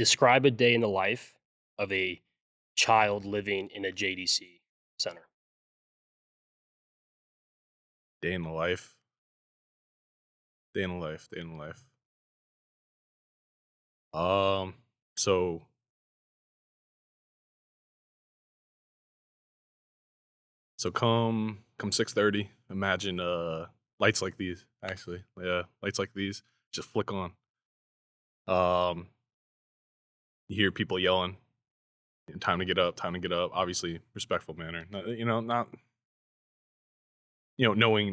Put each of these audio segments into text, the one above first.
Describe a day in the life of a child living in a JDC center. Day in the life. Day in the life. Day in the life. Um, so come 6:30, imagine lights like these, actually. Yeah, lights like these just flick on. Um, you hear people yelling, time to get up, time to get up. Obviously, respectful manner. Not knowing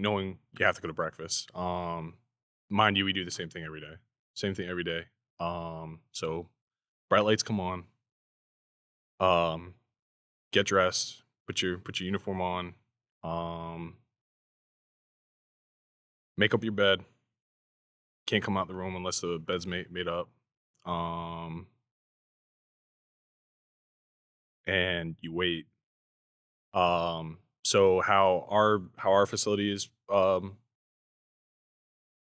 you have to go to breakfast. Mind you, we do the same thing every day. Same thing every day. So bright lights come on. Um, get dressed, put your uniform on, um, make up your bed. Can't come out the room unless the bed's made up. Um, and you wait. So how our facility is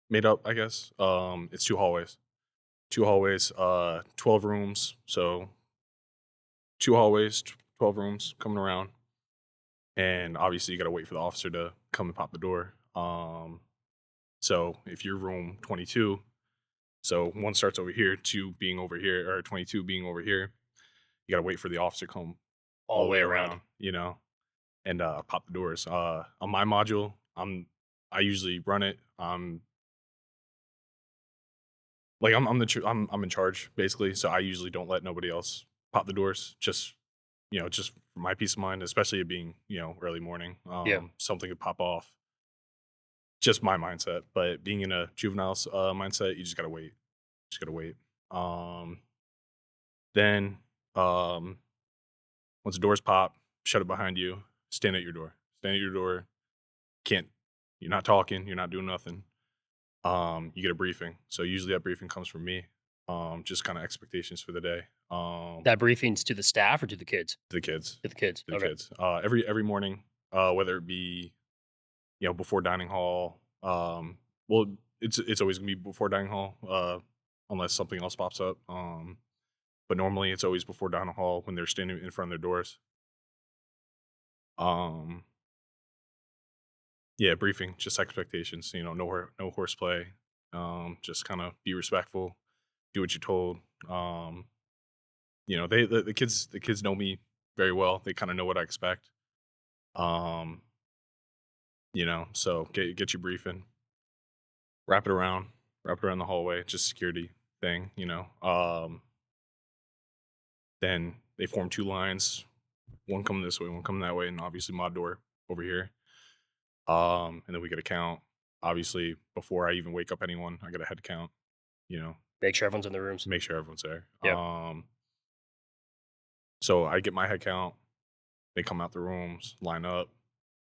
made up, I guess. It's two hallways. 12 rooms. So two hallways, 12 rooms coming around. And obviously you gotta wait for the officer to come and pop the door. So if you're room 22, so one starts over here, two being over here, or 22 being over here, you gotta wait for the officer to come All all the the way way around. around, and pop the doors. On my module, I usually run it. Like I'm in charge basically, so I usually don't let nobody else pop the doors. Just for my peace of mind, especially it being early morning. Yeah. Something could pop off. Just my mindset, but being in a juvenile mindset, you just gotta wait. Just gotta wait. Um, then once the doors pop, shut it behind you. Stand at your door. Stand at your door. Can't. You're not talking. You're not doing nothing. You get a briefing. So usually that briefing comes from me. Just kind of expectations for the day. That briefing's to the staff or to the kids? To the kids. To the kids. To the Okay. kids. Every morning, whether it be before dining hall. Well, it's always gonna be before dining hall, unless something else pops up. But normally it's always before dining hall when they're standing in front of their doors. Um, yeah, briefing, just expectations. No horseplay. Just kind of be respectful, do what you're told. Um, the kids know me very well. They kind of know what I expect. Um, so get your briefing, wrap it around, wrap it around the hallway, just security thing. Then they form two lines, one coming this way, one coming that way, and obviously my door over here. And then we get a count. Obviously, before I even wake up anyone, I get a head count, you know, Make sure everyone's in the rooms. make sure everyone's there. Yeah. So I get my head count, they come out the rooms, line up,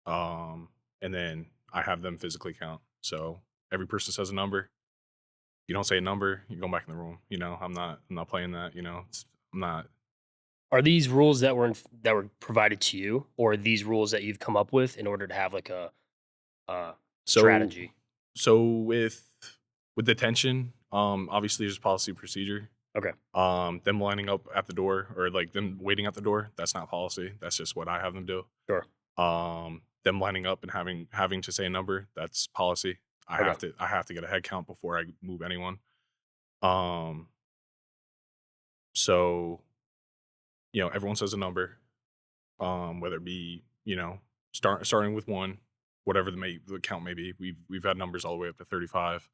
and then I have them physically count. So every person says a number. You don't say a number, you go back in the room. I'm not playing that. I'm not. Are these rules that were provided to you, or are these rules that you've come up with in order to have like a So strategy? so with detention, obviously there's policy and procedure. Okay. Them lining up at the door or like them waiting at the door, that's not policy. That's just what I have them do. Sure. Them lining up and having to say a number, that's policy. I Okay. have to I have to get a head count before I move anyone. Um, so everyone says a number, whether it be starting with one, whatever the count may be. We've had numbers all the way up to 35.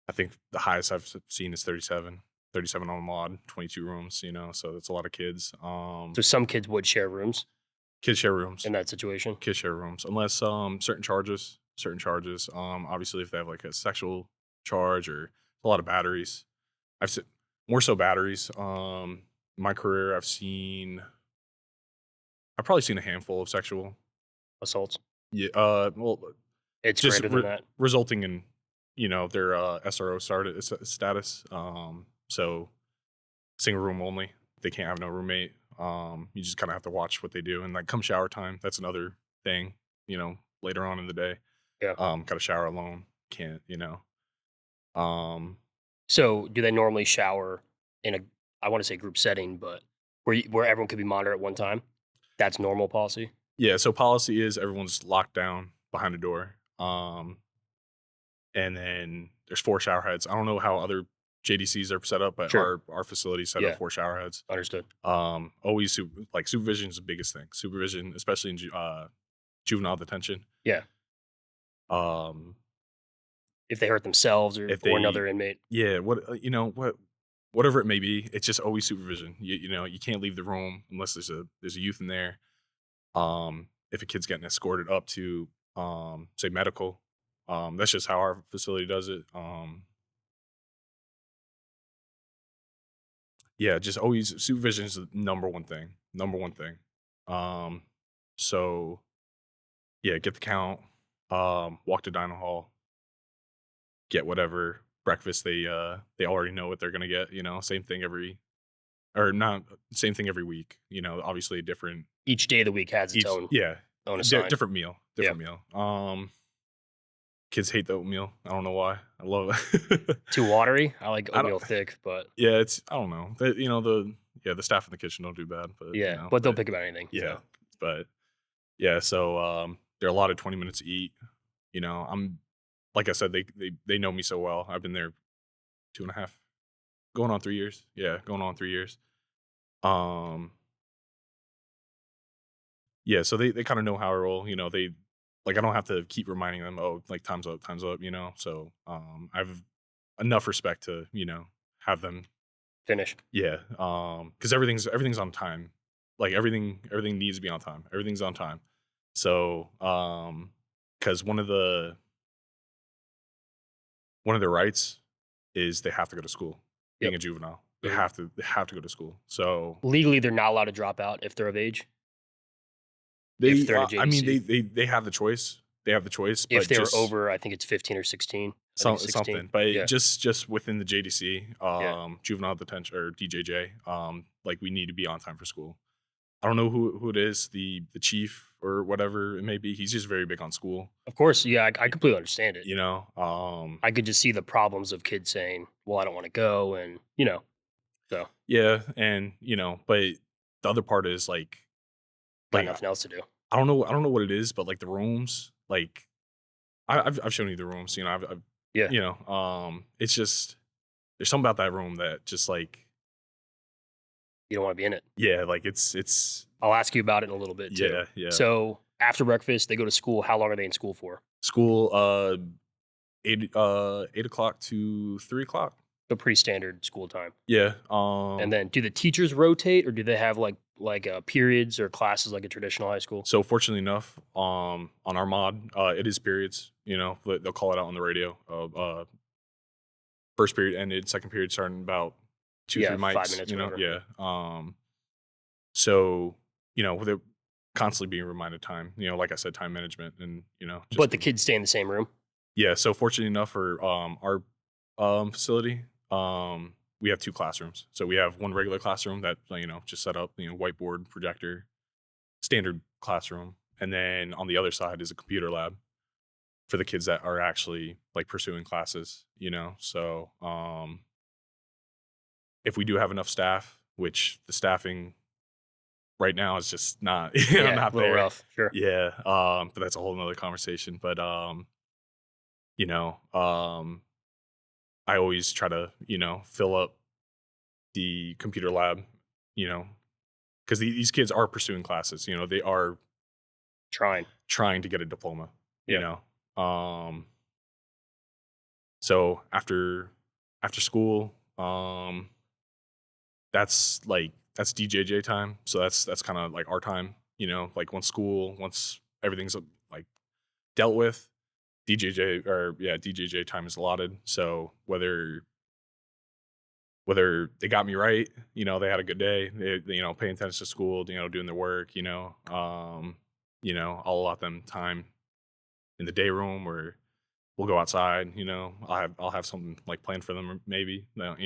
I think the highest I've seen is 37. 37 on the mod, 22 rooms. So it's a lot of kids. So some kids would share rooms Kids share rooms. in that situation. Kids share rooms, unless certain charges. Obviously, if they have like a sexual charge or a lot of batteries, I've seen more so batteries. In my career, I've probably seen a handful of sexual. Assaults. Yeah. Well, It's just greater than that. resulting in their SRO status. So single room only. They can't have no roommate. You just kind of have to watch what they do, and like come shower time, that's another thing. Later on in the day, Yeah. got to shower alone. Can't. Um, So do they normally shower in a I want to say group setting, but where everyone could be monitored at one time. That's normal policy. Yeah, so policy is everyone's locked down behind a door. And then there's 4 shower heads. I don't know how other JDCs are set up, but Sure. our facility set up Yeah. 4 shower heads. Understood. Always supervision is the biggest thing. Supervision, especially in juvenile detention. Yeah. Um, If they hurt themselves or if or they, another inmate. yeah, whatever it may be, it's just always supervision. You can't leave the room unless there's a youth in there. If a kid's getting escorted up to say medical, that's just how our facility does it. Yeah, just always supervision is the number one thing. Number one thing. Um, so yeah, get the count, walk to dining hall, get whatever breakfast they already know what they're gonna get, same thing every week, obviously a different Each day of the week has its own assigned. different meal. Kids hate the oatmeal. I don't know why. I love it. Too watery. I like I don't- oatmeal thick, but Yeah, I don't know. The staff in the kitchen don't do bad, but yeah, but they'll pick about anything. yeah, So. but yeah, so they're allotted 20 minutes to eat. I'm like I said, they know me so well. I've been there 2.5, going on 3 years. Yeah, going on 3 years. Yeah, so they kind of know how I roll. They I don't have to keep reminding them, oh, like time's up, time's up. So I have enough respect to have them. Finish. Yeah, because everything's on time. Like everything needs to be on time. Everything's on time. So because one of their rights is they have to go to school. Being Yep. a juvenile, Mhm. they have to go to school. So Legally, they're not allowed to drop out if they're of age. they, If they're in a I mean, JDC. they have the choice. They have the choice, If but they were just over, I think it's 15 or 16. I think it's 16. something. But Yeah. just within the JDC, Yeah. juvenile detention or DJJ, we need to be on time for school. I don't know who it is, the chief or whatever it may be. He's just very big on school. Of course, yeah, I completely understand it. I I could just see the problems of kids saying, "Well, I don't want to go," and so yeah, and but the other part is got nothing else to do. I don't know what it is, but the rooms, I've shown you the rooms, I've Yeah. it's just there's something about that room that just You don't want to be in it. yeah, it's I'll ask you about it in a little bit too. yeah. So after breakfast, they go to school. How long are they in school for? School 8 o'clock to 3 o'clock. So pretty standard school time. Yeah. And then, do the teachers rotate, or do they have like periods or classes like a traditional high school? So fortunately enough, on our mod, it is periods. They'll call it out on the radio. First period ended, second period starting about 2-3 mics. 5 minutes. Whatever. Yeah. So they're constantly being reminded time. Like I said, time management, and But the kids stay in the same room. Yeah. So fortunately enough for our facility, we have 2 classrooms. So we have one regular classroom that just set up, whiteboard, projector, standard classroom, and then on the other side is a computer lab for the kids that are actually pursuing classes. So if we do have enough staff, which the staffing right now is just not Yeah, not a little there. rough. Sure. Yeah, but that's a whole nother conversation. But I always try to fill up the computer lab, because these kids are pursuing classes. They are trying to get a diploma. Yeah. So after school, that's DJJ time. So that's kind of our time. Once everything's dealt with, DJJ time is allotted. So whether they got me right, they had a good day, they paying attention to school, doing their work, I'll allot them time in the day room, or we'll go outside, I'll have something planned for them maybe, but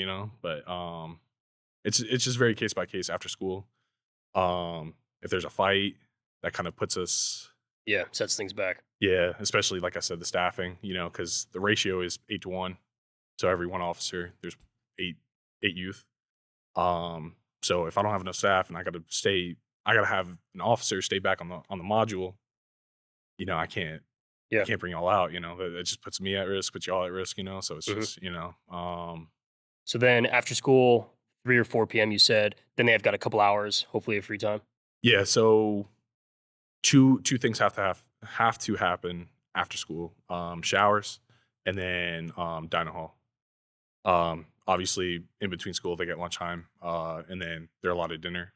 it's just very case by case after school. If there's a fight, that kind of puts us, sets things back. yeah, especially like I said, the staffing, because the ratio is 8 to 1. So every one officer, there's eight youth. So if I don't have enough staff and I gotta have an officer stay back on the module, I can't Yeah. bring y'all out, that just puts me at risk, puts y'all at risk, so it's Mhm. just, So then after school, 3 or 4 p.m. you said, then they've got a couple hours, hopefully of free time. yeah, so two things have to happen after school. Showers and then dining hall. Obviously in between school they get lunchtime, and then they're allotted dinner.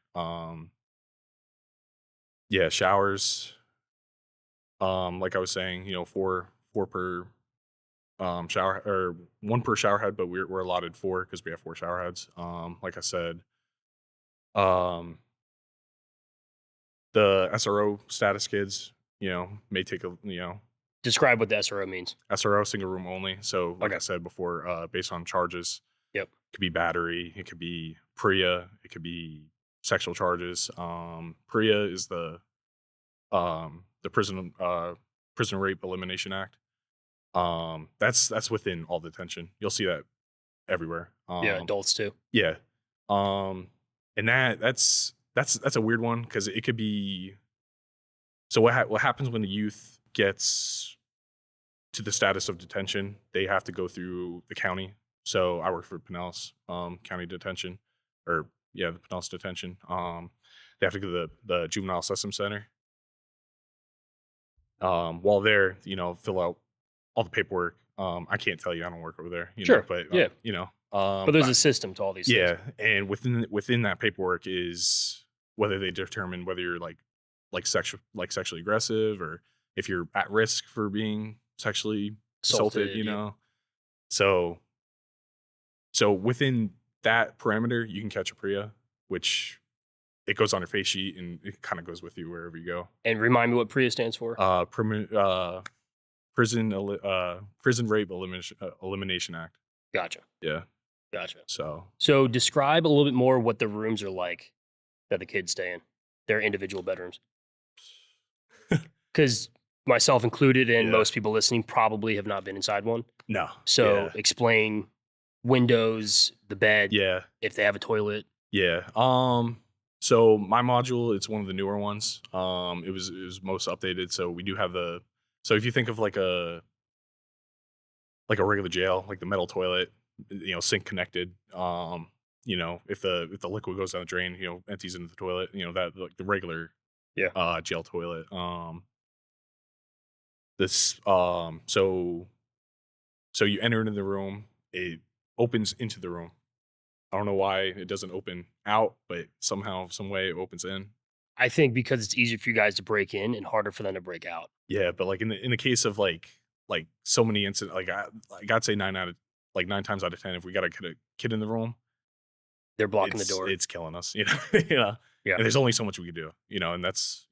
Yeah, showers. Like I was saying, four per shower, or one per shower head, but we're allotted four because we have four shower heads. Like I said, um, the SRO status kids, may take Describe what the SRO means. SRO single room only. So like I Okay. said before, based on charges, Yep. it could be battery, it could be PREA, it could be sexual charges. PREA is the Prison Rape Elimination Act. That's within all detention. You'll see that everywhere. Yeah, adults too. Yeah. Um, and that's a weird one because it could be. So what happens when the youth gets to the status of detention? They have to go through the county. So I work for Pinellas County Detention, or yeah, the Pinellas Detention. They have to go to the Juvenile Assessment Center. While there, fill out all the paperwork. I can't tell you I don't work over there, Sure. but Yeah. But there's but a system to all these things. yeah, and within that paperwork is whether they determine whether you're sexually aggressive, or if you're at risk for being sexually assaulted, Yeah. So within that parameter, you can catch a PREA, which it goes on your face sheet and it kind of goes with you wherever you go. And remind me what PREA stands for. Prison Rape Elimination Act. Gotcha. Yeah. Gotcha. So So describe a little bit more what the rooms are like that the kids stay in, their individual bedrooms. Because myself included and yeah, most people listening probably have not been inside one. no, So explain windows, the bed, yeah, if they have a toilet. yeah. So my module, it's one of the newer ones. It was most updated. So we do have so if you think of like a regular jail, like the metal toilet, sink connected. If the liquid goes down the drain, empties into the toilet, that like the regular Yeah. jail toilet. This so you enter into the room, it opens into the room. I don't know why it doesn't open out, but somehow, some way it opens in. I think because it's easier for you guys to break in and harder for them to break out. Yeah, but like in the case of like so many incidents, I'd say 9 times out of 10, if we got a kid in the room, They're blocking the door. it's killing us, Yeah. And there's only so much we could do, and that's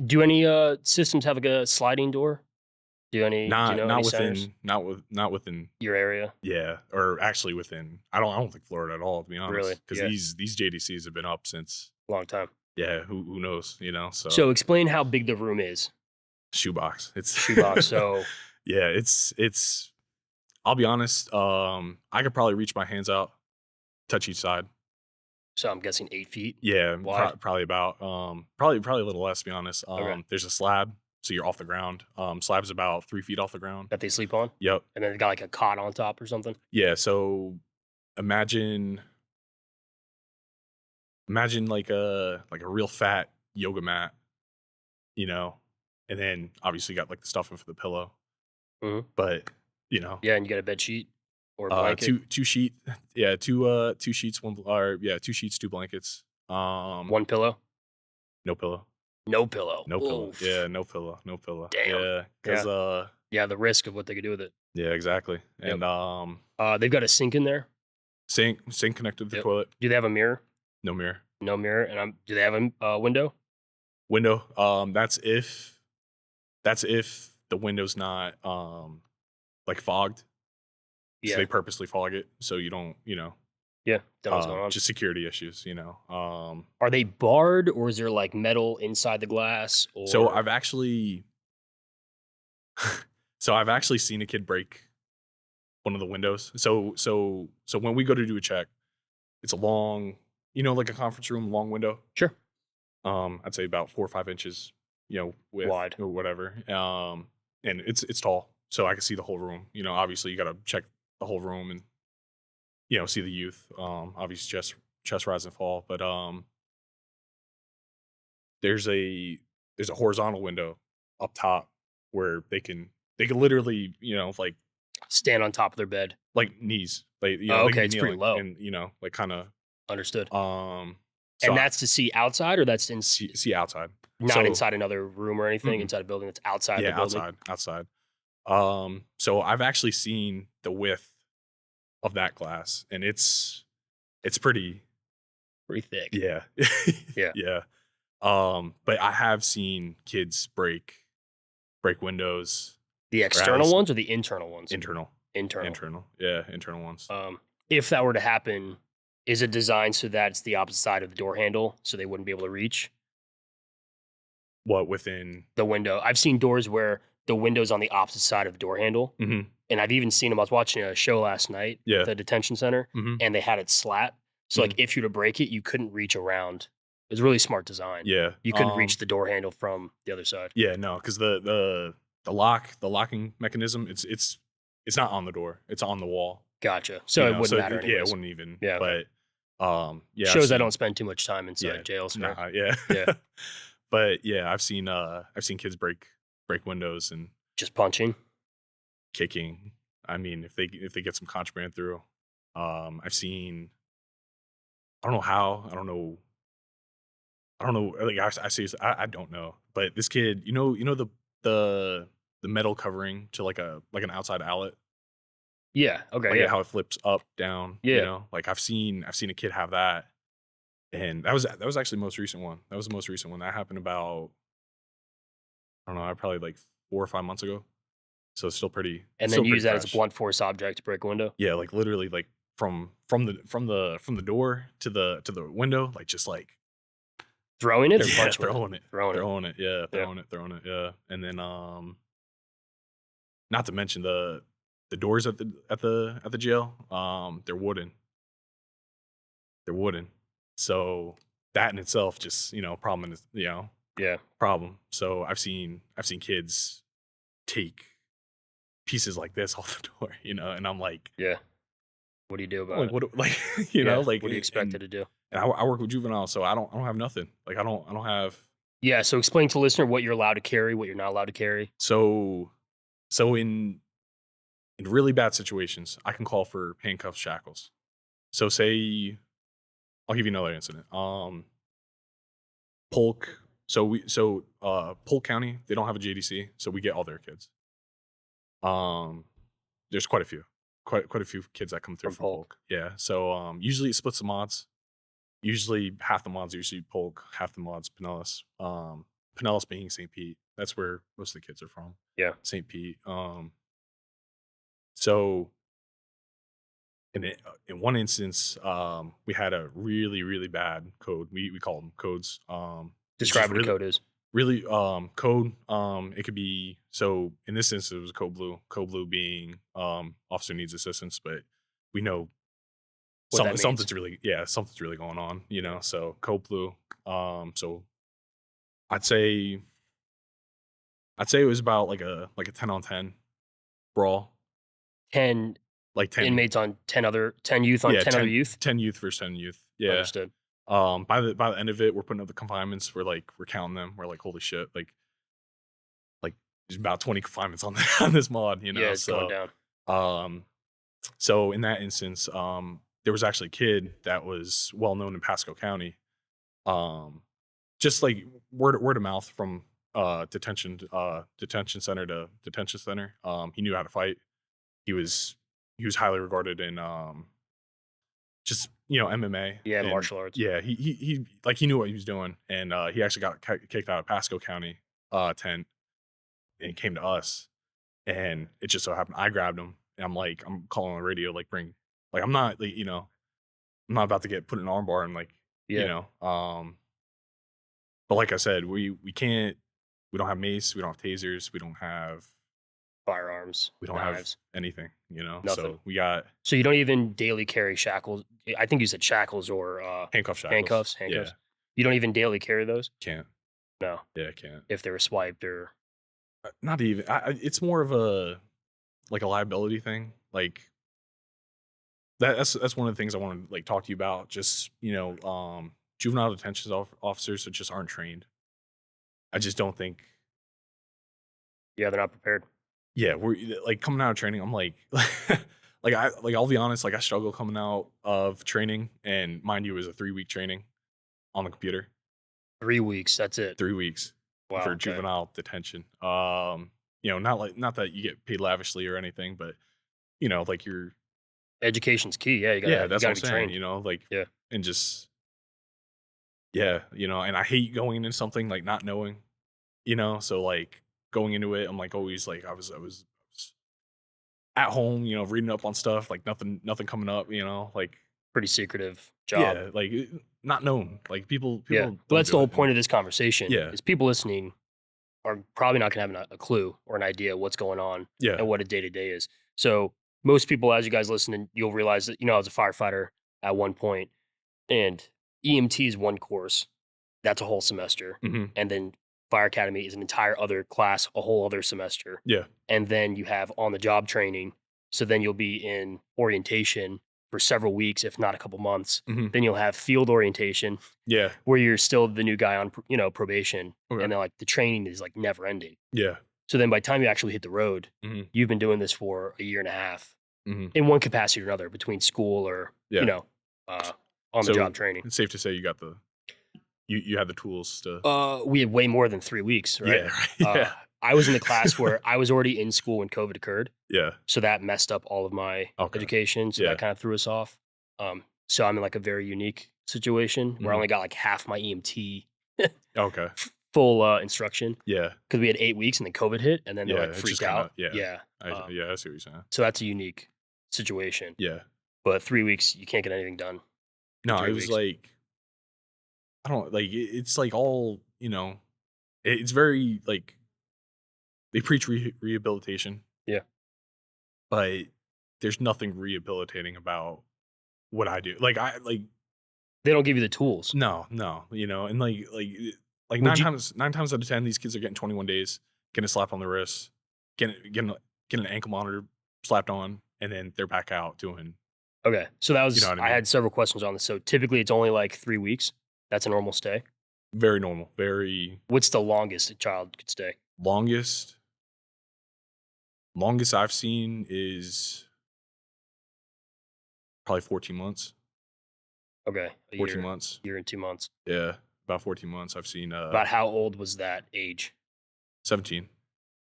Do any systems have like a sliding door? Do any? Do you know any centers? not within Your area? yeah, or actually within. I don't think Florida at all, to be Really? honest, because Yeah. these JDCs have been up since Long time. yeah, who knows, so So explain how big the room is. shoebox. It's Shoebox. So yeah, it's. I'll be honest. I could probably reach my hands out, touch each side. so I'm guessing 8 feet. Yeah, Wide? probably about probably a little less, to be honest. Okay. There's a slab, so you're off the ground. Slab's about 3 feet off the ground. That they sleep on, Yep. and then they got like a cot on top or something. Yeah. So imagine like a real fat yoga mat, and then obviously you got like the stuffing for the pillow. Mhm. But Yeah, and you got a bed sheet or a blanket. two sheet, yeah, two sheets, two sheets, two blankets. One pillow. No pillow. No pillow. No pillow. Oof. Yeah, no pillow. No pillow. Damn. Yeah, because Yeah, the risk of what they could do with it. yeah, exactly. Yep. And They've got a sink in there. sink connected to the Yep. toilet. Do they have a mirror? No mirror. No mirror. And do they have a window? Window. That's if the window's not like fogged. So Yeah. they purposely fog it so you don't, Yeah. Don't know what's going on. just security issues, Are they barred, or is there like metal inside the glass? Or So I've actually seen a kid break one of the windows. So when we go to do a check, it's a long, like a conference room, long window. Sure. I'd say about 4 or 5 inches, width Wide. or whatever. And it's tall, so I can see the whole room. Obviously you got to check the whole room and see the youth. Obviously chest rise and fall, but there's a horizontal window up top where they can literally Stand on top of their bed. like knees, like Oh, they can okay, be it's pretty kneeling low. and like kind of Understood. so And that's to see outside, or that's see outside, not so inside another room or anything, mm-mm. inside a building that's outside the Yeah, building? outside. So I've actually seen the width of that glass, and it's pretty. Pretty thick. Yeah, Yeah. yeah. But I have seen kids break windows. The or at external least ones or the internal ones? internal, Internal. yeah, internal ones. If that were to happen, is it designed so that it's the opposite side of the door handle so they wouldn't be able to reach What within? the window? I've seen doors where the window's on the opposite side of the door handle. Mhm. And I've even seen them. I was watching a show last night Yeah. at the detention center, Mhm. and they had it slat. So, like, Mhm. if you were to break it, you couldn't reach around. It was a really smart design. Yeah, You couldn't reach the door handle from the other side. yeah, no, because the locking mechanism, it's not on the door, it's on the wall. Gotcha. So it wouldn't matter Yeah, it anyways. wouldn't even. Yeah, okay. But yeah, I've Shows I seen- don't spend too much time inside jails. Fair. Nah, yeah, Yeah. But yeah, I've seen kids break windows and Just punching. kicking. I mean, if they get some contraband through, I've seen. I don't know how. I don't know. Like I say, I don't know. But this kid, the metal covering to like an outside outlet, Yeah. Okay. like Yeah. how it flips up, down. Yeah. Like I've seen a kid have that, and that was actually the most recent one. That was the most recent one. That happened about, I don't know, probably like 4 or 5 months ago. So it's still pretty. And still then use pretty that as a fresh. blunt force object to break a window. Yeah, like literally, like from the door to the window, like just like Throwing it or yeah, punching it? throwing it, Throwing it. yeah, Yeah. throwing it, yeah. And then not to mention the doors at the jail, they're wooden. They're wooden. So that in itself just, problem is, Yeah. problem. So I've seen kids take pieces like this off the door, and I'm like, Yeah. What do you do about like it? what, like Yeah, like what do you expect and, it to do? and I work with Juvenile, so I don't have nothing. Like I don't have. Yeah. So explain to the listener what you're allowed to carry, what you're not allowed to carry. So in really bad situations, I can call for handcuffs, shackles. So say, I'll give you another incident. Polk. Polk County, they don't have a JDC, so we get all their kids. There's quite a few kids that come through from Polk. Yeah. So usually it splits the mods. Usually half the mods are usually Polk, half the mods Pinellas. Pinellas being St. Pete. That's where most of the kids are from. Yeah. St. Pete. So in one instance, we had a really, really bad code. We call them codes. Describe what a code is. Really, code. It could be, so in this instance, it was code blue. Code blue being officer needs assistance, but we know something's really going on. So code blue. So I'd say it was about like a 10-on-10 brawl. 10 Like 10 inmates on 10 youth on 10 other youth. 10 youth versus 10 youth. Yeah. Understood. By the end of it, we're putting up the confinements. We're counting them. We're like, holy shit, like there's about 20 confinements on this mod, Yeah, it's going down. So in that instance, there was actually a kid that was well known in Pasco County. Just like word of mouth from detention center to detention center. He knew how to fight. He was highly regarded in just MMA. Yeah, and, martial arts. Yeah, he knew what he was doing, and he actually got kicked out of Pasco County tent and came to us. And it just so happened I grabbed him, and I'm calling on the radio, I'm not I'm not about to get put in an armbar and but like I said, we don't have mace, we don't have tasers, we don't have firearms, We don't have knives, anything, you know. nothing. So we got So you don't even daily carry shackles. I think you said shackles or handcuff shackles. handcuffs. Yeah, You don't even daily carry those. can't. No, Yeah, can't. if they were swiped or Not even. It's more of a like a liability thing. Like that's one of the things I want to like talk to you about. Just juvenile detention officers that just aren't trained. I just don't think. yeah, they're not prepared. Yeah, we're like coming out of training. I'm like, I'll be honest. Like I struggle coming out of training, and mind you, it was a 3-week training on the computer. 3 weeks. That's it. 3 weeks Wow. for Okay. juvenile detention. Not that you get paid lavishly or anything, but like you're Education's key. Yeah, you that's what gotta I'm be saying. trained. Like Yeah. and just and I hate going into something like not knowing, so like going into it, I'm like always like I was at home, reading up on stuff, like nothing coming up, like Pretty secretive job. yeah, like not known, like people Yeah. don't Well, that's do the whole it. point of this conversation. Yeah. Is people listening are probably not gonna have a clue or an idea what's going on Yeah, and what a day to day is. So most people, as you guys listen, you'll realize that I was a firefighter at one point, and EMT is one course. That's a whole semester, mhm, and then fire academy is an entire other class, a whole other semester, yeah, and then you have on the job training. So then you'll be in orientation for several weeks, if not a couple months. mhm, Then you'll have field orientation yeah, where you're still the new guy on probation, okay, and then like the training is like never ending. yeah, So then by the time you actually hit the road, mhm, you've been doing this for a year and a half mhm, in one capacity or another between school or yeah. uh, on the So job training. it's safe to say you got you had the tools to. We had way more than 3 weeks, right? Yeah, yeah, I was in the class where I was already in school when COVID occurred. yeah. So that messed up all of my Okay. education. So Yeah. that kind of threw us off. So I'm in like a very unique situation where I Mhm. only got like half my EMT Okay. full instruction Yeah, because we had 8 weeks and then COVID hit and then they're yeah. like It's freaked just kind out. of yeah. Yeah. I see what you're saying. So that's a unique situation. Yeah. But 3 weeks, you can't get anything done. in No, 3 it was weeks. like I don't like it's like all it's very like they preach rehabilitation, Yeah. but there's nothing rehabilitating about what I do. Like I like They don't give you the tools. no, and like Would you? 9 times out of 10, these kids are getting 21 days, getting a slap on the wrist, getting an ankle monitor slapped on, and then they're back out doing. Okay. So that You was, know what I I mean? had several questions on this. So typically it's only like 3 weeks. That's a normal stay. Very normal, very What's the longest a child could stay? longest I've seen is probably 14 months. Okay. 14 months. Year and 2 months. Yeah, about 14 months. I've seen About how old was that age? 17.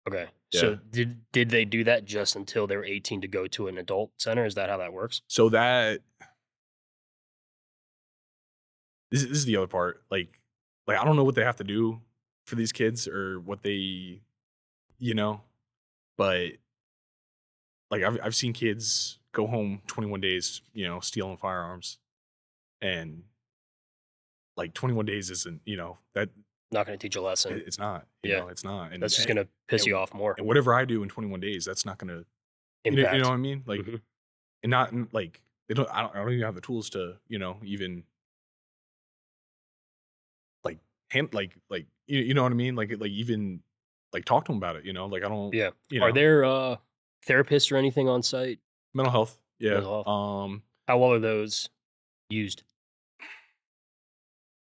Okay. Yeah. So did they do that just until they were 18 to go to an adult center? Is that how that works? So that this is the other part. Like I don't know what they have to do for these kids or what they, but like I've seen kids go home 21 days, stealing firearms, and like 21 days isn't, that Not going to teach a lesson. it's not, Yeah. it's not, and That's just going to piss and- you off more. and whatever I do in 21 days, that's not gonna, Impact. you know what I mean? Like, Mhm. and not like they don't. I don't even have the tools to, even like hand you know what I mean? Like even like talk to them about it. Like I don't. Yeah. You Are know, there therapists or anything on site? mental health. Yeah. Mental How well are those used?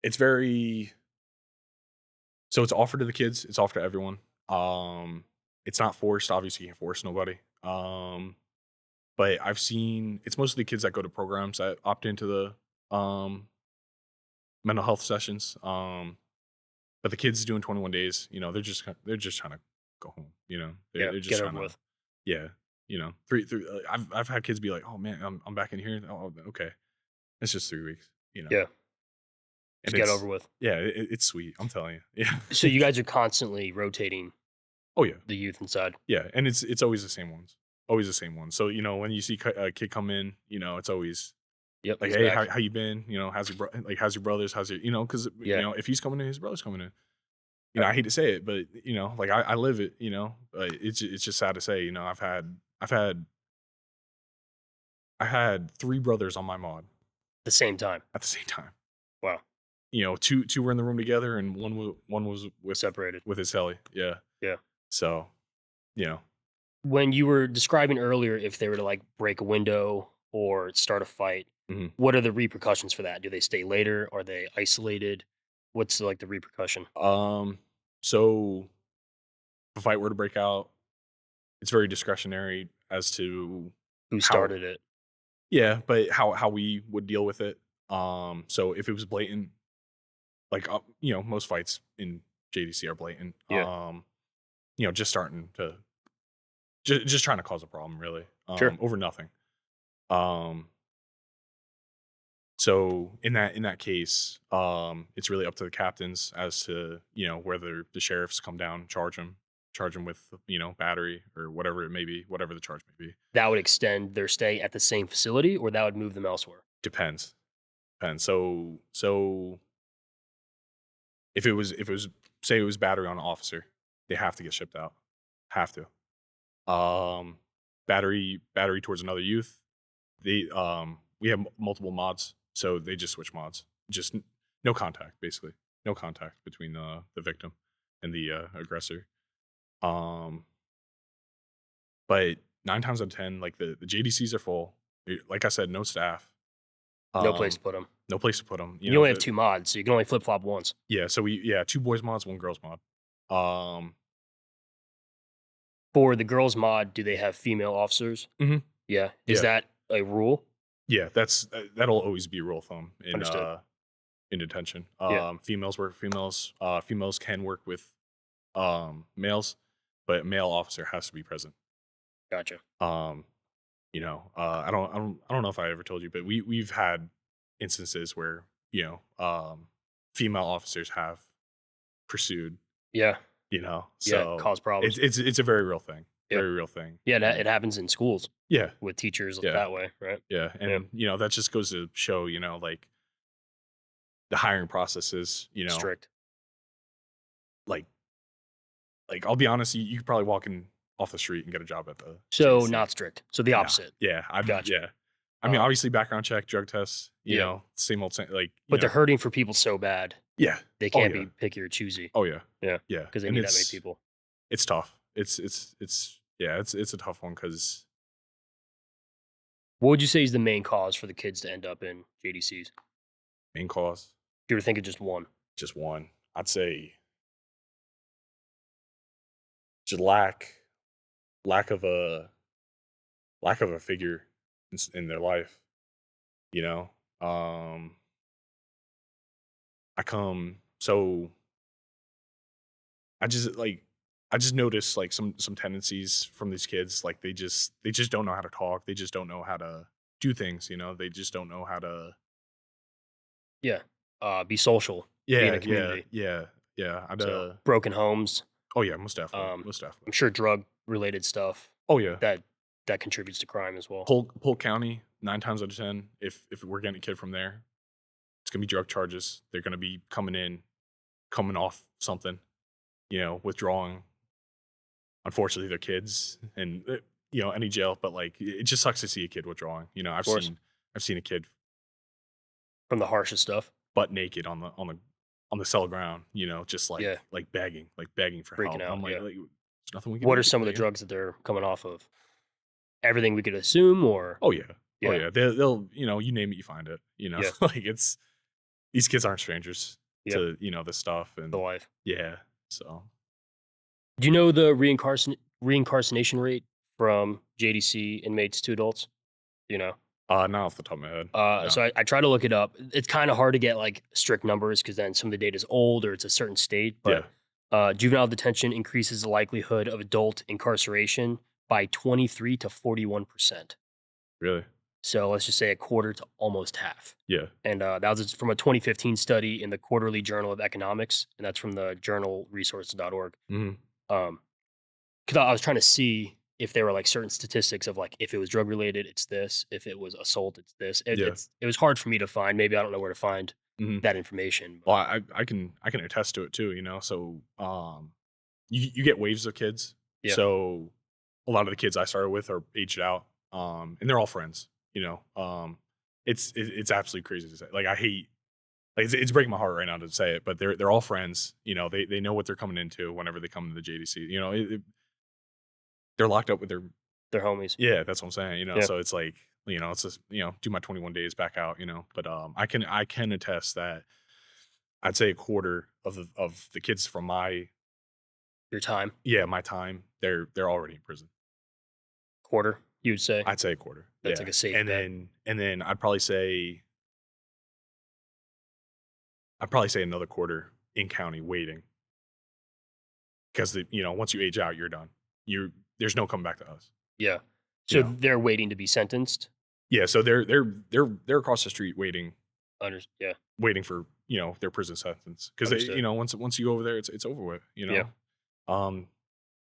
It's very. So it's offered to the kids. It's offered to everyone. It's not forced. Obviously, you can't force nobody. But I've seen it's mostly kids that go to programs that opt into the mental health sessions. But the kids doing 21 days, they're just trying to go home. They're just Get trying over to, with. yeah. Three. I've had kids be like, oh man, I'm back in here. Oh, okay, it's just 3 weeks. Yeah. and Just get it's- over with. Yeah, it's sweet. I'm telling you. Yeah. So you guys are constantly rotating Oh yeah, the youth inside. yeah, and it's always the same ones. Always the same ones. So when you see a kid come in, it's always Yep. like, he's hey, back. how you been? How's your how's your brothers? How's your because Yeah. if he's coming in, his brother's coming in. I hate to say it, but like I live it. But it's just sad to say. I had 3 brothers on my mod the same time. at the same time. Wow. Two were in the room together, and one was Separated. with his heli. Yeah. Yeah. So, you know, When you were describing earlier, if they were to like break a window or start a fight, mhm. what are the repercussions for that? Do they stay later? Are they isolated? What's like the repercussion? So if a fight were to break out, it's very discretionary as to Who how, started it? yeah, but how we would deal with it. So if it was blatant, like most fights in JDC are blatant. Yeah. Just starting to just trying to cause a problem, really, Sure. over nothing. Um, so in that case, it's really up to the captains as to whether the sheriffs come down, charge him with battery or whatever it may be, whatever the charge may be. That would extend their stay at the same facility, or that would move them elsewhere. Depends. So if it was say it was battery on an officer, they have to get shipped out. Have to. Battery towards another youth. We have multiple mods, so they just switch mods. Just no contact, basically. No contact between the victim and the aggressor. But 9 times out of 10, like the JDCs are full. Like I said, no staff. No place to put them. No place to put them. You only have 2 mods, so you can only flip flop once. Yeah, so 2 boys mods, 1 girls mod. For the girls mod, do they have female officers? Mhm. Yeah. Is Yeah. that a rule? Yeah, that'll always be a rule of thumb Understood. in detention. Yeah. Females work with females. Females can work with males, but male officer has to be present. Gotcha. I don't know if I ever told you, but we've had instances where female officers have pursued. Yeah. Yeah, So cause problems. it's a very real thing. Yeah. Very real thing. Yeah, it happens in schools. Yeah. With teachers Yeah. that way, right? Yeah, and that just goes to show, like the hiring process is, Strict. like I'll be honest, you could probably walk in off the street and get a job at the So JDC. not strict. So the opposite. Yeah, Gotcha. yeah. I mean, obviously background check, drug tests, same old like. But they're hurting for people so bad. Yeah, they can't be picky or choosy. Oh yeah, yeah, yeah, because they need that many people. It's tough. It's a tough one because. What would you say is the main cause for the kids to end up in JDCs? Main cause? If you were thinking just one. Just one. I'd say just lack of a figure in their life. So I just noticed like some tendencies from these kids. Like they just don't know how to talk. They just don't know how to do things. They just don't know how to. Yeah. Be social. Be in a community. Yeah. So, broken homes. Oh yeah, most definitely. I'm sure drug related stuff. Oh yeah. That contributes to crime as well. Polk County, 9 times out of 10, if we're getting a kid from there, it's gonna be drug charges. They're gonna be coming off something, withdrawing. Unfortunately, they're kids, and any jail. But like, it just sucks to see a kid withdrawing. I've seen a kid from the harshest stuff, butt naked on the cell ground. Just like begging for freaking help. out. I'm like, there's nothing we can. What do are some of the drugs that they're coming off of? Everything we could assume, or oh yeah. They'll you name it, you find it. Like these kids aren't strangers to this stuff and the life. Yeah. So, do you know the reincarceration rate from JDC inmates to adults? Do you know? Not off the top of my head. No. So I try to look it up. It's kind of hard to get like strict numbers because then some of the data is old or it's a certain state. But juvenile detention increases the likelihood of adult incarceration by 23 to 41%. Really? So let's just say a quarter to almost half. Yeah. And that was from a 2015 study in the Quarterly Journal of Economics, and that's from the journalresources.org. Mm-hmm. Because I was trying to see if there were like certain statistics of like if it was drug related, it's this. If it was assault, it's this. It was hard for me to find. Maybe I don't know where to find that information. Well, I can attest to it too, you know. So you get waves of kids. Yeah. So a lot of the kids I started with are aged out. And they're all friends, you know. It's absolutely crazy to say. Like I hate like it's breaking my heart right now to say it, but they're all friends, you know. They know what they're coming into whenever they come to the JDC. You know, they're locked up with their homies. yeah, that's what I'm saying, you know. Yeah. So it's like, you know, it's just, you know, do my 21 days back out, you know. But I can attest that I'd say a quarter of the kids from my Your time. my time, they're already in prison. Quarter, you would say? I'd say a quarter. That's Yeah. like a safe And bet. then I'd probably say another quarter in county waiting. Because you know, once you age out, you're done. There's no coming back to us. Yeah. You So know? they're waiting to be sentenced? Yeah, so they're across the street waiting Yeah. for, you know, their prison sentence. Because Understood. you know, once you go over there, it's over with, you know. Yeah.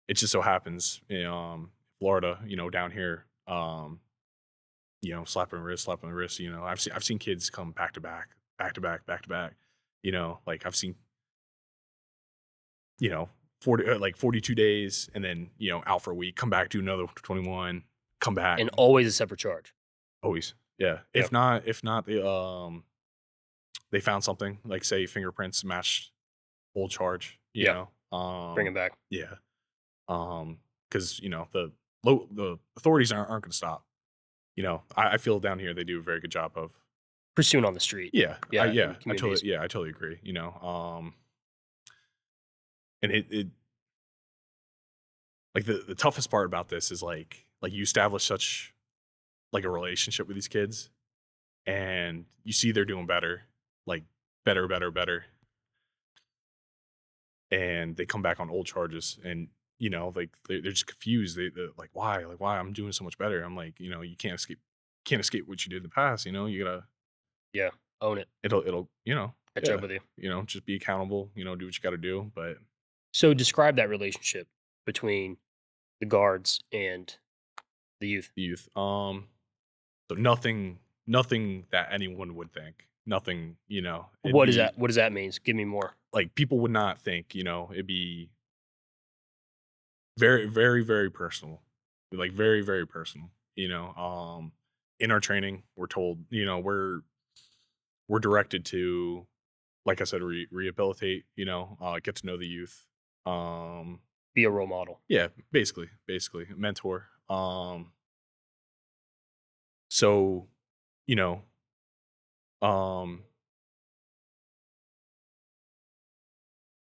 It just so happens in Florida, you know, down here, you know, slapping the wrist, you know. I've seen kids come back to back, back to back. You know, like I've seen, you know, 42 days and then, you know, out for a week, come back, do another 21, come back. And always a separate charge. Always. Yeah. Yep. If not they found something, like say fingerprints matched old charge, you know. Bring it back. Yeah. Because you know the authorities aren't going to stop. You know, I feel down here they do a very good job of Pursuing on the street. yeah, Yeah. I totally agree. You know, and it like the toughest part about this is like you establish such like a relationship with these kids, and you see they're doing better, like better, and they come back on old charges, and you know, like they're just confused. They're like, why? Like, why? I'm doing so much better. I'm like, you know, you can't escape what you did in the past. You know, you gotta, Yeah. Own it. it'll, you know, Catch up with you. you know, just be accountable. You know, do what you got to do. But So describe that relationship between the guards and the youth. the youth, so nothing that anyone would think. Nothing, you know. What does that mean? Give me more. Like people would not think, you know, it'd be very, very, very personal, like very, very personal. You know, in our training, we're told, you know, we're directed to, like I said, rehabilitate. You know, get to know the youth. Be a role model. Yeah, basically, mentor. So, you know,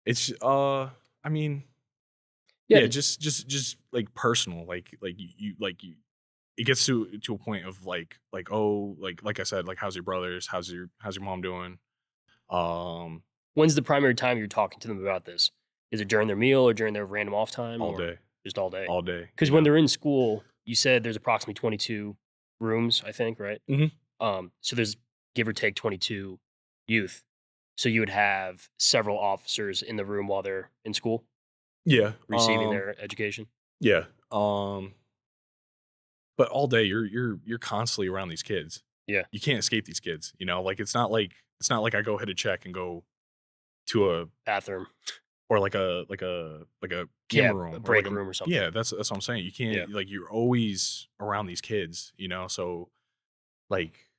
it's I mean, Yeah. yeah, just like personal, like you it gets to a point of like oh, like I said, like how's your brothers, how's your mom doing? When's the primary time you're talking to them about this? Is it during their meal or during their random off time All or day, just all day? all day. Because You when know? they're in school, you said there's approximately 22 rooms, I think, right? Mhm. So there's give or take 22 youth. So you would have several officers in the room while they're in school Yeah, receiving their education. yeah, but all day you're constantly around these kids. Yeah. You can't escape these kids. You know, like it's not like I go hit a check and go to a Bathroom. or like a Yeah, camera room a or break like room or something. yeah, that's what I'm saying. You can't Yeah. like you're always around these kids, you know. So like,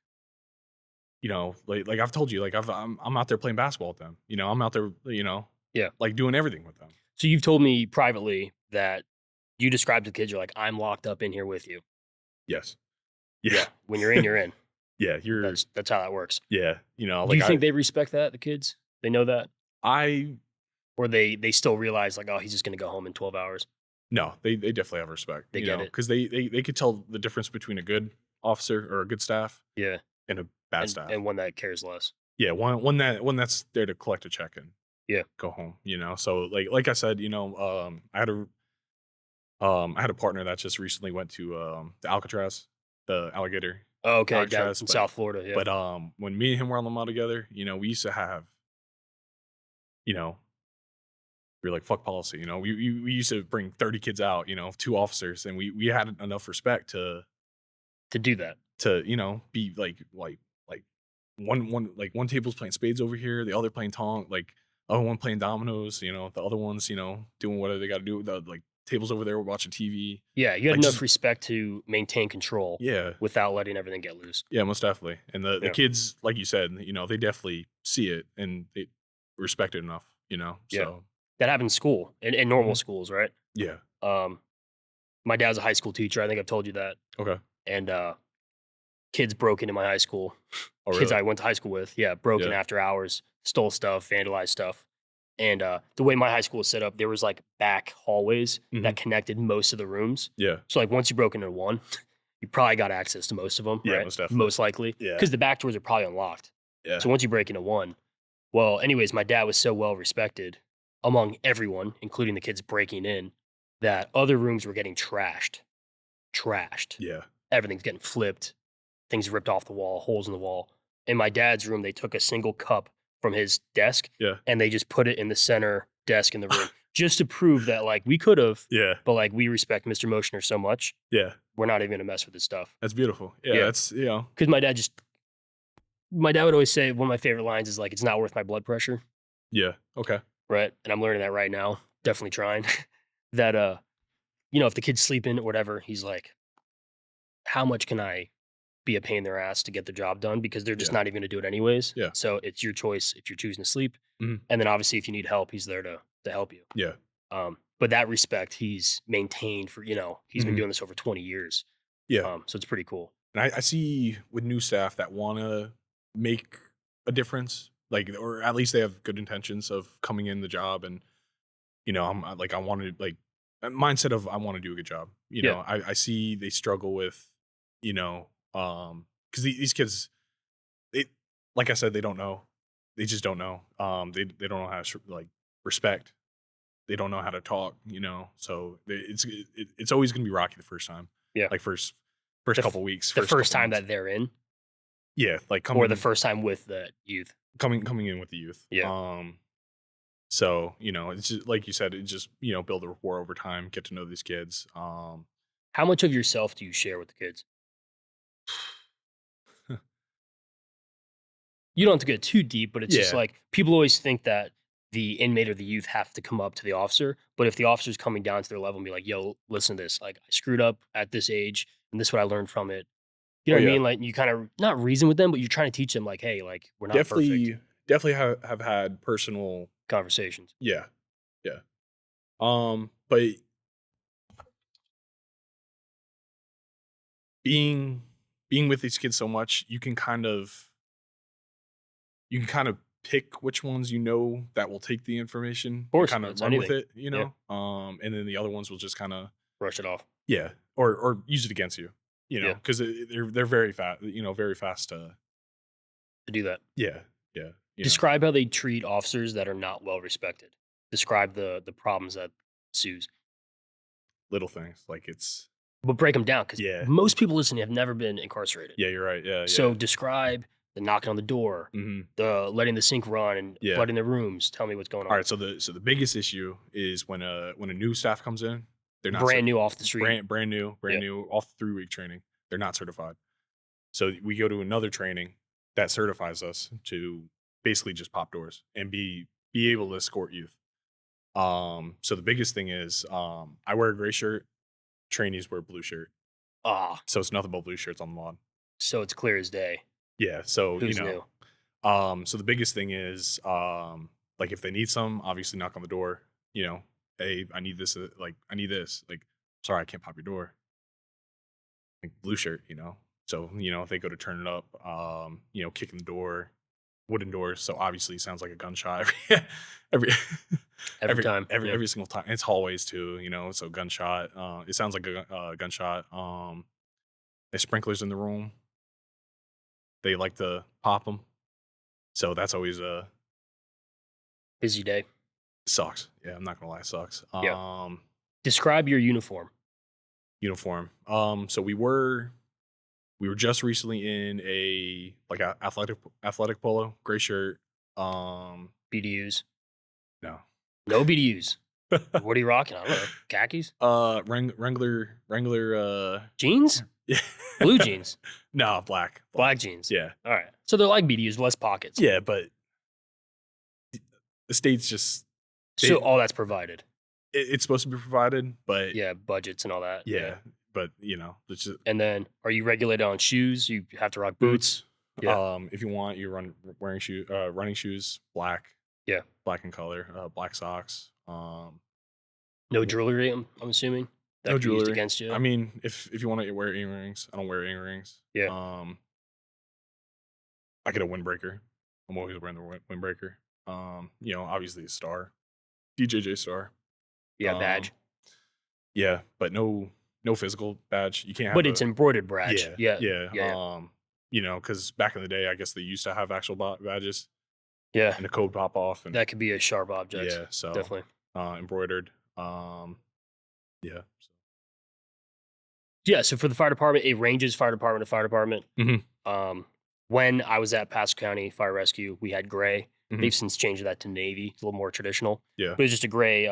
you know, like I've told you, like I'm out there playing basketball with them. You know, I'm out there, you know, Yeah. like doing everything with them. So you've told me privately that you describe the kids, you're like, I'm locked up in here with you. Yes. Yeah. Yeah. When you're in, you're in. Yeah, you're That's how that works. yeah, you know, Do like you think they respect that, the kids? They know that? I Or they still realize like, oh, he's just gonna go home in 12 hours. no, they definitely have respect. They You get know, it. because they could tell the difference between a good officer or a good staff Yeah. and a bad staff. And one that cares less. Yeah, one that's there to collect a check and Yeah. go home, you know. So like I said, you know, I had a partner that just recently went to the Alcatraz, the alligator Oh, okay, down Alcatraz, in but South Florida, yeah. when me and him were on the mall together, you know, we used to have, you know, we were like fuck policy, you know. We used to bring 30 kids out, you know, 2 officers, and we had enough respect To do that. to, you know, be like one table's playing spades over here, the other playing like other one playing dominoes, the other one's, doing whatever they got to do. The like tables over there, we're watching TV. Yeah, you had Like, enough respect to maintain control. Yeah. Without letting everything get loose. Yeah, most definitely. And the kids, like you said, they definitely see it and they respect it enough, so. That happened in school, in normal schools, right? Yeah. My dad's a high school teacher. I think I've told you that. Okay. And kids broke into my high school. Oh, Kids really? I went to high school with, broke in after hours, stole stuff, vandalized stuff. And the way my high school was set up, there was like back hallways that connected most of the rooms. Yeah. So like once you broke into one, you probably got access to most of them, Yeah, right? most definitely. Most likely. Yeah. Because the back doors are probably unlocked. Yeah. So once you break into one, well, anyways, my dad was so well respected among everyone, including the kids breaking in, that other rooms were getting trashed. Yeah. Everything's getting flipped, things ripped off the wall, holes in the wall. In my dad's room, they took a single cup from his desk and they just put it in the center desk in the room just to prove that like we could have, but like we respect Mr. Moschner so much. Yeah. We're not even gonna mess with his stuff. That's beautiful. Yeah. That's, Because my dad would always say one of my favorite lines is like, it's not worth my blood pressure. Yeah. Okay. Right. And I'm learning that right now. Definitely trying that, if the kid's sleeping or whatever, he's like, how much can I be a pain in their ass to get the job done? Because they're just not even going to do it anyways. Yeah. So it's your choice if you're choosing to sleep. Mhm. And then obviously if you need help, he's there to help you. Yeah. But that respect he's maintained for, he's been doing this over 20 years. Yeah. So it's pretty cool. And I see with new staff that want to make a difference, like, or at least they have good intentions of coming in the job. And, I'm like, I want to like a mindset of, I want to do a good job. I see they struggle with, cause these kids, like I said, they don't know. They just don't know. They don't know how to like respect. They don't know how to talk, so it's always going to be rocky the first time. Yeah. Like first couple weeks. The first time months. that they're in. Yeah. Like or the first time with the youth. Coming in with the youth. Yeah. So, it's just, like you said, it just, build a rapport over time, get to know these kids. How much of yourself do you share with the kids? You don't have to get too deep, but it's just like people always think that the inmate or the youth have to come up to the officer. But if the officer's coming down to their level and be like, yo, listen to this, like I screwed up at this age and this is what I learned from it. You know what I mean? Like you kind of not reason with them, but you're trying to teach them like, hey, like we're not perfect. Definitely have had personal conversations. Yeah. Yeah. But being with these kids so much, you can kind of pick which ones that will take the information, of course, kind of run with it, and then the other ones will just kind of brush it off. Yeah, or use it against you, because they're very fast, very fast to do that. Yeah. Describe how they treat officers that are not well respected. Describe the problems that ensues. Little things like it's. But break them down because most people listening have never been incarcerated. Yeah, you're right. Yeah. So describe the knocking on the door, the letting the sink run, and flooding the rooms. Tell me what's going on. All right. So the biggest issue is when a new staff comes in, they're not brand new off the street, brand new off the 3-week training. They're not certified. So we go to another training that certifies us to basically just pop doors and be able to escort youth. So the biggest thing is I wear a gray shirt. Trainees wear a blue shirt. So it's nothing but blue shirts on the lawn. So it's clear as day. Yeah. So who's new? So the biggest thing is like if they need some, obviously knock on the door. Hey, I need this. I need this. Like, sorry, I can't pop your door. Like blue shirt. So if they go to turn it up, kicking the door, wooden doors. So obviously it sounds like a gunshot every time, every single time. It's hallways too, so gunshot. It sounds like a gunshot. There's sprinklers in the room. They like to pop them. So that's always a busy day. Sucks. Yeah, I'm not gonna lie, it sucks. Describe your uniform. So we were just recently in a athletic polo, gray shirt. BDUs. No BDUs. What are you rocking? I don't know. Khakis? Wrangler jeans? Yeah. Blue jeans. No, black. Black jeans. Yeah. All right. So they're like BDUs, less pockets. Yeah, but the state's just So all that's provided. it's supposed to be provided, but Yeah, budgets and all that. yeah. But it's just And then are you regulated on shoes? You have to rock boots. Yeah. If you want, you wearing running shoes, black. Yeah. Black in color, black socks. No jewelry, I'm assuming. That No could be used jewelry against you. I mean, if you want to wear earrings, I don't wear earrings. Yeah. I get a windbreaker. I'm always wearing the windbreaker. Obviously a star, DJJ star. Yeah, badge. Yeah, but no physical badge. You can't have. But it's embroidered badge. Yeah. Because back in the day, I guess they used to have actual badges. Yeah. And the code pop off, and that could be a sharp object. Yeah, so definitely embroidered. Yeah. Yeah. So for the fire department, it ranges fire department to fire department. Mhm. When I was at Pasco County Fire Rescue, we had gray. Mhm. They've since changed that to navy. It's a little more traditional. Yeah. But it was just a gray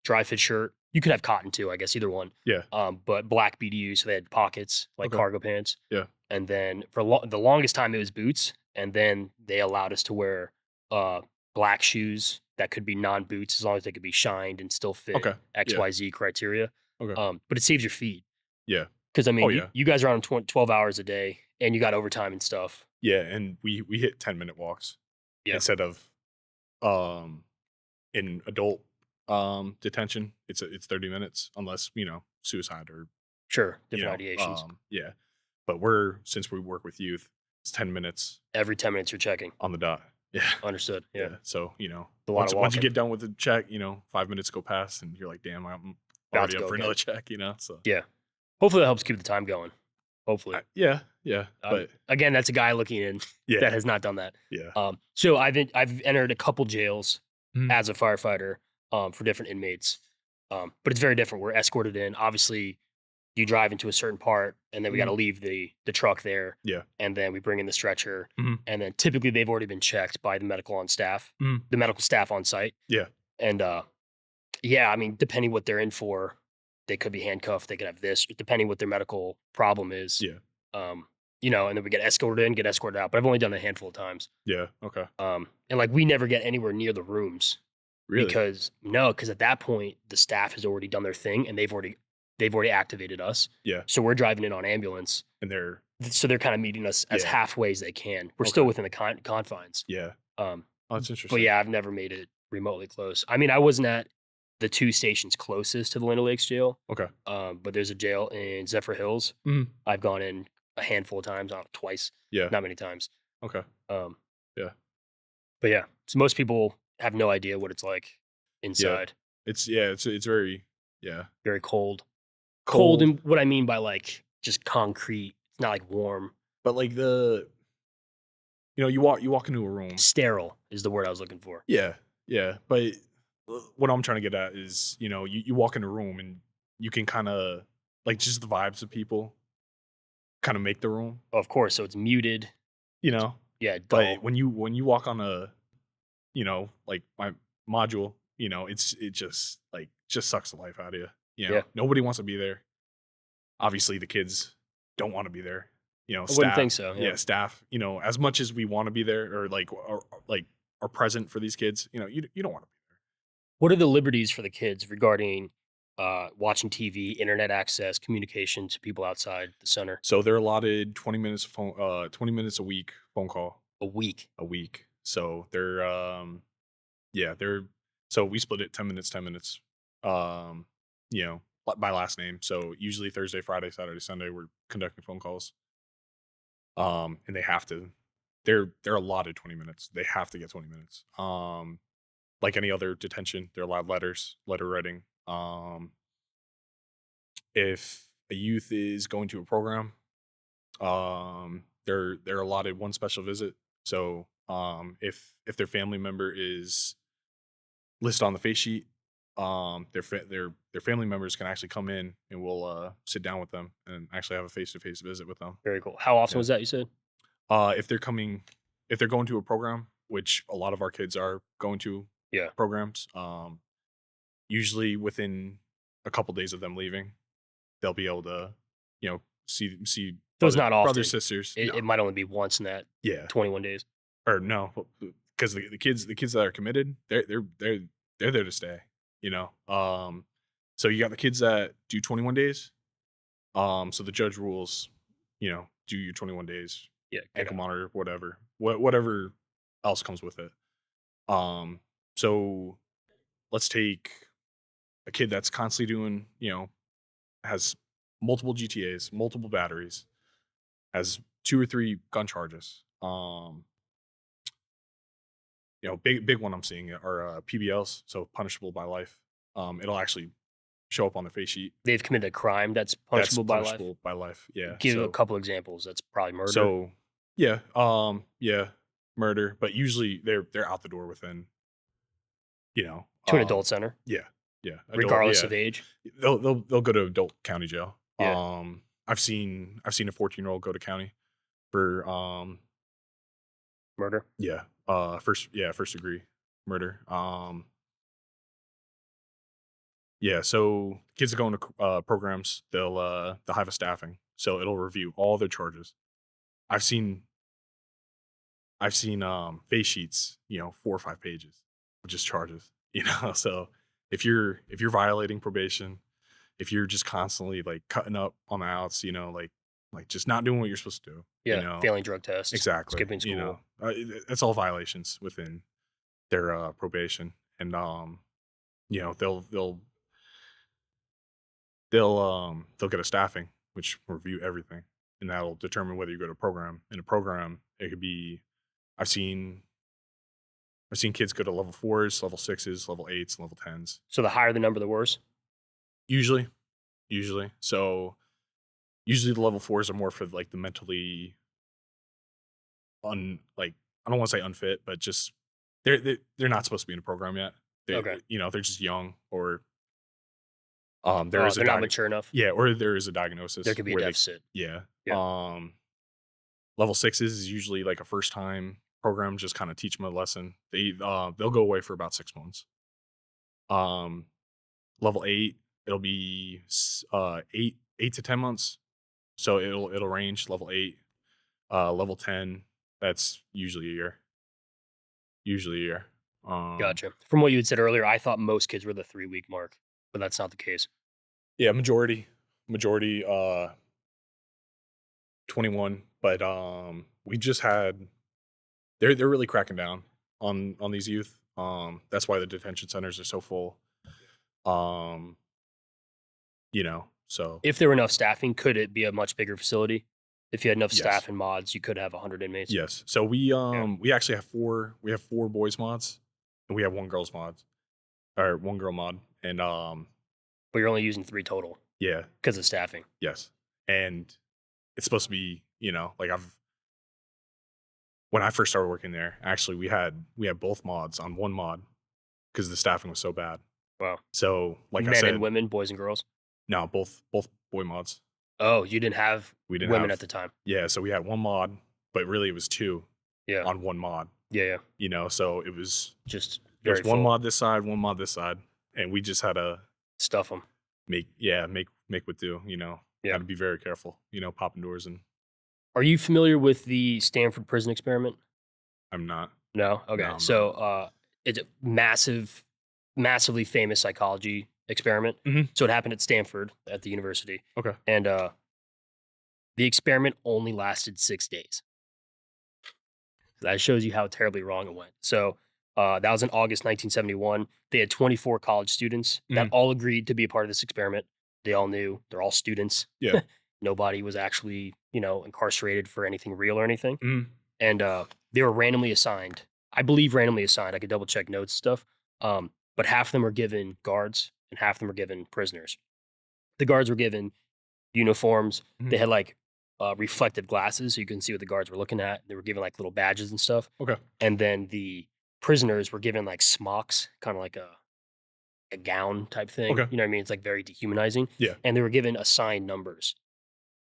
dry fit shirt. You could have cotton too, I guess, either one. Yeah. But black BDU, so they had pockets like Okay. cargo pants. Yeah. And then for the longest time, it was boots. And then they allowed us to wear black shoes that could be non-boots as long as they could be shined and still fit Okay. XYZ criteria. Okay. But it saves your feet. Yeah. Because I mean, yeah. you guys are on 12 hours a day, and you got overtime and stuff. Yeah, and we hit 10-minute walks instead of in adult detention. It's 30 minutes unless suicide or Sure, different ideations. Yeah, but since we work with youth, it's 10 minutes Every 10 minutes you're checking. on the dot. Yeah, Understood. Yeah. So Once you get done with the check, 5 minutes go past, and you're like, damn, I'm already up for another check. So yeah. Hopefully that helps keep the time going. Hopefully. Yeah. But again, that's a guy looking in that has not done that. Yeah. So I've entered a couple jails Mhm. as a firefighter for different inmates. But it's very different. We're escorted in. Obviously, you drive into a certain part, and then we got to leave the truck there. Yeah. And then we bring in the stretcher, Mhm. and then typically they've already been checked by the medical on staff, Mhm. the medical staff on site. Yeah. And I mean, depending what they're in for, they could be handcuffed. They could have this, depending what their medical problem is. Yeah. And then we get escorted in, get escorted out. But I've only done it a handful of times. Yeah. Okay. And like we never get anywhere near the rooms. Really? Because at that point the staff has already done their thing and they've already activated us. Yeah. So we're driving in on ambulance. And they're kind of meeting us as halfway as they can. We're Okay. still within the confines. Yeah. Oh, that's interesting. But yeah, I've never made it remotely close. I mean, I wasn't at the 2 stations closest to the Land Lakes jail. Okay. But there's a jail in Zephyr Hills. Mhm. I've gone in a handful of times, twice. Yeah. Not many times. Okay. Yeah. But yeah, so most people have no idea what it's like inside. It's very Very cold. Cold, and what I mean by like just concrete. It's not like warm. But like you walk into a room. Sterile is the word I was looking for. Yeah. But what I'm trying to get at is, you walk in a room and you can kind of like just the vibes of people kind of make the room. Oh, of course. So it's muted. Yeah. Dull. But when you walk on a, like my module, it just sucks the life out of you. Yeah. Nobody wants to be there. Obviously, the kids don't want to be there. I Staff, wouldn't think so. Yeah, staff. as much as we want to be there or are present for these kids, you don't want to be there. What are the liberties for the kids regarding watching TV, internet access, communication to people outside the center? So they're allotted 20 minutes phone, 20 minutes a week phone call. A week. So they're so we split it 10 minutes, 10 minutes. By last name. So usually Thursday, Friday, Saturday, Sunday, we're conducting phone calls. And they have to. They're allotted 20 minutes. They have to get 20 minutes. Like any other detention, they're allowed letter writing. If a youth is going to a program, they're allotted one special visit. So if their family member is listed on the face sheet, their family members can actually come in and we'll sit down with them and actually have a face-to-face visit with them. Very cool. How often was that, you said? If they're going to a program, which a lot of our kids are going to programs, usually within a couple days of them leaving, they'll be able to, see So it's not often. brothers, sisters. It might only be once in that 21 days. Or no, because the kids that are committed, they're there to stay. So you got the kids that do 21 days. So the judge rules, do your 21 days, ankle monitor, whatever else comes with it. So let's take a kid that's constantly doing, has multiple GTAs, multiple batteries, has 2 or 3 gun charges. Big one I'm seeing are PBLs, so punishable by life. It'll actually show up on the face sheet. They've committed a crime that's punishable by life. Yeah. Give a couple examples. That's probably murder. So murder, but usually they're out the door within, to an adult center. Yeah. Regardless of age. They'll go to adult county jail. Yeah. I've seen a 14-year-old go to county for murder. Yeah. First degree murder. So kids that go into programs, they'll have a staffing, so it'll review all their charges. I've seen face sheets, 4 or 5 pages of just charges, So if you're violating probation, if you're just constantly like cutting up on the outs, like just not doing what you're supposed to do. Yeah, failing drug tests. Exactly. Skipping school. That's all violations within their probation, and they'll get a staffing which will review everything, and that'll determine whether you go to a program. In a program, it could be I've seen kids go to level 4s, level 6s, level 8s, level 10s. So the higher the number, the worse? Usually. So usually the level 4s are more for like the mentally I don't want to say unfit, but just they're not supposed to be in a program yet. They're just young, or they're not mature enough. Yeah, or there is a diagnosis. There could be a deficit. Yeah. Level 6s is usually like a first time program, just kind of teach them a lesson. They'll go away for about 6 months. Level 8, it'll be 8 to 10 months. So it'll range. Level 8, level 10, that's usually a year. Gotcha. From what you had said earlier, I thought most kids were the 3-week mark, but that's not the case. Yeah, majority 21, but we just had they're really cracking down on these youth. That's why the detention centers are so full. So if there were enough staffing, could it be a much bigger facility? If you had enough staff and mods, you could have 100 inmates. Yes. So we actually have 4. We have 4 boys mods, and we have 1 girls mod, or 1 girl mod, and but you're only using 3 total. Yeah, because of staffing. Yes, and it's supposed to be, when I first started working there, actually we had both mods on 1 mod because the staffing was so bad. Wow. So Men and women, boys and girls? No, both boy mods. Oh, you didn't have women at the time. Yeah, so we had 1 mod, but really it was 2 on 1 mod. Yeah. So it was just there's 1 mod this side, 1 mod this side, and we just had to stuff them. Make what do, Had to be very careful, popping doors. And are you familiar with the Stanford prison experiment? I'm not. No? Okay. No, so it's a massively famous psychology experiment. Mm-hmm. So it happened at Stanford at the university. Okay. And the experiment only lasted 6 days. That shows you how terribly wrong it went. So that was in August 1971. They had 24 college students that all agreed to be a part of this experiment. They all knew they're all students. Yeah. Nobody was actually, incarcerated for anything real or anything. Mm-hmm. And they were randomly assigned. I believe randomly assigned. I could double check notes and stuff. But half of them were given guards and half of them were given prisoners. The guards were given uniforms. Mm-hmm. They had like reflective glasses so you couldn't see what the guards were looking at. They were given like little badges and stuff. Okay. And then the prisoners were given like smocks, kind of like a gown type thing. Okay. You know what I mean? It's like very dehumanizing. Yeah. And they were given assigned numbers.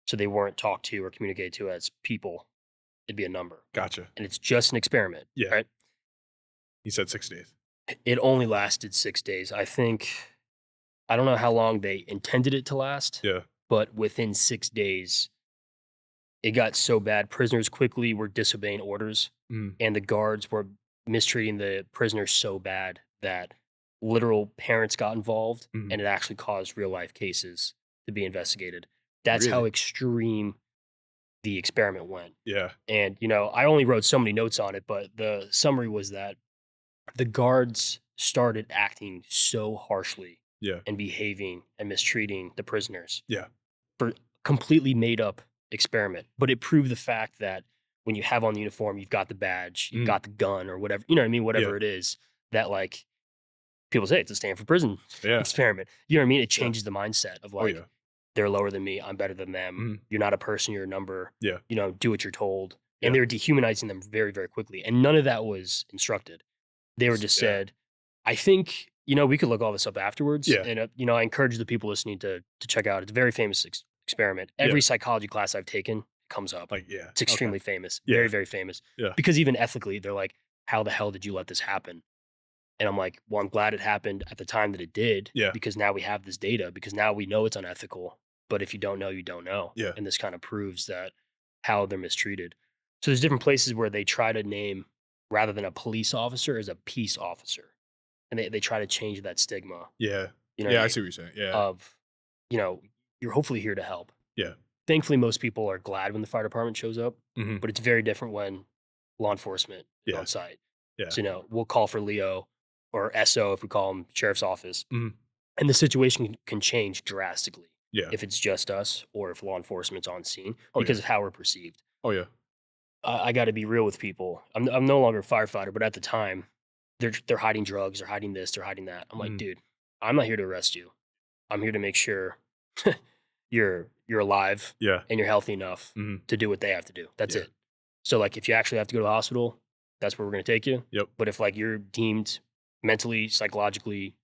So they weren't talked to or communicated to as people. It'd be a number. Gotcha. And it's just an experiment. Yeah. Right? He said 6 days. It only lasted 6 days. I don't know how long they intended it to last. Yeah. but within 6 days, it got so bad, prisoners quickly were disobeying orders, Mm. and the guards were mistreating the prisoners so bad that literal parents got involved, Mhm. and it actually caused real life cases to be investigated. That's how Really? extreme the experiment went. Yeah. And, I only wrote so many notes on it, but the summary was that the guards started acting so harshly Yeah. and behaving and mistreating the prisoners Yeah. for completely made up experiment. But it proved the fact that when you have on the uniform, you've got the badge, you've Mm. got the gun or whatever, you know what I mean? Yeah. Whatever it is that like people say it's a Stanford prison Yeah. experiment. You know what I mean? It Yeah. changes the mindset of Oh, like, yeah. they're lower than me, I'm better than them. Mhm. You're not a person, you're a number. Yeah. Do what you're told. Yeah. And they were dehumanizing them very, very quickly. And none of that was instructed. They were just Yeah. said, I think, we could look all this up afterwards. Yeah. And, I encourage the people listening to check out. It's a very famous experiment. Yeah. Every psychology class I've taken comes up. Like, yeah. It's Okay. extremely famous. Yeah. Very, very famous. Yeah. Because even ethically, they're like, how the hell did you let this happen? And I'm like, well, I'm glad it happened at the time that it did. Yeah. Because now we have this data, because now we know it's unethical. But if you don't know, you don't know. Yeah. And this kind of proves that how they're mistreated. So there's different places where they try to name, rather than a police officer, as a peace officer. And they try to change that stigma. Yeah. You know, Yeah. I see what you're saying. Yeah. of, you're hopefully here to help. Yeah. Thankfully, most people are glad when the fire department shows up, Mhm. but it's very different when law enforcement is Yeah. on site. Yeah. So, we'll call for Leo or SO if we call him sheriff's office. Mhm. And the situation can change drastically Yeah. if it's just us or if law enforcement's on scene Oh, because yeah. of how we're perceived. Oh, yeah. I got to be real with people. I'm no longer a firefighter, but at the time, they're hiding drugs, they're hiding this, they're hiding that. I'm like, Mhm. dude, I'm not here to arrest you. I'm here to make sure you're alive Yeah. and you're healthy enough Mhm. to do what they have to do. That's Yeah. it. So like if you actually have to go to the hospital, that's where we're gonna take you. Yep. But if like you're deemed mentally, psychologically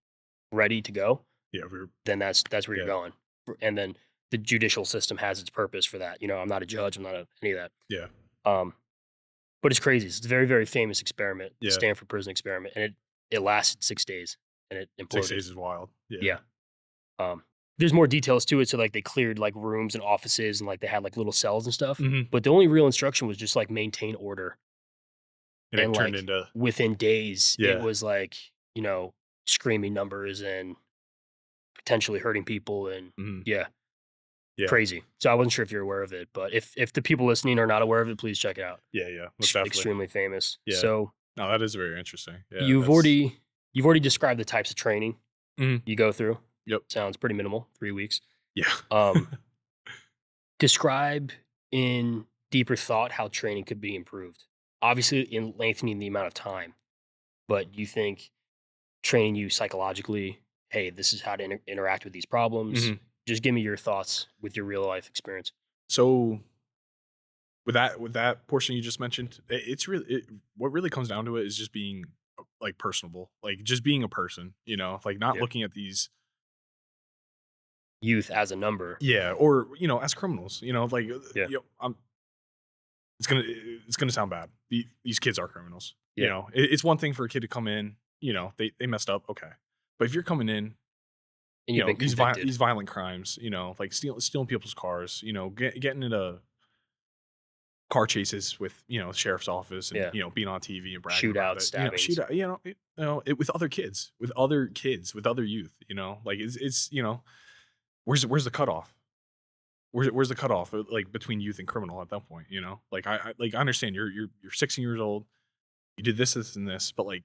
ready to go, Yeah. We're. then that's where you're Yeah. going. And then the judicial system has its purpose for that. I'm not a judge, I'm not any of that. Yeah. Um, but it's crazy. It's a very, very famous experiment, the Yeah. Stanford prison experiment, and it lasted 6 days and it 6 imploded. days is wild. Yeah. Yeah. There's more details to it. So like they cleared like rooms and offices and like they had like little cells and stuff. Mhm. But the only real instruction was just like maintain order. And it And turned like into. within days, it Yeah. was like, screaming numbers and potentially hurting people and Mhm. yeah, Yeah. crazy. So I wasn't sure if you're aware of it, but if the people listening are not aware of it, please check it out. Yeah. Yeah. Most definitely. Extremely famous. Yeah. So No, that is very interesting. Yeah. you've that's- already described the types of training Mhm. you go through. Yep. Sounds pretty minimal, 3 weeks. Yeah. Um, Describe in deeper thought how training could be improved. Obviously, in lengthening the amount of time, but you think training you psychologically, hey, this is how to interact with these problems. Mhm. Just give me your thoughts with your real life experience. So with that portion you just mentioned, it's really what really comes down to it is just being like personable, like just being a person, like not Yeah. looking at these. Youth as a number. Yeah, or as criminals, like Yeah. it's gonna sound bad. These kids are criminals. Yeah. It's one thing for a kid to come in, they messed up, okay, but if you're coming in, And you've been convicted. these violent crimes, like stealing people's cars, getting into car chases with sheriff's office and Yeah. being on TV and bragging about Shootouts, it. stabbings. With other kids, with other youth, like it's where's the cutoff? Where's the cutoff like between youth and criminal at that point? Like I understand you're 16 years old, you did this and this, but like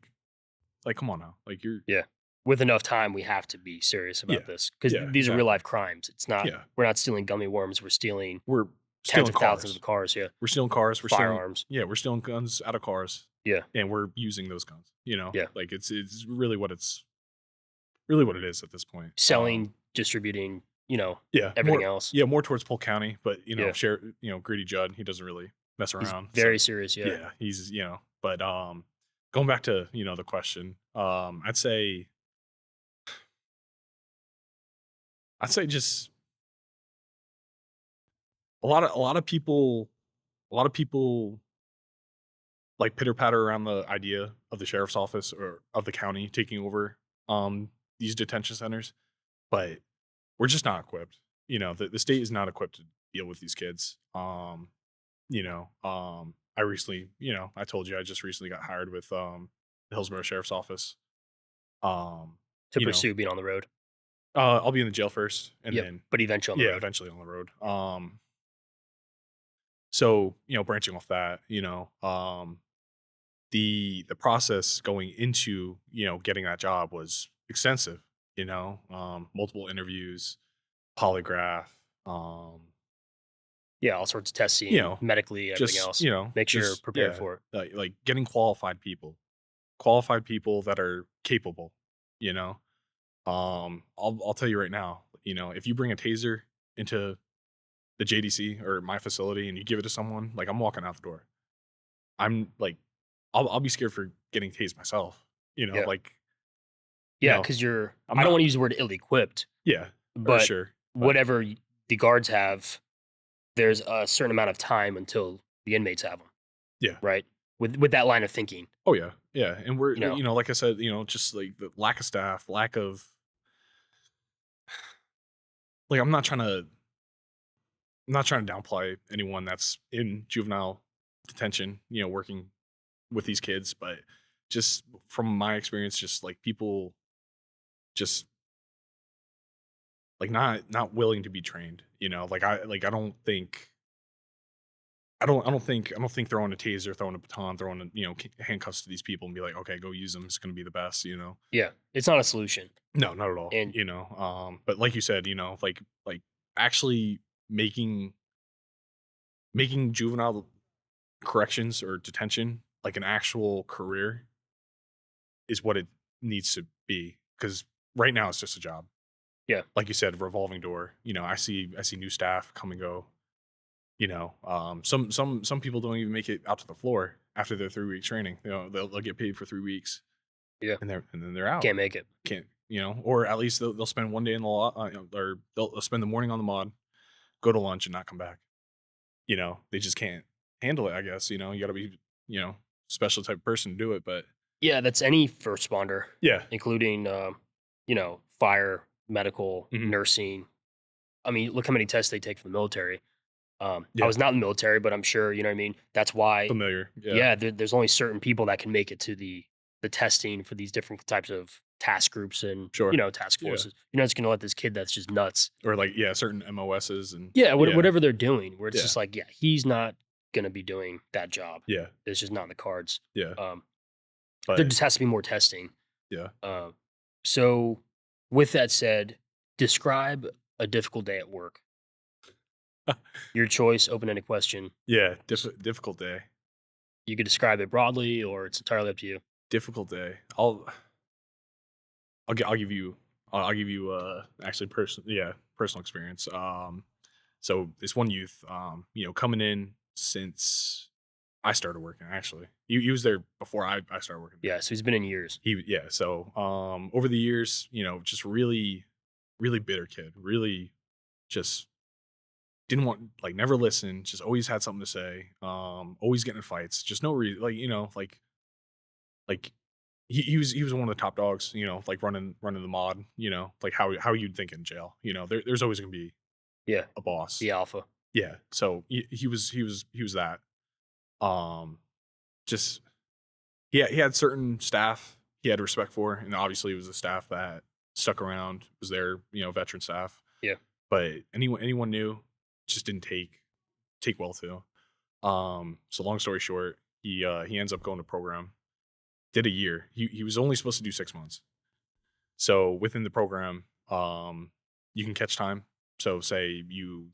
come on now, like you're Yeah. With enough time, we have to be serious about Yeah. this because Yeah, these are exactly. real life crimes. It's not. Yeah. We're not stealing gummy worms. We're stealing we're tens stealing of thousands cars. of cars. Yeah. We're stealing cars. We're stealing Firearms. we're stealing guns out of cars. Yeah. And we're using those guns. Yeah. Like it's really what it is at this point. Selling, distributing. Yeah, everything more, else. Yeah, more towards Polk County, but Yeah. Greedy Judd, he doesn't really mess He's around. very so, serious. Yeah. yeah, he's but going back to the question, I'd say just a lot of people like pitter patter around the idea of the sheriff's office or of the county taking over these detention centers, but we're just not equipped. the state is not equipped to deal with these kids. I recently, I told you I just recently got hired with the Hillsborough Sheriff's Office. Um, To you know, pursue being on the road. I'll be in the jail first, and Yep. then But eventually on the yeah, road. eventually on the road. So branching off that, the process going into getting that job was extensive. Multiple interviews, polygraph, Yeah, all sorts of you testing, know, medically, everything just else. Make sure you're prepared yeah, for it. like getting qualified people that are capable. You know, I'll tell you right now. If you bring a taser into the JDC or my facility and you give it to someone, like I'm walking out the door. I'm like, I'll be scared for getting tased myself. Yeah. Like Yeah, because I'm I don't not. want to use the word ill-equipped, Yeah, for but sure. But whatever the guards have, there's a certain amount of time until the inmates have them, yeah. right? With that line of thinking, Oh yeah, yeah. And we're you know. like I said, just like the lack of staff, lack of like I'm not trying to downplay anyone that's in juvenile detention, working with these kids, but just from my experience, just like people just like not willing to be trained, like I don't think I don't think throwing a taser, throwing a baton, throwing handcuffs to these people and be like, okay, go use them. It's going to be the best. Yeah, it's not a solution. No, not at all. And But like you said, like actually making juvenile corrections or detention like an actual career is what it needs to be. Because right now it's just a job. yeah, Like you said, revolving door. I see new staff come and go. Some people don't even make it out to the floor after their 3-week training. They'll get paid for 3 weeks, yeah, and then they're out. can't make it. Can't or at least they'll spend one day in the law, or they'll spend the morning on the mod, go to lunch, and not come back. They just can't handle it. I guess you got to be special type of person to do it. But Yeah, that's any first responder, yeah, including fire, medical, hmm nursing. I mean, look how many tests they take for the military. I yeah, was not in the military, but I'm sure you know what I mean. That's why, familiar. Yeah, yeah, there's only certain people that can make it to the testing for these different types of task groups and sure. task Yeah, forces. You're not just gonna let this kid that's just nuts. or like certain MOSs and Yeah, yeah, whatever they're doing, where it's yeah, just like, yeah, he's not gonna be doing that job. yeah, It's just not in the cards. yeah. Um, there But just has to be more testing. yeah, Uh, so, with that said, describe a difficult day at work. Your choice, open-ended question. yeah, S- difficult day. You could describe it broadly, or it's entirely up to you. Difficult day. I'll give you actually personal experience. So this one youth, coming in since I started working. Actually, he was there before I started working. Yeah, so he's been in years. So over the years, just really really bitter kid, really just didn't want, like, never listened, just always had something to say, always getting in fights, just no reason, like like he was one of the top dogs, like running the mod, like how you'd think in jail, there's always gonna be Yeah, a boss. the alpha. Yeah, so he was that. Um, just he had certain staff he had respect for, and obviously it was the staff that stuck around, was their veteran staff. Yeah, But anyone new just didn't take well to. So long story short, he ends up going to program. Did a year. He was only supposed to do 6 months. So within the program, you can catch time. So say you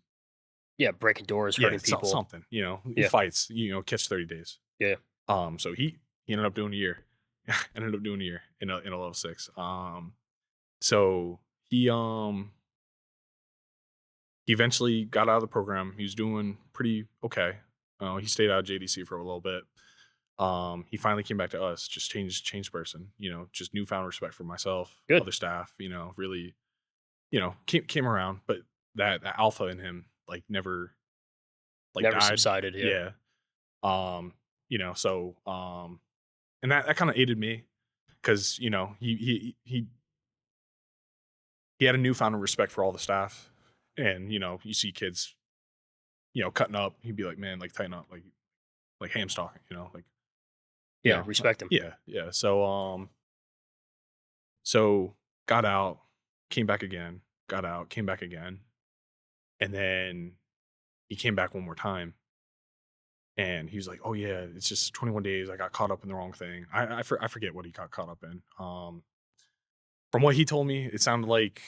yeah, breaking doors, hurting people. something, he Yeah, fights, catch 30 days. yeah, So he ended up doing a year. Ended up doing a year in a level 6. So he eventually got out of the program. He was doing pretty okay. He stayed out of JDC for a little bit. He finally came back to us, just changed person, just newfound respect for myself, good. other staff, really, came around, but that alpha in him, like, never, like, Never died. subsided. Yeah, Yeah. So, and that kind of aided me because, he had a newfound respect for all the staff. And, you see kids, cutting up. He'd be like, man, like tighten up, like ham stocking, like, Yeah, respect him. yeah, yeah. So got out, came back again, got out, came back again. And then he came back one more time. And he was like, "Oh yeah, it's just 21 days. I got caught up in the wrong thing." I forget what he got caught up in. From what he told me, it sounded like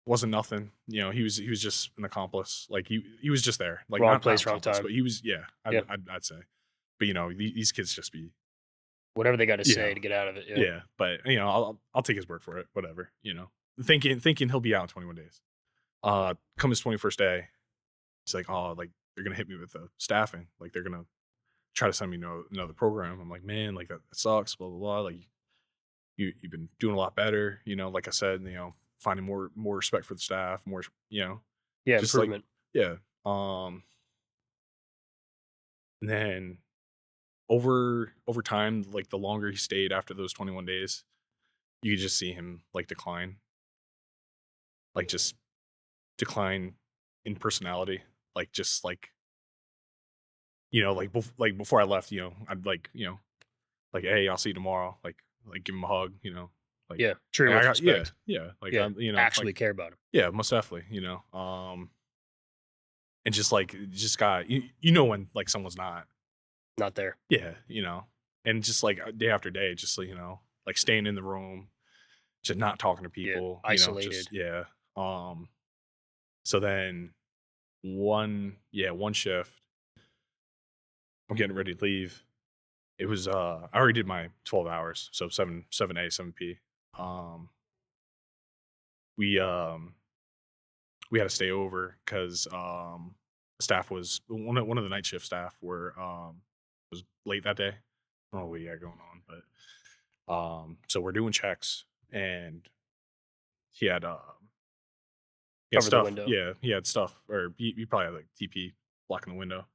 wasn't nothing. He was just an accomplice. Like he was just there. Like Wrong not place, wrong accomplice, time. but he was. Yeah, Yeah. I'd say. But these kids just be. Whatever they got to Yeah, say to get out of it. Yeah. yeah. But I'll take his word for it. Whatever. Thinking he'll be out in 21 days. Come his 21st day, he's like, "Oh, like they're gonna hit me with the staffing. Like they're gonna try to send me another program." I'm like, "Man, like that sucks, blah blah blah." Like you've been doing a lot better, like I said, finding more respect for the staff, more, Yeah, just like, improvement. yeah. And then over time, like the longer he stayed after those 21 days, you could just see him like decline, like just decline in personality, like just like before I left, I'd like, "Hey, I'll see you tomorrow." Like give him a hug, like, Yeah. Treat him I with got, yeah, respect. yeah, like Yeah. I'm, Actually like, care about him. yeah, most definitely, and just like just got when like someone's not, Not there. yeah, and just like day after day, just like staying in the room, just not talking to Yeah. people, Isolated. just yeah. Um, so then one shift, I'm getting ready to leave. It was I already did my 12 hours, so 7A, 7P. Um, we we had to stay over because staff was one of the night shift staff was late that day. I don't know what he had going on, but so we're doing checks, and he had Cover the stuff. window. Yeah, he had stuff, or he probably had like TP blocking the window.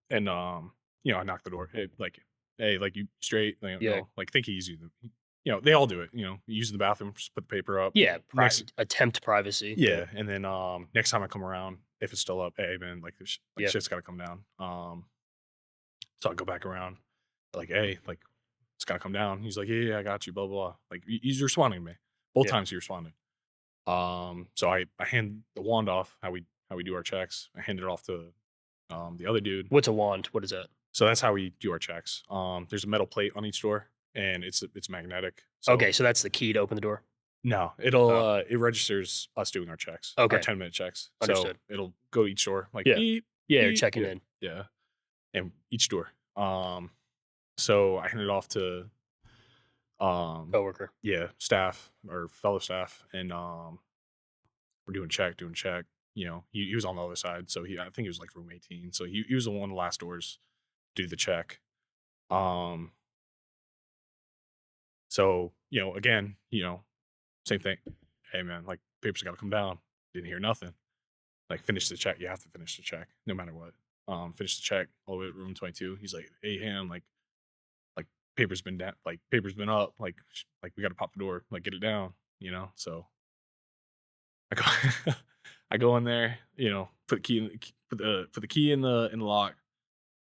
And I knocked the door. Hey, like you straight, Yeah. like think he's using they all do it, use the bathroom, just put the paper up. Yeah. Next, Attempt privacy. yeah, and then next time I come around, if it's still up, hey man, like this like Yeah. shit's gotta come down. So I go back around, like, hey, like it's gotta come down. He's like, yeah, I got you, blah blah blah. Like he's responding to me. Both Yeah. times he responded. So I hand the wand off, how we do our checks. I hand it off to the other dude. What's a wand? What is that? So that's how we do our checks. There's a metal plate on each door, and it's magnetic. So Okay, so that's the key to open the door. no, it registers us doing our checks, our Okay. 10-minute checks. Understood. So it'll go to each door, like Yeah. beep, Yeah, you're beep, checking yeah, in. yeah, and each door. So I hand it off to Coworker. yeah, staff or fellow staff, and we're doing check. He was on the other side, so I think he was like room 18. So he was the one of the last doors to do the check. So, again, same thing. Hey man, like papers gotta come down. Didn't hear nothing. Like finish the check. You have to finish the check, no matter what. Finish the check all the way to room 22. He's like, hey Ham, like paper's been down, like paper's been up, like we gotta pop the door, like get it down, So I go I go in there, put the key in put the key in the lock.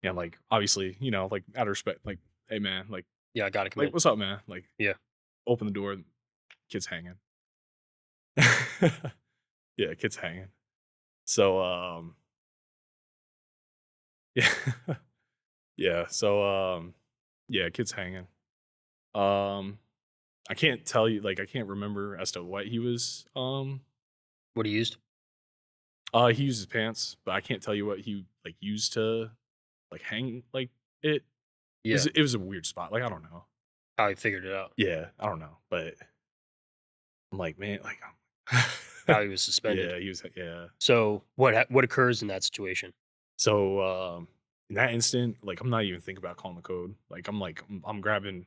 Yeah, like obviously, like out of respect, like, hey man, Yeah, I gotta come like in. what's up, man? Like Yeah. open the door, kid's hanging. Yeah, kid's hanging. So yeah. Yeah, so yeah, kid's hanging. Um I can't tell you, like I can't remember as to what he was What he used? he used his pants, but I can't tell you what he like used to like hang like it. Yeah. It was a weird spot. Like I don't know. How he figured it out. Yeah, I don't know, but I'm like, man, like How he was suspended. yeah, he was yeah. So what occurs in that situation? So in that instant, like I'm not even thinking about calling the code. Like I'm grabbing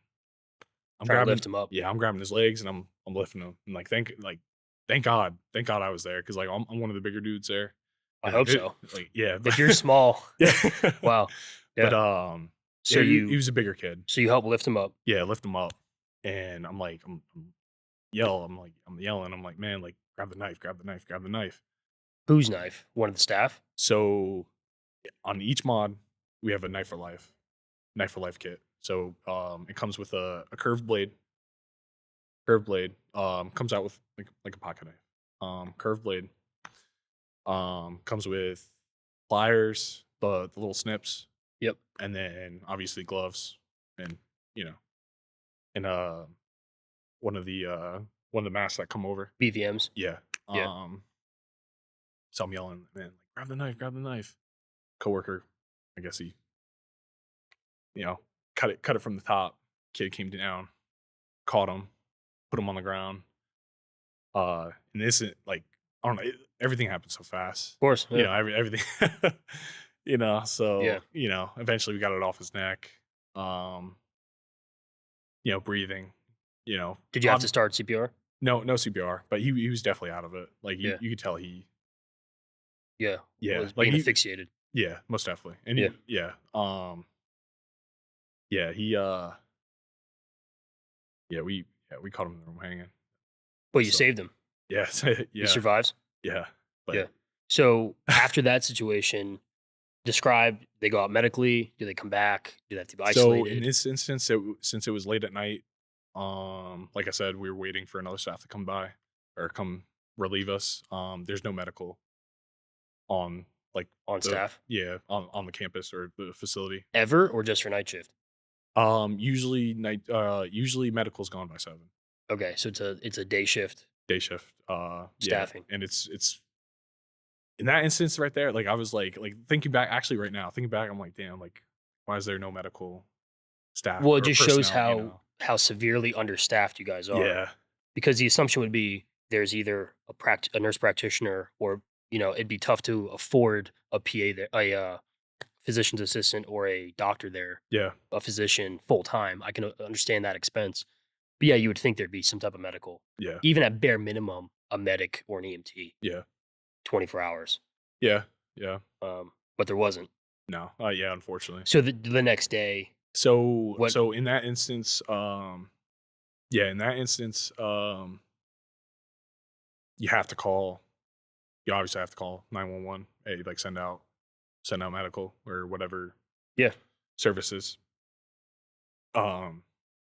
Trying to lift him up. yeah, I'm grabbing his legs and I'm lifting him. And thank God I was there because like I'm one of the bigger dudes there. I And hope so. Like yeah, If you're small. yeah, Wow. Yeah. But So yeah, you he was a bigger kid. so you help lift him up. Yeah, lift him up, and I'm like I'm yelling. I'm like man, like grab the knife, grab the knife, grab the knife. Whose knife? One of the staff? So on each mod, we have a knife for life kit. So it comes with a curved blade. Comes out with like a pocket knife. Curved blade. Comes with pliers, the little snips. Yep. And then obviously gloves, and you know, and one of the masks that come over. BVMs. Yeah. Yeah. So I'm yelling, man, like grab the knife. Coworker, I guess he, cut it from the top. Kid came down, caught him, put him on the ground. And this is like, I don't know, everything happened so fast. Of course. Yeah. Everything, so, Yeah. eventually we got it off his neck. Breathing, Did you have to start CPR? No CPR, but he was definitely out of it. Like Yeah. you could tell he, Yeah. Was like being asphyxiated. yeah, most definitely. And Yeah. We caught him in the room hanging. But you saved him. Yes. He survives. Yeah. But Yeah. So after that situation, describe, they go out medically. Do they come back? Do they have to be isolated? So in this instance, since it was late at night, like I said, we were waiting for another staff to come by or come relieve us. There's no medical on staff? Yeah, on the campus or the facility. Ever, or just for night shift? Usually medical's gone by 7. Okay, so it's a day shift. Day shift. Staffing. Yeah. And it's in that instance right there, like I was like thinking back, actually right now, thinking back, I'm like, damn, like why is there no medical staff? Well, or it just shows personnel, how severely understaffed you guys are. Yeah. Because the assumption would be there's either a nurse practitioner, or it'd be tough to afford a PA there, a physician's assistant, or a doctor there. Yeah. A physician full time. I can understand that expense. But yeah, you would think there'd be some type of medical. Yeah. Even at bare minimum, a medic or an EMT. Yeah. 24 hours. Yeah. Yeah. But there wasn't. No. Yeah, unfortunately. So the next day. So in that instance, you have to call. You obviously have to call 911. Hey, like send out medical or whatever. Yeah. Services.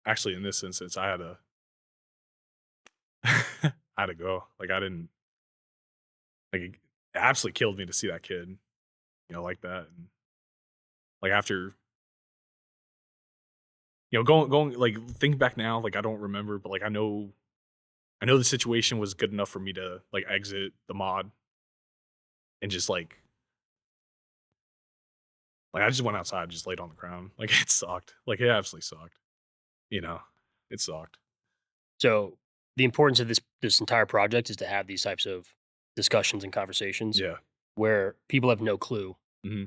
Actually, in this instance, I had to go. Like I didn't. Like it absolutely killed me to see that kid, like that, and like after. Going like thinking back now, like I don't remember, but like I know the situation was good enough for me to like exit the mod and just like I just went outside, just laid on the ground. Like it sucked. Like it absolutely sucked. It sucked. So the importance of this entire project is to have these types of discussions and conversations. Yeah. Where people have no clue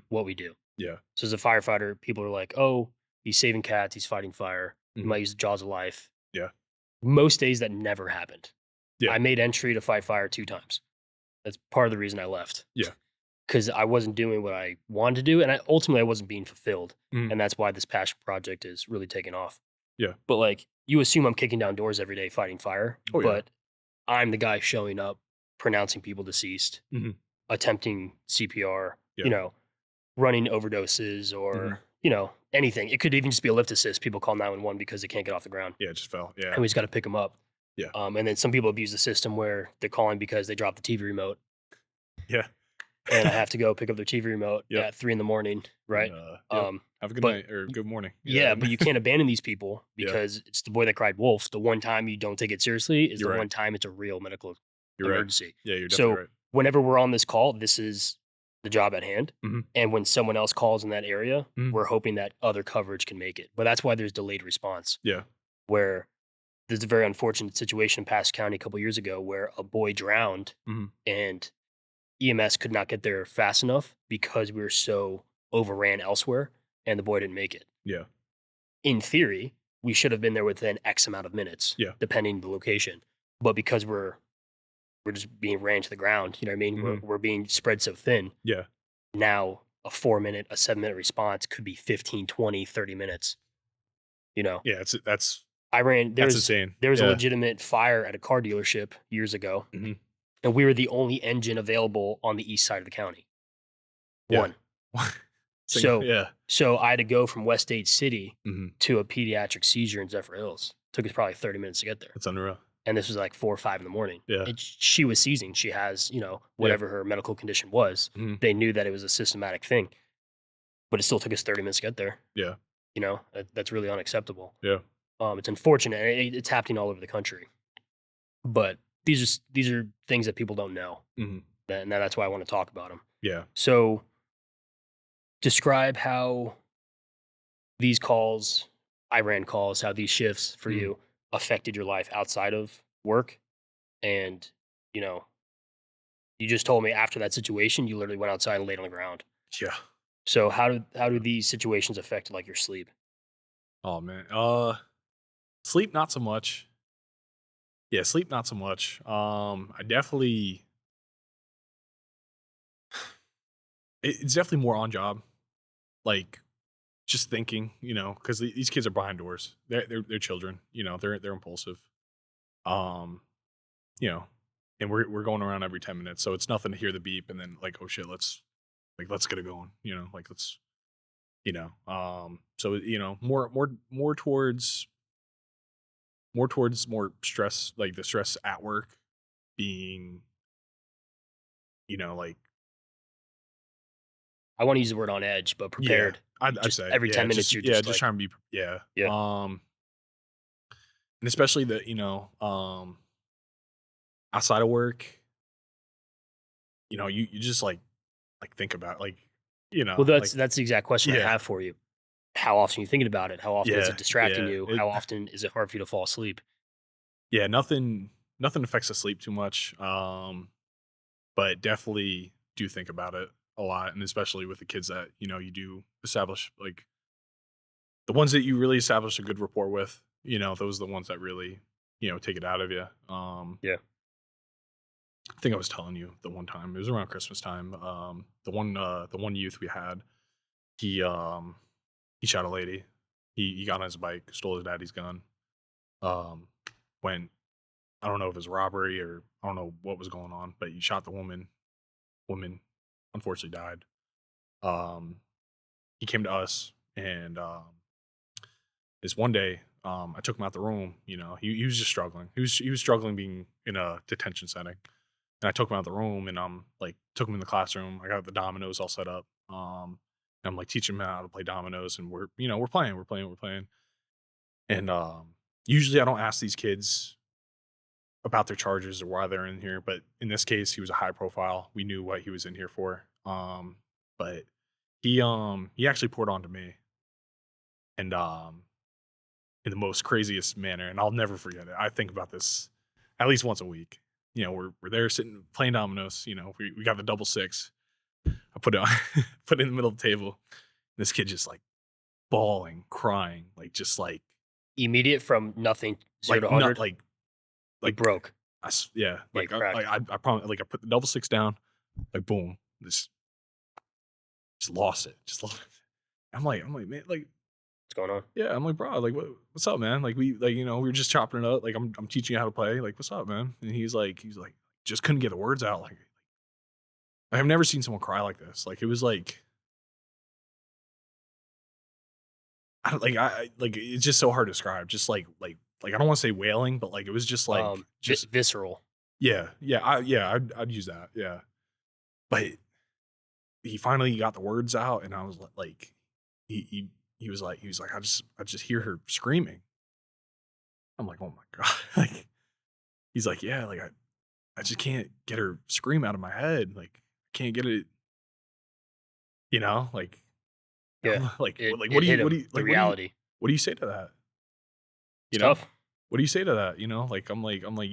what we do. Yeah. So as a firefighter, people are like, "Oh, he's saving cats. He's fighting fire. He might use the jaws of life." Yeah. Most days that never happened. Yeah. I made entry to fight fire 2 times. That's part of the reason I left. Yeah. Because I wasn't doing what I wanted to do, and ultimately I wasn't being fulfilled. And that's why this passion project is really taking off. Yeah. But like, you assume I'm kicking down doors every day fighting fire, but I'm the guy showing up, pronouncing people deceased, attempting CPR, running overdoses, or anything. It could even just be a lift assist. People call 911 because they can't get off the ground. Yeah, it just fell. Yeah. And we just got to pick them up. Yeah. And then some people abuse the system where they're calling because they dropped the TV remote. Yeah. And I have to go pick up their TV remote at 3 a.m, right? Have a good night or good morning. Yeah, but you can't abandon these people because it's the boy that cried wolf. The one time you don't take it seriously is one time it's a real medical emergency. Right. Yeah, you're definitely right. Whenever we're on this call, this is the job at hand. And when someone else calls in that area, we're hoping that other coverage can make it. But that's why there's delayed response. Yeah. Where there's a very unfortunate situation in Pasco County a couple years ago where a boy drowned and EMS could not get there fast enough because we were so overran elsewhere and the boy didn't make it. Yeah. In theory, we should have been there within X amount of minutes, depending on the location. But because we're just being ran to the ground, you know what I mean? We're being spread so thin. Yeah. Now a 4-minute, a 7-minute response could be 15, 20, 30 minutes. Yeah, that's insane. There was a a legitimate fire at a car dealership years ago. and we were the only engine available on the east side of the county. Yeah. One. Single, So yeah. so I had to go from West Dade City Mhm. to a pediatric seizure in Zephyr Hills. Took us probably 30 minutes to get there. That's unreal. And this was like 4 or 5 in the morning. Yeah. And she was seizing. She has, Yeah. whatever her medical condition was. Mhm. They knew that it was a systematic thing, but it still took us 30 minutes to get there. Yeah. That's really unacceptable. Yeah. It's unfortunate. It's happening all over the country, but these are things that people don't know, Mhm. and that's why I want to talk about them. Yeah. So, describe how these calls, I ran calls, how these shifts for Mhm. you affected your life outside of work, and you know, you just told me after that situation, you literally went outside and laid on the ground. Yeah. So how do these situations affect like your sleep? Oh, man. Sleep, not so much. Yeah, sleep, not so much. I definitely it's definitely more on job, like, just thinking, because these kids are behind doors. They're children, they're impulsive. Um, you know, and we're going around every 10 minutes, so it's nothing to hear the beep and then like, "Oh, shit, let's get it going," like, let's so, more towards more stress, like, the stress at work being, like I want to use the word on edge, but yeah, prepared. I'd Just say, every yeah, 10 minutes, you're just just like, trying to be yeah, yeah. and especially the, outside of work, you just, like, think about, like, Well, that's like that's the exact question I yeah, have for you. How often are you thinking about it? How often is it yeah, distracting yeah, you? How often is it hard for you to fall asleep? yeah, nothing affects the sleep too much, but definitely do think about it a lot, and especially with the kids that, you do establish, like, the ones that you really establish a good rapport with, those are the ones that really, take it out of you. Yeah. I think I was telling you the one time, it was around Christmas time, the one youth we had, he, he shot a lady. He got on his bike, stole his daddy's gun, um, went I don't know if it was robbery or I don't know what was going on, but he shot the woman. Woman unfortunately died. Um, he came to us and, this one day, I took him out the room, he was just struggling. He was struggling being in a detention setting. And I took him out the room and like took him in the classroom. I got the dominoes all set up. And I'm like teaching him how to play dominoes and we're playing. And usually I don't ask these kids about their charges or why they're in here, but in this case he was a high profile. We knew what he was in here for. But he actually poured onto me and in the most craziest manner, and I'll never forget it. I think about this at least once a week. We're there sitting playing dominoes. We got the double six. I put it on, put it in the middle of the table. This kid just like bawling, crying, like just Immediate from nothing, 0 to not 100, you like broke. yeah, Yeah, like cracked. I promise, like I put the double six down, like boom, just lost it, just lost it. I'm like man, like What's going on? yeah, I'm like, bro, like, what's up, man? Like, we were just chopping it up. Like, I'm teaching you how to play. Like, what's up, man? And he's like, just couldn't get the words out. Like, I've never seen someone cry like this. Like, it was like, I don't, like, it's just so hard to describe. Just like, I don't want to say wailing, but like, it was just like, just, Visceral. yeah, I'd use that. Yeah. But he finally got the words out and I was like, he was like, I just hear her screaming. I'm like, oh my God. Like, he's like, yeah, like, I just can't get her scream out of my head. Like, can't get it, like, Yeah. I'm like, It like, it hit him, the reality. what do you say to that? You It's know, tough. what do you say to that? Like, I'm like, like,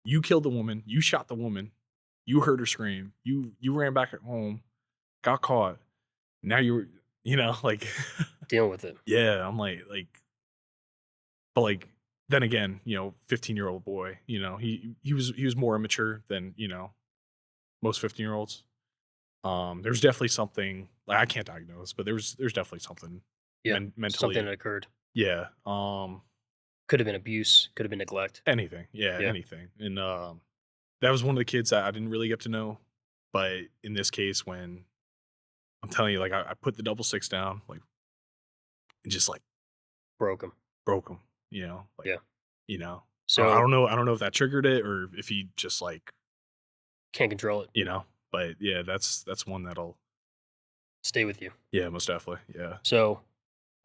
you killed the woman, you shot the woman, you heard her scream, you ran back at home, got caught. Now like, Dealing with it. yeah, I'm but like, then again, 15-year-old boy, he was more immature than, most 15-year-olds. There's definitely something like I can't diagnose, but there's definitely something Yeah. Something mentally. that occurred. Yeah. Could have been abuse, could have been neglect. Anything. Yeah, Yeah. anything. And that was one of the kids that I didn't really get to know. But in this case, when I'm telling you, like I put the double six down, like and just like Broke him. broke him, you know, like Yeah. you know. I So don't know. I don't know if that triggered it or if he just like can't control it. you know. But yeah, that's one that'll Stay with you. yeah, most definitely. Yeah. So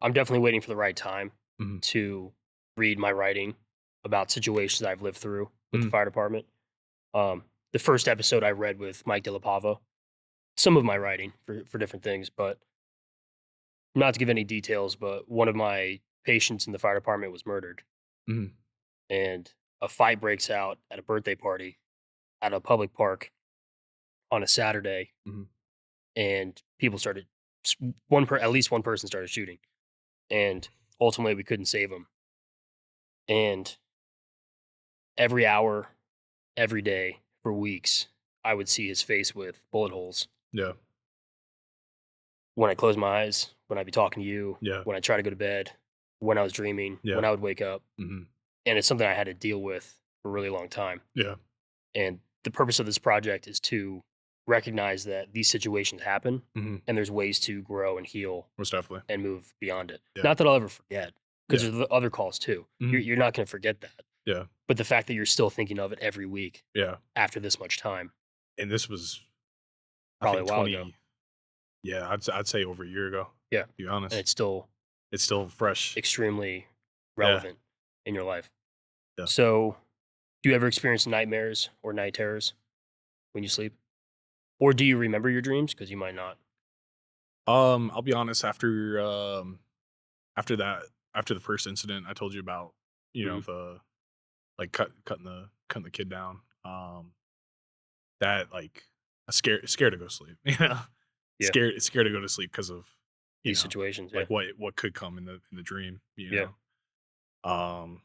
I'm definitely waiting for the right time Mhm. to read my writing about situations I've lived through with the Mhm. fire department. The first episode I read with Mike De La Pava, some of my writing for different things, but not to give any details, but one of my patients in the fire department was murdered, Mhm. and a fight breaks out at a birthday party at a public park on a Saturday, Mhm. and people started at least one person started shooting, and ultimately we couldn't save him. And every hour, every day for weeks, I would see his face with bullet holes. Yeah. When I close my eyes, when I'd be talking to you, Yeah. when I try to go to bed, when I was dreaming, when Yeah. I would wake up. Mhm. And it's something I had to deal with for a really long time. Yeah. And the purpose of this project is to recognize that these situations happen Mhm. and there's ways to grow and heal Most definitely. and move beyond it. Yeah. Not that I'll ever forget, because Yeah. there's the other calls too. Mhm. You're not going to forget that. Yeah. But the fact that you're still thinking of it every week Yeah. after this much time, And this was, I probably a think, while ago. 20. Yeah, I'd say over a year ago. Yeah. To be And honest, it's still it's still fresh. extremely Yeah. relevant in your life. Yeah. So, do you ever experience nightmares or night terrors when you sleep? Or do you remember your dreams? Because you might not. I'll be honest. After that, after the first incident I told you about, Mhm. the like cutting the kid down. That like I scared to go to sleep. Yeah. Scared to go to sleep because of These situations. Yeah. like what could come in the dream. Yeah. Um,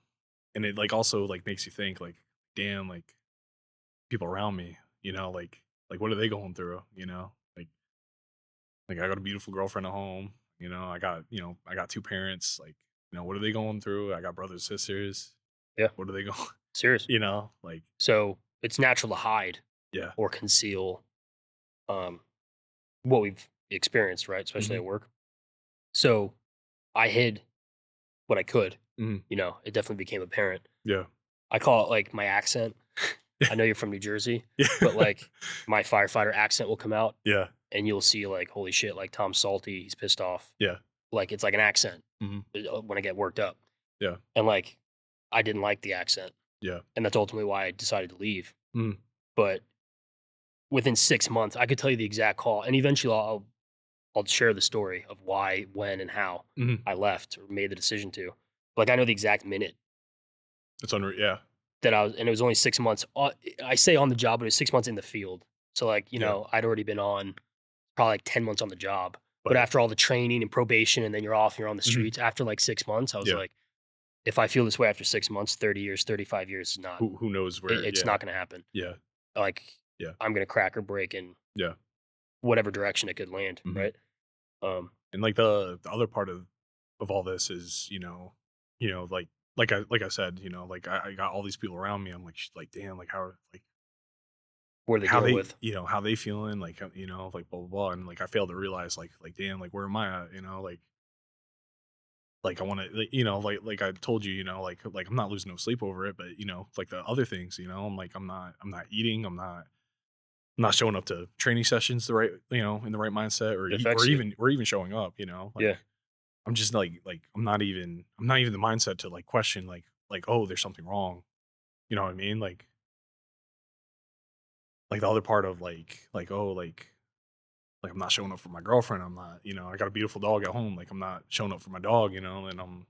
and it like also like makes you think like, damn, like people around me, like what are they going through? Like I got a beautiful girlfriend at home. I got two parents. Like, what are they going through? I got brothers, sisters. Yeah. What are they going? Serious. Like So it's natural to hide yeah, or conceal um, what we've experienced, right? Especially hmm at work. So I hid what I could. hmm It definitely became apparent. yeah, I call it like my accent. I know you're from New Jersey, yeah, but like my firefighter accent will come out yeah, and you'll see like, holy shit, like Tom's salty. He's pissed off. yeah, Like it's like an accent hmm when I get worked up. yeah, And like I didn't like the accent. yeah, And that's ultimately why I decided to leave. mm But within 6 months, I could tell you the exact call. And eventually I'll share the story of why, when, and how hmm I left or made the decision to. Like I know the exact minute it's unreal. Yeah, that I was, and it was only 6 months. I say on the job, but it was 6 months in the field. So like yeah, I'd already been on probably like 10 months on the job. But but after all the training and probation, and then you're off, you're on the mhm, streets. After like 6 months, I was yeah, like, if I feel this way after 6 months, 30 years, 35 years is not. who knows where? It's Yeah, not going to happen. yeah, Like yeah, I'm going to crack or break in yeah, whatever direction it could land. hmm Right. Um. and like the other part of all this is like I said, like I got all these people around me. I'm like damn, like how like What are they how dealing they with? how they feeling like like blah blah blah, and like I failed to realize like damn, like where am I at, like I want to like I told you, like I'm not losing no sleep over it, but like the other things, I'm not eating, I'm not showing up to training sessions the right, in the right mindset, or It affects you. even showing up, Yeah. like I'm just like I'm not even the mindset to like question like oh there's something wrong, you know what I mean, like the other part of like oh like I'm not showing up for my girlfriend, I'm not, I got a beautiful dog at home, like I'm not showing up for my dog, and I'm,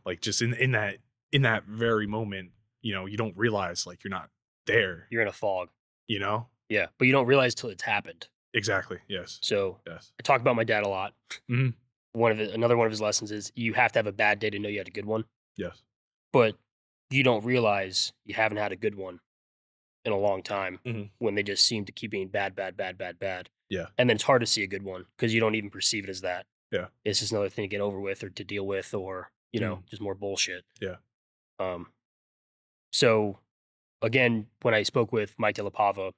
like just in that very moment, you don't realize like you're not there, You're in a fog. you know? Yeah. But you don't realize till it's happened. Exactly. Yes. So Yes. I talk about my dad a lot. Mhm. Another one of his lessons is you have to have a bad day to know you had a good one, Yes. but you don't realize you haven't had a good one in a long time Mhm. when they just seem to keep being bad, bad, bad, bad, bad. Yeah. And then it's hard to see a good one because you don't even perceive it as that. Yeah. It's just another thing to get over with or to deal with or, Mhm. just more bullshit. Yeah. Um, so again, when I spoke with Mike De La Pava,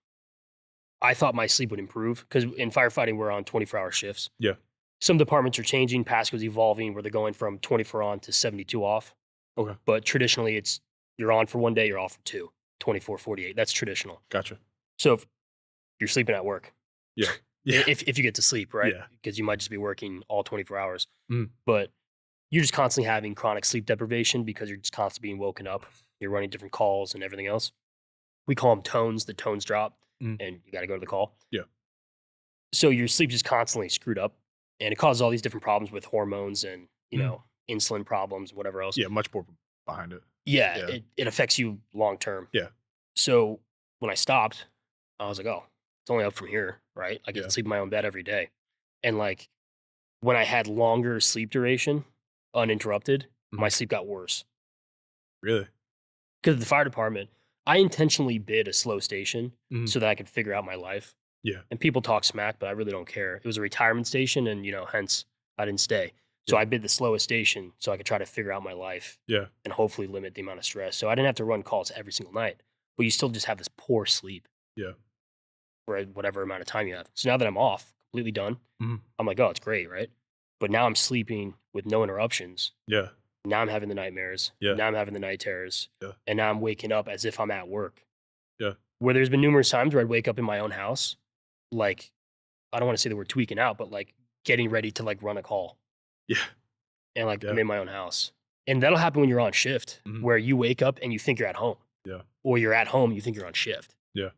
I thought my sleep would improve because in firefighting, we're on 24-hour shifts. Yeah. Some departments are changing, Pasco's evolving where they're going from 24 on to 72 off. Okay. But traditionally, it's you're on for 1 day, you're off for 2, 24, 48. That's traditional. Gotcha. So if you're sleeping at work, Yeah. Yeah. if you get to sleep, right? Yeah. Because you might just be working all 24 hours. Mm. But you're just constantly having chronic sleep deprivation because you're just constantly being woken up. You're running different calls and everything else. We call them tones. The tones drop, Mm. and you got to go to the call. Yeah. So your sleep just constantly screwed up, and it causes all these different problems with hormones and insulin problems, whatever else. Yeah. Much more behind it. Yeah, Yeah. it affects you long term. Yeah. So when I stopped, I was like, oh, it's only up from here, right? I get Yeah. to sleep in my own bed every day, and like when I had longer sleep duration, uninterrupted, my sleep got worse. Really? Because the fire department, I intentionally bid a slow station Mhm. so that I could figure out my life. Yeah. And people talk smack, but I really don't care. It was a retirement station, and hence I didn't stay. So Yeah. I bid the slowest station so I could try to figure out my life Yeah. and hopefully limit the amount of stress. So I didn't have to run calls every single night, but you still just have this poor sleep Yeah. for whatever amount of time you have. So now that I'm off, completely done, Mhm. I'm like, oh, it's great, right? But now I'm sleeping with no interruptions. Yeah. Now I'm having the nightmares. Yeah. Now I'm having the night terrors. Yeah. And now I'm waking up as if I'm at work. Yeah. Where there's been numerous times where I'd wake up in my own house, like, I don't want to say the word tweaking out, but like getting ready to like run a call. Yeah. And like Yeah. I'm in my own house. And that'll happen when you're on shift, Mhm. where you wake up and you think you're at home. Yeah. Or you're at home, you think you're on shift. Yeah.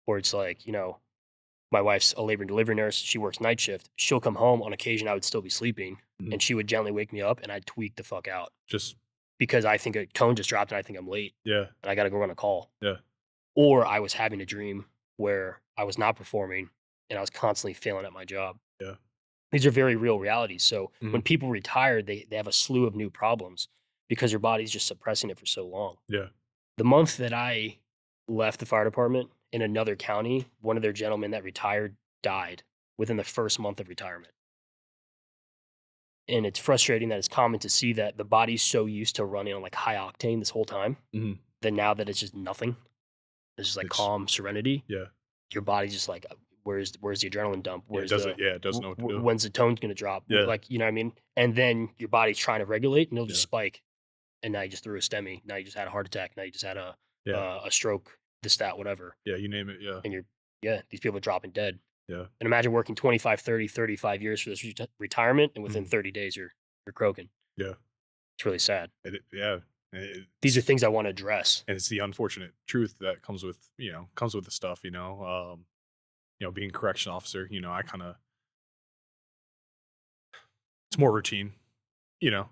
Or it's like, my wife's a labor and delivery nurse. She works night shift. She'll come home. On occasion, I would still be sleeping, Mhm. and she would gently wake me up, and I'd tweak the fuck out Just because I think a tone just dropped, and I think I'm late, yeah. and I got to go run a call. Yeah. Or I was having a dream where I was not performing, and I was constantly failing at my job. Yeah. These are very real realities. So when Mhm. people retire, they have a slew of new problems because your body's just suppressing it for so long. Yeah. The month that I left the fire department in another county, one of their gentlemen that retired died within the first month of retirement. And it's frustrating that it's common to see that the body's so used to running on like high octane this whole time Mhm. that now that it's just nothing, it's just like It's calm serenity. yeah. Your body's just like, where's the adrenaline dump? Yeah. It Where's doesn't. Yeah. It doesn't know what to do. when's the tone's gonna drop? Yeah. Like, you know what I mean? And then your body's trying to regulate and it'll just Yeah. spike. And now you just threw a STEMI. Now you just had a heart attack. Now you just had Yeah. a stroke, this, that, whatever. Yeah. You name it. Yeah. And these people are dropping dead. Yeah. And imagine working 25, 30, 35 years for this retirement, and within Mhm. 30 days you're croaking. Yeah. It's really sad. Yeah. These are things I want to address. And it's the unfortunate truth that comes with the stuff. Being a correction officer. I kind of it's more routine. You know.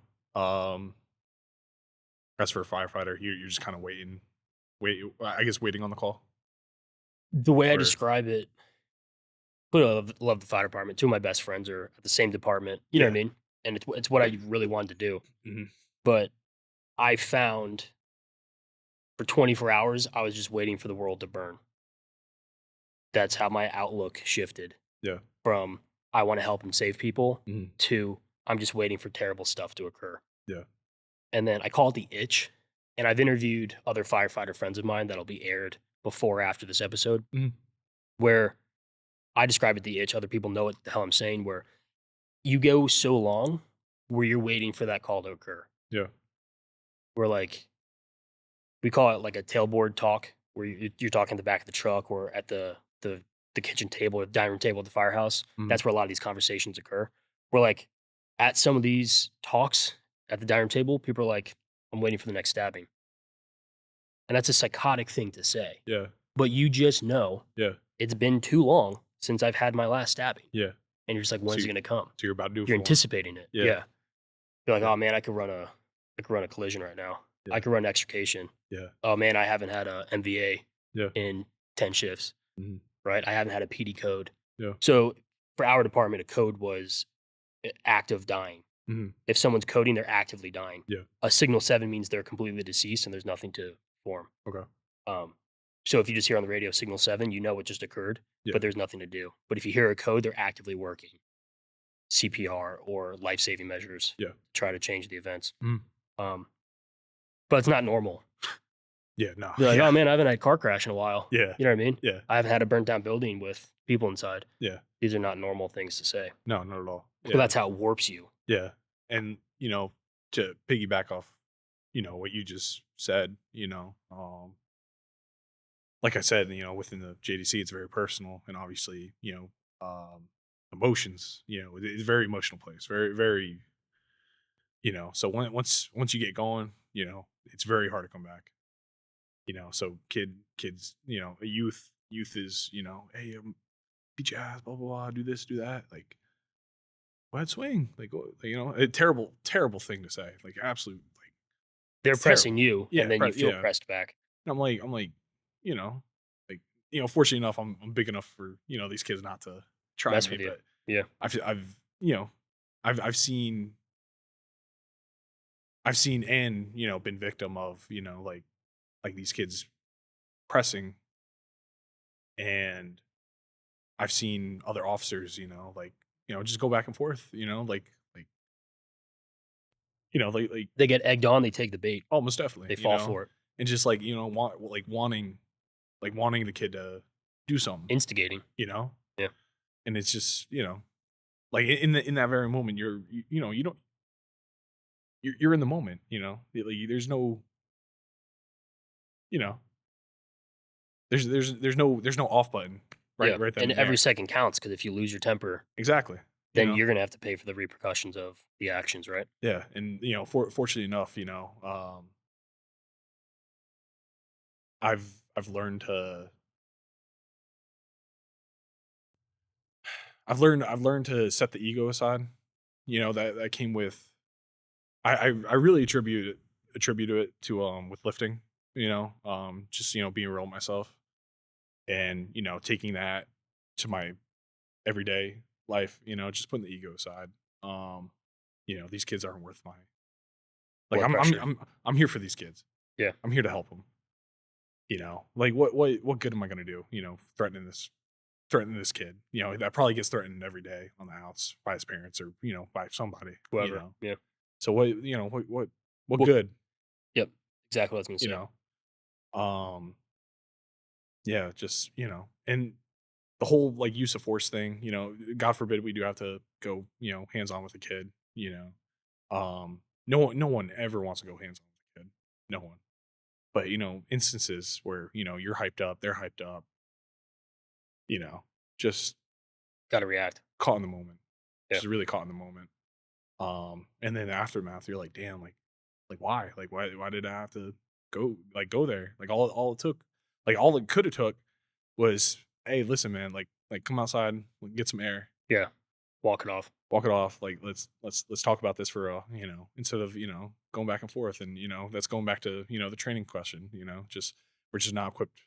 As for a firefighter, you're just kind of waiting. I guess waiting on the call. The way I Or describe it, I love the fire department. Two of my best friends are at the same department. You know what I yeah. mean? And it's what I really wanted to do. Mhm. But I found for 24 hours, I was just waiting for the world to burn. That's how my outlook shifted Yeah. from I want to help and save people Mhm. to I'm just waiting for terrible stuff to occur. Yeah. And then I call it the itch. And I've interviewed other firefighter friends of mine that'll be aired before or after this episode, Mhm. where I describe it the itch. Other people know what the hell I'm saying, where you go so long where you're waiting for that call to occur. Yeah. Where like we call it like a tailboard talk, where you're talking at the back of the truck or at the kitchen table or dining room table at the firehouse. Mhm. That's where a lot of these conversations occur. Where like at some of these talks at the dining room table, people are like, I'm waiting for the next stabbing. And that's a psychotic thing to say. Yeah. But you just know Yeah. it's been too long since I've had my last stabbing. Yeah. And you're just like, when's it you- gonna come? So you're about to do it You're for one. anticipating it. Yeah. Yeah. You're like, Yeah. oh man, I could run a collision right now. Yeah. I could run extrication. Yeah. Oh man, I haven't had a MVA Yeah. in 10 shifts. Mhm. Right? I haven't had a PD code. Yeah. So for our department, a code was active dying. Mhm. If someone's coding, they're actively dying. Yeah. A signal 7 means they're completely deceased and there's nothing to form. Okay. So if you just hear on the radio signal 7, you know what just occurred, Yeah. but there's nothing to do. But if you hear a code, they're actively working CPR or life-saving measures Yeah. to try to change the events. Mhm. But it's not normal. Yeah, no, Be like, yeah, "Oh, man, I haven't had a car crash in a while." yeah, You know what I mean? yeah, I haven't had a burnt down building with people inside. yeah. These are not normal things to say. No, not at all. But Yeah, that's how it warps you. yeah. And, to piggyback off, what you just said, like I said, within the JDC, it's very personal and obviously, emotions, it's a very emotional place, very, very, so once you get going, it's very hard to come back, so kids, youth is, hey, beat your ass, blah, blah, blah, do this, do that. Like, go ahead, swing. Like, a terrible, terrible thing to say. Like, absolute, like, They're it's pressing terrible. you, and Yeah, then you feel yeah. pressed back. And I'm like, you know, like, fortunately enough, I'm big enough for these kids not to try Mess me, with you. but Yeah. I've seen and been victim of like these kids pressing, and I've seen other officers just go back and forth, like like They get egged on, they take the bait. almost definitely, They fall for it. and just like wanting the kid to do something, Instigating. you know, Yeah. and it's just like in that very moment you don't you're in the moment, like there's no you know there's no off button Yeah. right then And and every there. second counts because if you lose your temper, Exactly. then you're gonna have to pay for the repercussions of the actions, right? Yeah, and fortunately enough, I've learned to I've learned to set the ego aside. That came with I really attribute it to with lifting, just being real with myself and taking that to my everyday life, just putting the ego aside. Um, these kids aren't worth my like Blood I'm I'm pressure. I'm I'm here for these kids. Yeah. I'm here to help them. Like what good am I going to do, threatening this kid, that probably gets threatened every day on the outs by his parents or, by somebody, Whoever. Yeah. So what Well, good, yep. Exactly what I was gonna you say. know? Um, yeah, just, and the whole like use of force thing, God forbid we do have to go, hands on with a kid, no one ever wants to go hands on with a kid. No one. But, instances where, you're hyped up, they're hyped up, just Gotta react. caught in the moment. Yeah. Just really caught in the moment. And then the aftermath, you're like, damn, like why? Like why did I have to go there? Like all it took, like all it could have took was, hey, listen, man, like come outside, get some air, Yeah. Walk it off. walk it off. Like let's talk about this for instead of going back and forth, and that's going back to the training question. Just we're just not equipped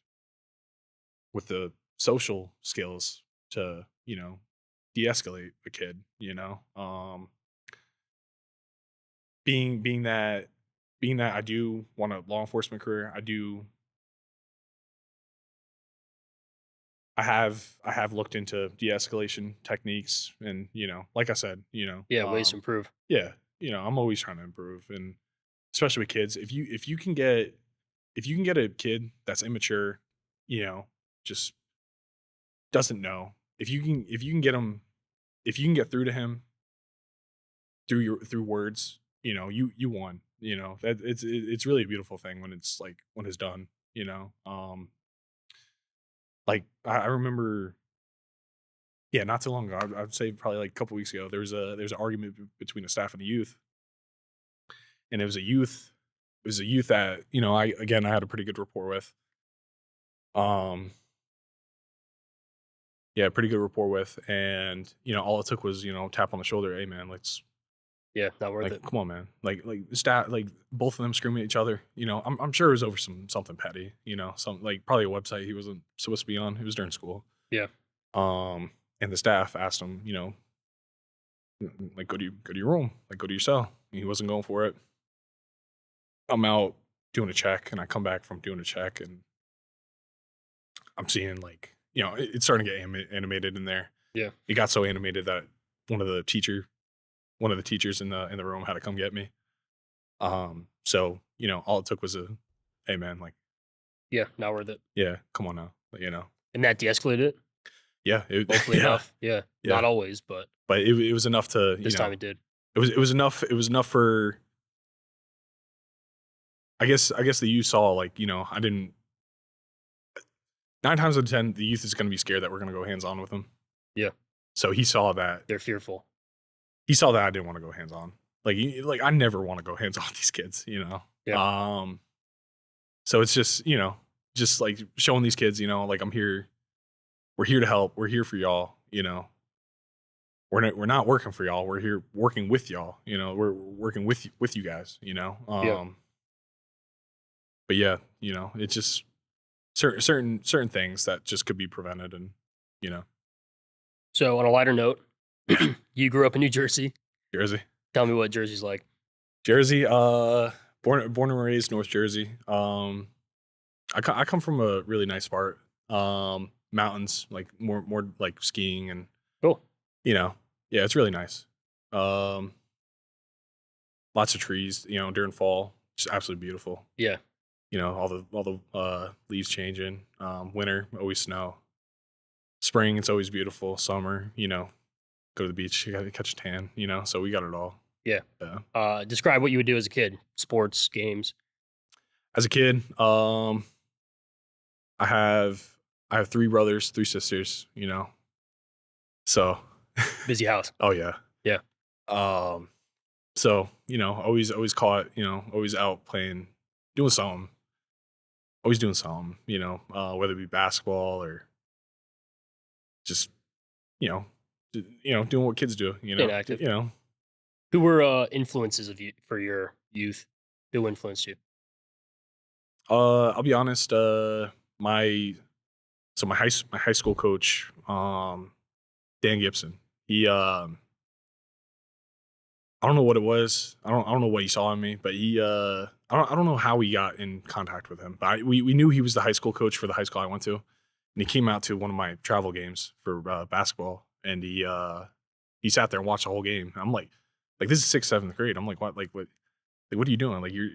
with the social skills to de-escalate a kid. Being that I do want a law enforcement career, I have looked into de-escalation techniques, and like I said, Yeah. Ways to improve. yeah, I'm always trying to improve, and especially with kids, if you can get a kid that's immature, just doesn't know, if you can get him, if you can get through to him through words, you won. That it's really a beautiful thing when it's like when it's done. Like I remember, yeah, not too long ago. I'd say probably like a couple weeks ago. There's an argument between a staff and a youth, and it was a youth. It was a youth that I had a pretty good rapport with. Um, yeah, pretty good rapport with, and all it took was tap on the shoulder. Hey man, let's Yeah. Not worth like it. come on man, like the stat, like both of them screaming at each other. I'm sure it was over something petty. Some like probably a website he wasn't supposed to be on. It was during school. Yeah. And the staff asked him, like go to your room, like go to your cell. And he wasn't going for it. I'm out doing a check, and I come back from doing a check, and I'm seeing like it's starting to get animated in there. Yeah. It got so animated that one of the teachers in the room had to come get me. So all it took was a, hey man, like Yeah, not worth it. Yeah, come on now, you know. And that de-escalated it, Yeah, hopefully yeah, enough. Yeah, yeah. not always, but But it was enough to, this time it did. it was enough. It was enough for, I guess that you saw, like, I didn't. 9 times out of 10, the youth is going to be scared that we're going to go hands on with them. Yeah, So he saw that. they're fearful. He saw that I didn't want to go hands on. Like I never want to go hands on with these kids. Yeah. So it's just like showing these kids, like I'm here. We're here to help. We're here for y'all. We're not working for y'all. We're here working with y'all. We're working with you guys. Yeah. But yeah, it's just certain things that just could be prevented, and you know, So on a lighter note, you grew up in New Jersey. Jersey, Tell me what Jersey's like. Jersey, born and raised North Jersey. I come from a really nice part. Mountains, like more like skiing, and Cool. yeah, it's really nice. Um, Lots of trees, during fall, just absolutely beautiful. Yeah. All the leaves changing. Winter, always snow. Spring, it's always beautiful. Summer, go to the beach, you gotta catch a tan, so we got it all. Yeah. Yeah. Describe what you would do as a kid. Sports, games. As a kid, I have 3 brothers, 3 sisters, so Busy house. oh yeah. Yeah. So, always caught, always out playing, doing something, always doing something, whether it be basketball or just, doing what kids do, Staying active. you know. Who were influences of you for your youth? Who influenced you? I'll be honest, my my high school coach, Dan Gibson, he, I don't know what it was. I don't know what he saw in me, but he, I don't know how we got in contact with him, but we knew he was the high school coach for the high school I went to, and he came out to one of my travel games for basketball, and he sat there and watched the whole game. I'm like this is 6th, 7th grade. I'm like, what, what are you doing? Like, you're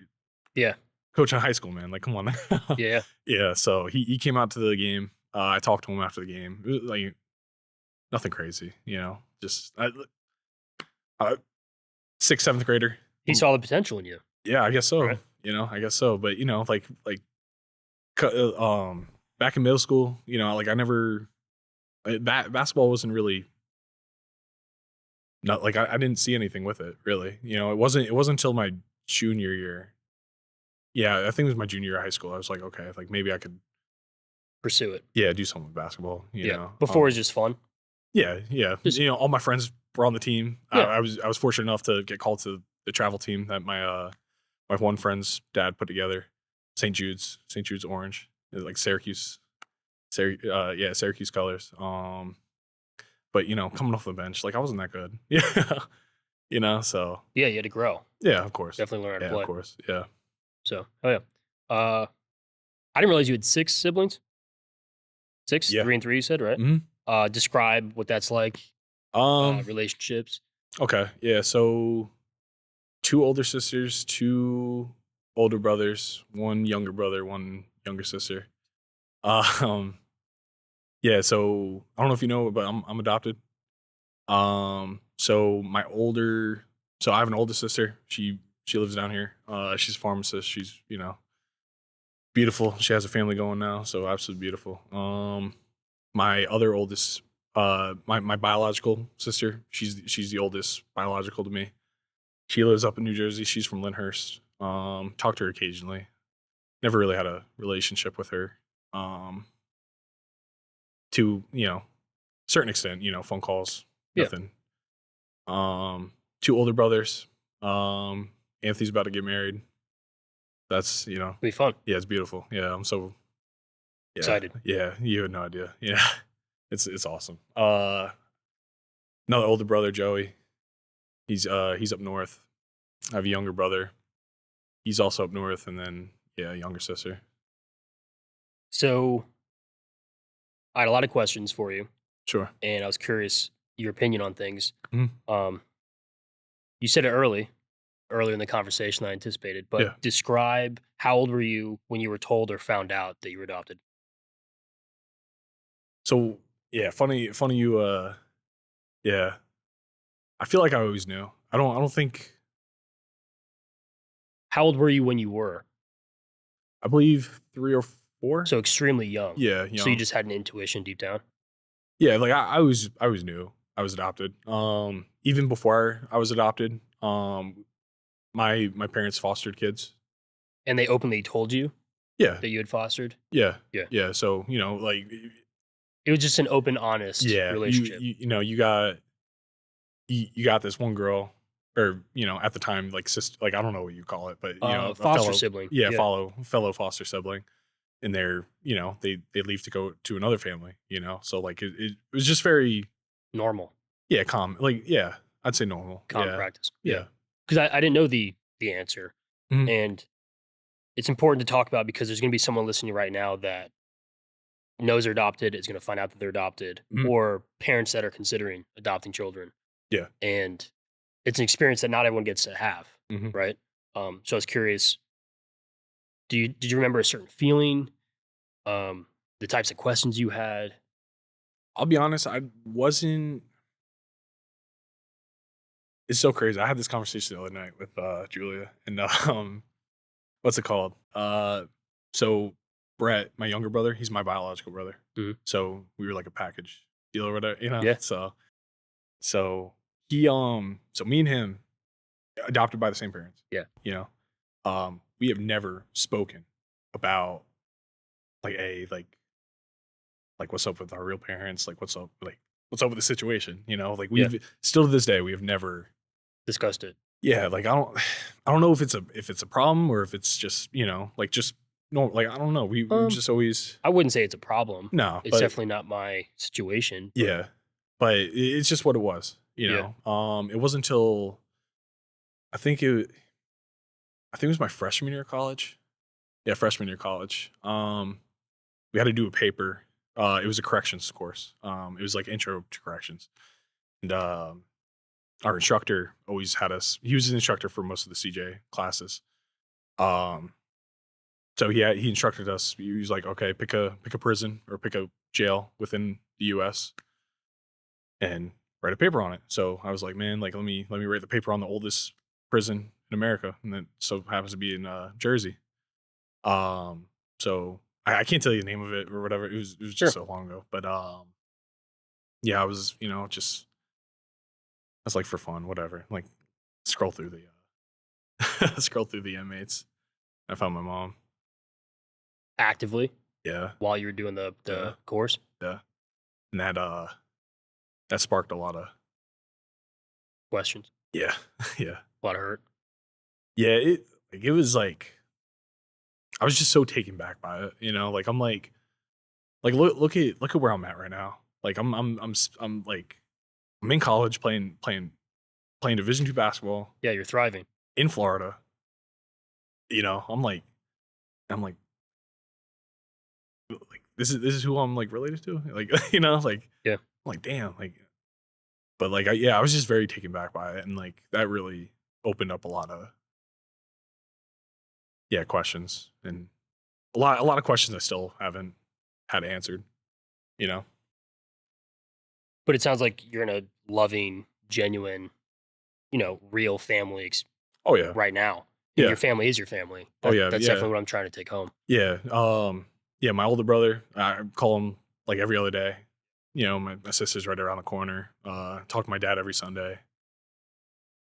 Yeah. coaching high school, man. Like, come on. Yeah. Yeah. So he came out to the game. I talked to him after the game. It was like nothing crazy, just 6th, 7th grader. He saw the potential in you. Yeah, I guess so. Right. I guess so. But back in middle school, like I never basketball wasn't really not like I didn't see anything with it really. It wasn't until my junior year. Yeah, I think it was my junior year of high school. I was like, okay, like maybe I could Pursue it. do something with basketball. Yeah. Before it was just fun. Yeah. Just- All my friends were on the team. Yeah. I was fortunate enough to get called to the travel team that my one friend's dad put together. St. Jude's Orange. It was like Syracuse colors. But coming off the bench, like I wasn't that good. Yeah. So Yeah, you had to grow. yeah, of course. Definitely learn how to play. Of course. Yeah. So, oh yeah. I didn't realize you had 6 siblings. 6, Yeah. 3 and 3. You said, right? Mhm. Describe what that's like. Relationships. Okay. Yeah. So 2 older sisters, 2 older brothers, 1 younger brother, 1 younger sister. Yeah. So I don't know if you know, but I'm adopted. So I have an older sister. She lives down here. She's a pharmacist. She's beautiful. She has a family going now, so absolutely beautiful. My other oldest, my biological sister. She's the oldest biological to me. She lives up in New Jersey. She's from Lyndhurst. Talk to her occasionally. Never really had a relationship with her. To certain extent, phone calls, Yeah. nothing. 2 older brothers. Anthony's about to get married. That's It'll be fun. yeah, it's beautiful. Yeah, I'm so Excited. Yeah, you had no idea. Yeah, it's awesome. Another older brother, Joey. He's up north. I have a younger brother. He's also up north, and then a younger sister. So, I had a lot of questions for you, Sure. and I was curious your opinion on things. Mhm. You said it early. earlier in the conversation than I anticipated. But Yeah. describe, how old were you when you were told or found out that you were adopted? So yeah, funny you yeah. I feel like I always knew. I don't think How old were you when you were? I believe 3 or 4. So extremely young. Yeah, So you young. just had an intuition deep down? Yeah, like I always knew I was adopted. Even before I was adopted, my parents fostered kids. And they openly told you Yeah. that you had fostered? Yeah. Yeah. Yeah. So, like It was just an open, honest yeah, relationship. you got this one girl, or at the time, like sister, like I don't know what you call it, but a Foster fellow, sibling. yeah, Yeah. fellow foster sibling, and they're they leave to go to another family, so like it was just very, Normal. yeah, calm, like, yeah, I'd say normal, Common yeah, practice. Yeah. yeah. Because I didn't know the answer. Mhm. And it's important to talk about because there's gonna be someone listening right now that knows they're adopted, is gonna find out that they're adopted, Mhm. or parents that are considering adopting children. Yeah. And it's an experience that not everyone gets to have, Mhm. right? So I was curious, did you remember a certain feeling? The types of questions you had? I'll be honest, I wasn't. It's so crazy. I had this conversation the other night with Julia, and what's it called? So Brett, my younger brother, he's my biological brother. Mhm. So we were like a package deal or whatever, Yeah. So he, so me and him adopted by the same parents. Yeah. You we have never spoken about like what's up with our real parents, like what's up with the situation. Like Yeah. we've still to this day we have never. Discussed it. Yeah, like I don't know if it's a problem or if it's just, like just no, like I don't know. We Um, just always. I wouldn't say it's a problem. No, It's but definitely not my situation, but yeah. But it's just what it was, yeah. It wasn't until I think it I think it was my freshman year of college. Yeah, freshman year of college. We had to do a paper. It was a corrections course. It was like intro to corrections. And our instructor always had us. He was an instructor for most of the CJ classes. Um So he instructed us. He was like, okay, pick a prison or pick a jail within the U.S. and write a paper on it. So I was like, man, like let me write the paper on the oldest prison in America, and that so happens to be in Jersey. So I can't tell you the name of it or whatever. It was just Sure. so long ago, but yeah, I was just that's like for fun, whatever. Like scroll through the scroll through the inmates. I found my mom. Actively Yeah, while you were doing yeah, the course? yeah, and that sparked a lot of. Questions? Yeah, yeah, A lot of hurt? yeah. It was like I was just so taken back by it. Like I'm like look at where I'm at right now. Like I'm like I'm in college playing Division 2 basketball Yeah, you're thriving. in Florida. I'm like this is who I'm like related to. Like like Yeah. I'm like damn, like, but like I was just very taken back by it, and like that really opened up a lot of, yeah, questions, and a lot of questions I still haven't had answered. You know? But it sounds like you're in a loving, genuine, real family Oh yeah, right now, and your yeah. family is your family. Oh yeah, That's yeah, definitely what I'm trying to take home. yeah. Yeah. My older brother, I call him like every other day. My sister's right around the corner. Talk to my dad every Sunday.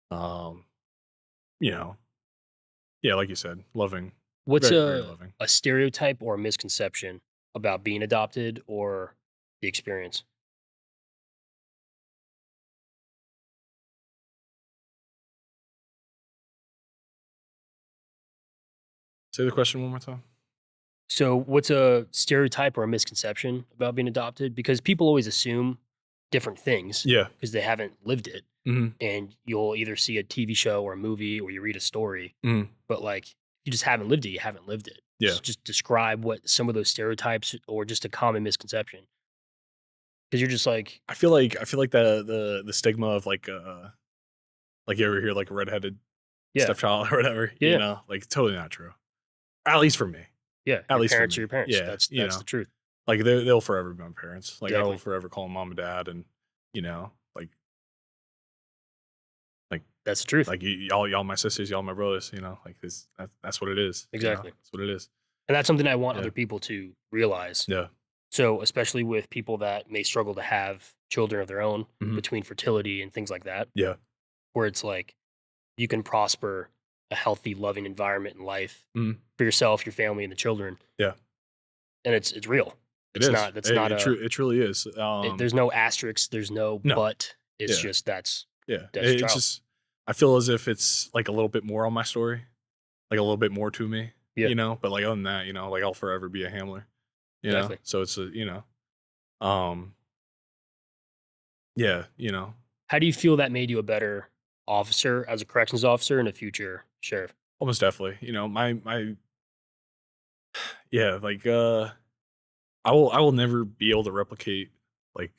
Um, you know, yeah, like you said, loving, What's very very loving. a stereotype or a misconception about being adopted or the experience? Say the question one more time. So, what's a stereotype or a misconception about being adopted? Because people always assume different things Yeah. because they haven't lived it. Hmm. And you'll either see a TV show or a movie or you read a story, Hmm. but like you just haven't lived it, you haven't lived it. Yeah. Just describe what some of those stereotypes or just a common misconception. Because you're just like, I feel like the stigma of like you ever hear like a redheaded Yeah. stepchild or whatever, Yeah. you know, like totally not true. At least for me. Yeah. At Your least for parents me. are your parents. Yeah. That's You the know, truth. like they'll forever be my parents. Like I will Exactly. forever call them mom and dad, and you know, like That's the truth. like y'all my sisters, y'all my brothers. You know, like that's what it is. You know? Exactly. That's what it is. And that's something I want Yeah. other people to realize. Yeah. So, especially with people that may struggle to have children of their own Mhm. between fertility and things like that, Yeah. where it's like you can prosper a healthy, loving environment in life Mhm. for yourself, your family, and the children. Yeah. And it's real. It It's is. not. That's not a. It truly is. There's no asterisks. There's no No. but. It's Yeah. just that's Yeah. that's It's child. just I feel as if it's like a little bit more on my story, like a little bit more to me. Yeah. You know, but like other than that, you know, like I'll forever be a Hamler. You know, Exactly. so it's um, yeah, you know, How do you feel that made you a better officer as a corrections officer and a future sheriff? almost definitely. You know, my yeah, like I will never be able to replicate like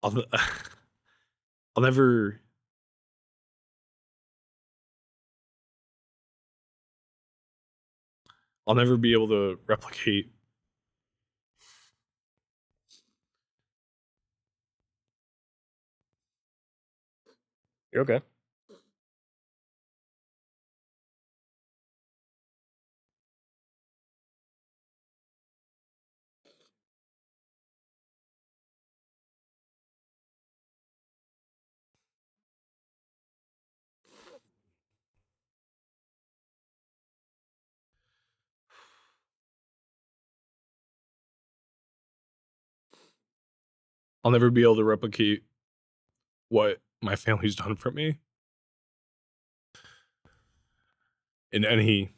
I'll I'll never I'll never be able to replicate You're okay. I'll never be able to replicate what my family's done for me in any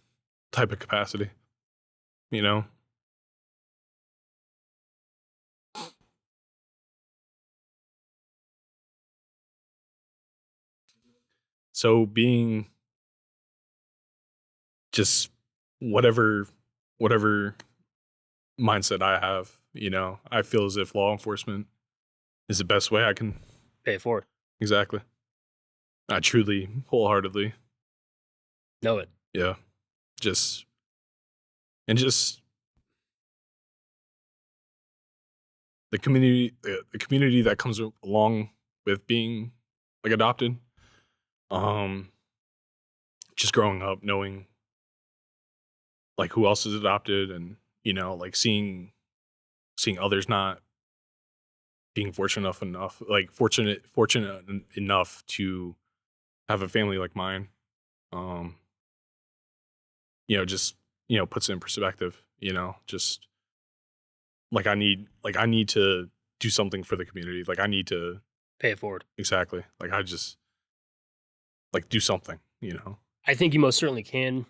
type of capacity, you know? So being just whatever whatever mindset I have, you know, I feel as if law enforcement is the best way I can Pay it forward. exactly. I truly wholeheartedly, Know it. yeah. Just and just the community that comes along with being like adopted. Um just growing up knowing like who else is adopted and you know like seeing others not being fortunate enough to have a family like mine um you know just you know puts it in perspective, you know, just like I need to do something for the community, like I need to Pay it forward. exactly like I just like do something, you know. I think you most certainly can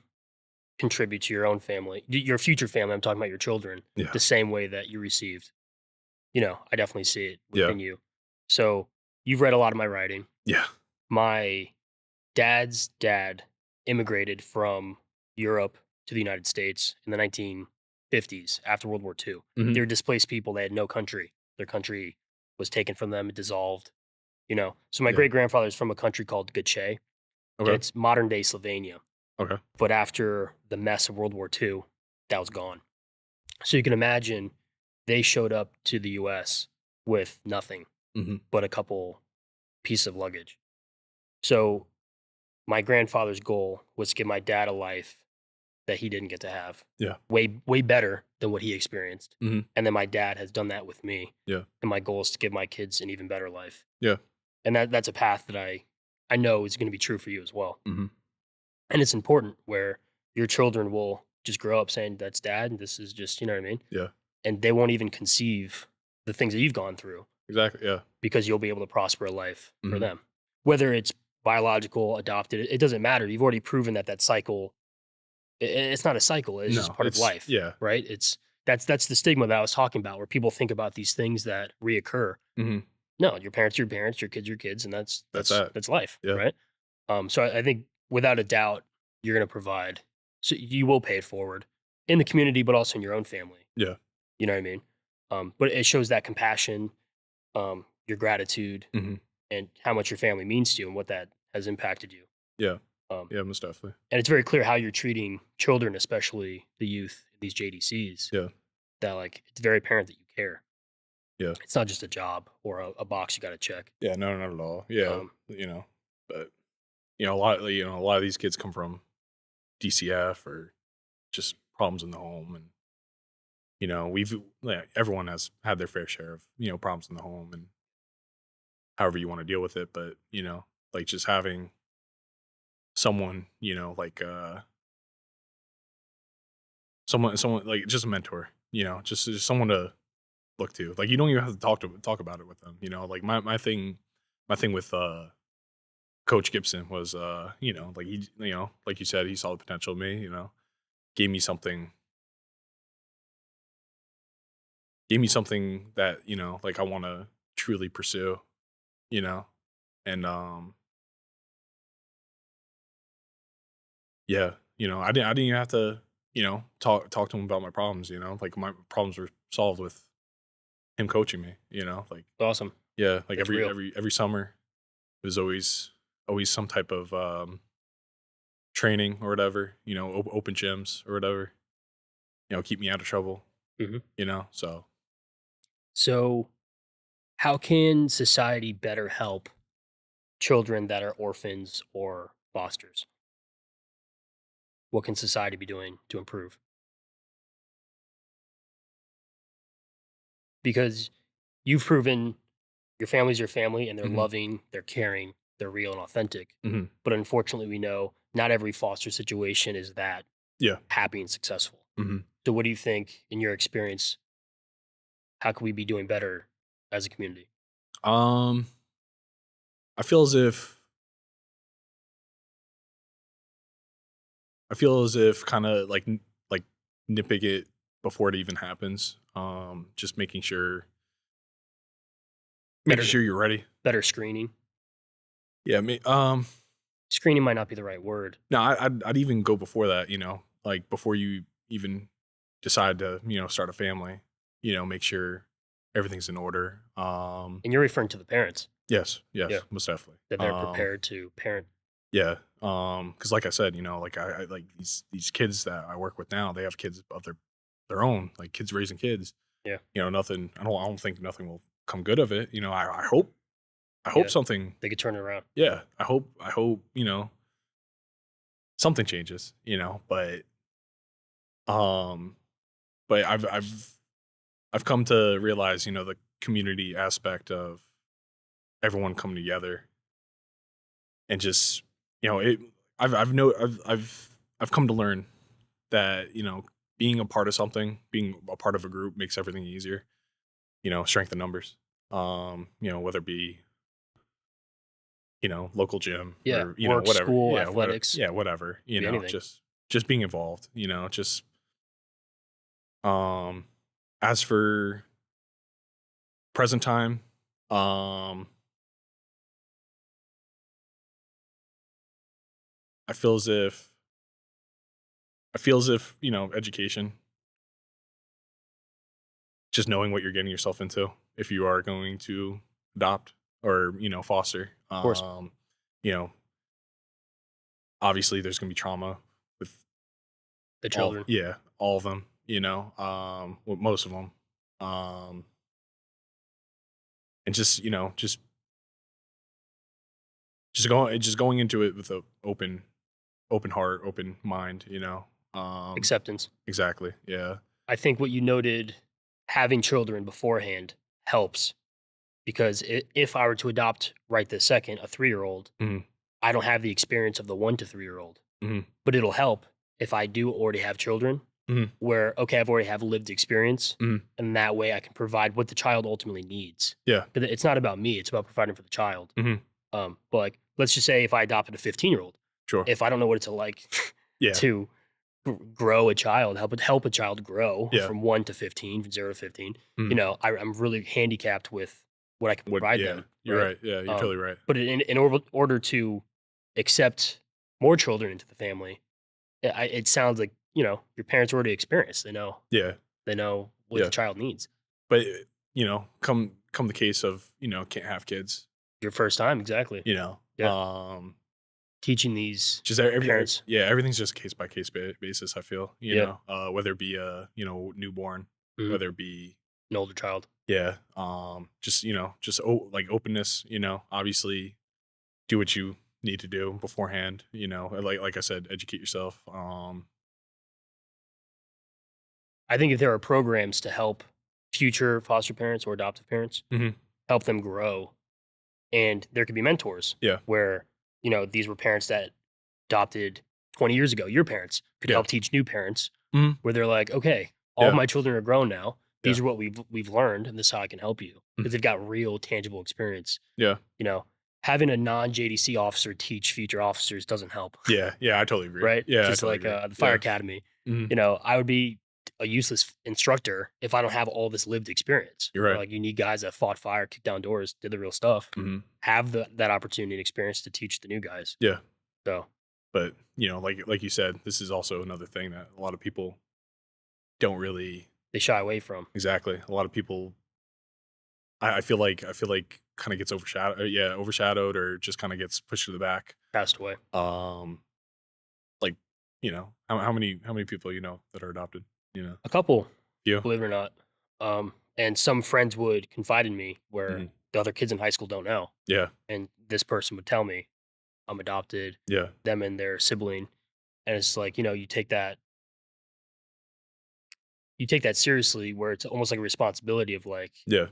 contribute to your own family, your future family. I'm talking about your children, Yeah. the same way that you received. You know, I definitely see it Yeah. within you. So you've read a lot of my writing. Yeah. My dad's dad immigrated from Europe to the United States in the 1950s after World War II. Mhm. They were displaced people. They had no country. Their country was taken from them, it dissolved, you know. So my Yeah. great grandfather is from a country called Gache. Okay. It's modern day Slovenia. Okay. But after the mess of World War II, that was gone. So you can imagine they showed up to the US with nothing Mhm. but a couple pieces of luggage. So my grandfather's goal was to give my dad a life that he didn't get to have. Yeah. Way better than what he experienced. Mhm. And then my dad has done that with me. Yeah. And my goal is to give my kids an even better life. Yeah. And that's a path that I know is going to be true for you as well. Mhm. And it's important where your children will just grow up saying that's dad and this is just, you know what I mean? Yeah. And they won't even conceive the things that you've gone through Exactly. Yeah. because you'll be able to prosper a life for Mhm. them. Whether it's biological, adopted, it doesn't matter. You've already proven that cycle it's not a cycle, it's just No, part of it's life, yeah. right? That's the stigma that I was talking about where people think about these things that reoccur. Mhm. No, your parents are your parents, your kids are your kids, and that's That's that's that. that's life, Yeah. right? So I think without a doubt, you're going to provide. So you will pay it forward in the community, but also in your own family. Yeah. You know what I mean? But it shows that compassion. your gratitude, Hmm. and how much your family means to you and what that has impacted you. Yeah. Um, Yeah, most definitely. and it's very clear how you're treating children, especially the youth in these JDCs, Yeah. that like it's very apparent that you care. Yeah. It's not just a job or a box you got to check. Yeah, no, not at all. Yeah, Um, but a lot of these kids come from DCF or just problems in the home, and everyone has had their fair share of problems in the home, and however you want to deal with it. But like just having someone, someone like just a mentor, just someone to look to. Like you don't even have to talk about it with them. Like my thing with Coach Gibson was, like like you said, he saw the potential in me, gave me something, that, like I want to truly pursue, you know? And, yeah, I didn't even have to, talk to him about my problems, like my problems were solved with him coaching me, like, awesome. yeah, like That's real. every summer there's always some type of, training or whatever, open gyms or whatever, keep me out of trouble, Hmm. so. So, how can society better help children that are orphans or fosters? What can society be doing to improve? Because you've proven your family's your family and they're Mhm. loving, they're caring, they're real and authentic. Mhm. But unfortunately, we know not every foster situation is that Yeah. happy and successful. Mhm. So, what do you think, in your experience, how can we be doing better as a community? Um, I feel as if kinda like nipping it before it even happens. Just making Better, sure you're ready. better screening. Yeah, Screening might not be the right word. no, I'd even go before that, like before you even decide to, start a family, make sure everything's in order. And you're referring to the parents. Yes, Yeah. yes, most definitely. That they're prepared to parent. Yeah, because like I said, like I like these kids that I work with now, they have kids of their own, like kids raising kids. Yeah. Nothing. I don't think nothing will come good of it. I hope Yeah. something. They could turn it around. Yeah, I hope something changes. Um, but I've come to realize, the community aspect of everyone coming together and just it. I've come to learn that being a part of something, being a part of a group makes everything easier. Strength in numbers. Whether it be local gym Yeah. or Work, whatever. school, Yeah, whatever. athletics, Yeah, whatever. could be anything. Just being involved. Just um. As for present time, um, I feel as if education, just knowing what you're getting yourself into if you are going to adopt or foster. Of course. You know, obviously there's gonna be trauma with The children. all of them. With most of them, and just just going into it with a open heart, open mind. Acceptance. Exactly. Yeah. I think what you noted, having children beforehand helps because if I were to adopt right this second a 3-year old, Hmm. I don't have the experience of the 1 to 3-year old, Hmm. but it'll help if I do already have children Hmm. where, okay, I've already have lived experience. Hmm. And that way I can provide what the child ultimately needs. Yeah. 'Cause it's not about me, it's about providing for the child. Hmm. But like, let's just say if I adopted a 15-year old, Sure. if I don't know what it's like Yeah. to grow a child, help a child grow Yeah. from 1 to 15, from 0 to 15. Mhm. I'm really handicapped with what I can What? provide Yeah. them, You're right? right. Yeah. You're totally right. But in order to accept more children into the family, it sounds like your parents already experienced. Yeah. They know what the Yeah. child needs. But come the case of, can't have kids, Your first time, exactly. Yeah. Teaching these just parents. Yeah, everything's just case by case basis. I feel, Yeah. whether it be a, newborn, Mhm. whether it be, An older child. yeah, just, like openness, obviously do what you need to do beforehand, like I said, educate yourself. I think if there are programs to help future foster parents or adoptive parents, Mhm. help them grow, and there could be mentors Yeah. where, these were parents that adopted 20 years ago. Your parents could Yeah. help teach new parents Mhm. where they're like, okay, all of Yeah. my children are grown now. These Yeah. are what we've learned, and this is how I can help you because they've got real tangible experience. Yeah. Having a non JDC officer teach future officers doesn't help. Yeah. Yeah. I totally agree. Right? Yeah. I Just totally like agree. the fire Yeah. academy. Mhm. I would be a useless instructor if I don't have all this lived experience. You're right. Like you need guys that fought fire, kicked down doors, did the real stuff, Mhm. have that opportunity and experience to teach the new guys. Yeah. So But, like you said, this is also another thing that a lot of people don't really they shy away from. exactly. A lot of people, I feel like kind of gets overshadowed or just kind of gets pushed to the back. Passed away. Like, how many people that are adopted? A couple, You. believe it or not. And some friends would confide in me where Mhm. the other kids in high school don't know. Yeah. And this person would tell me I'm adopted, Yeah. them and their sibling. And it's like, you take that seriously where it's almost like a responsibility of like, Yeah.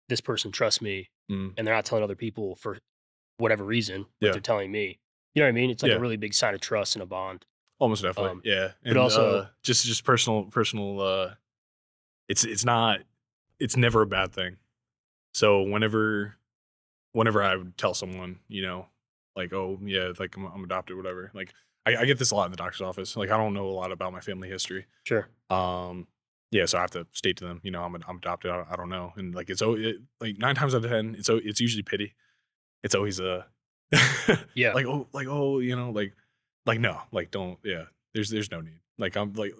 this person trusts me Mm. and they're not telling other people for whatever reason, but Yeah. they're telling me. You know what I mean? It's like a Yeah. really big sign of trust and a bond. Almost definitely. Yeah. But And also, just personal. It's never a bad thing. So whenever I would tell someone, like, oh yeah, like I'm adopted, whatever. Like I get this a lot in the doctor's office. Like I don't know a lot about my family history. sure. Yeah, so I have to state to them, I'm adopted. I don't know, and like like 9 times out of 10, it's usually pity. It's always Yeah. like like no, like don't, yeah. There's no need. Like I'm like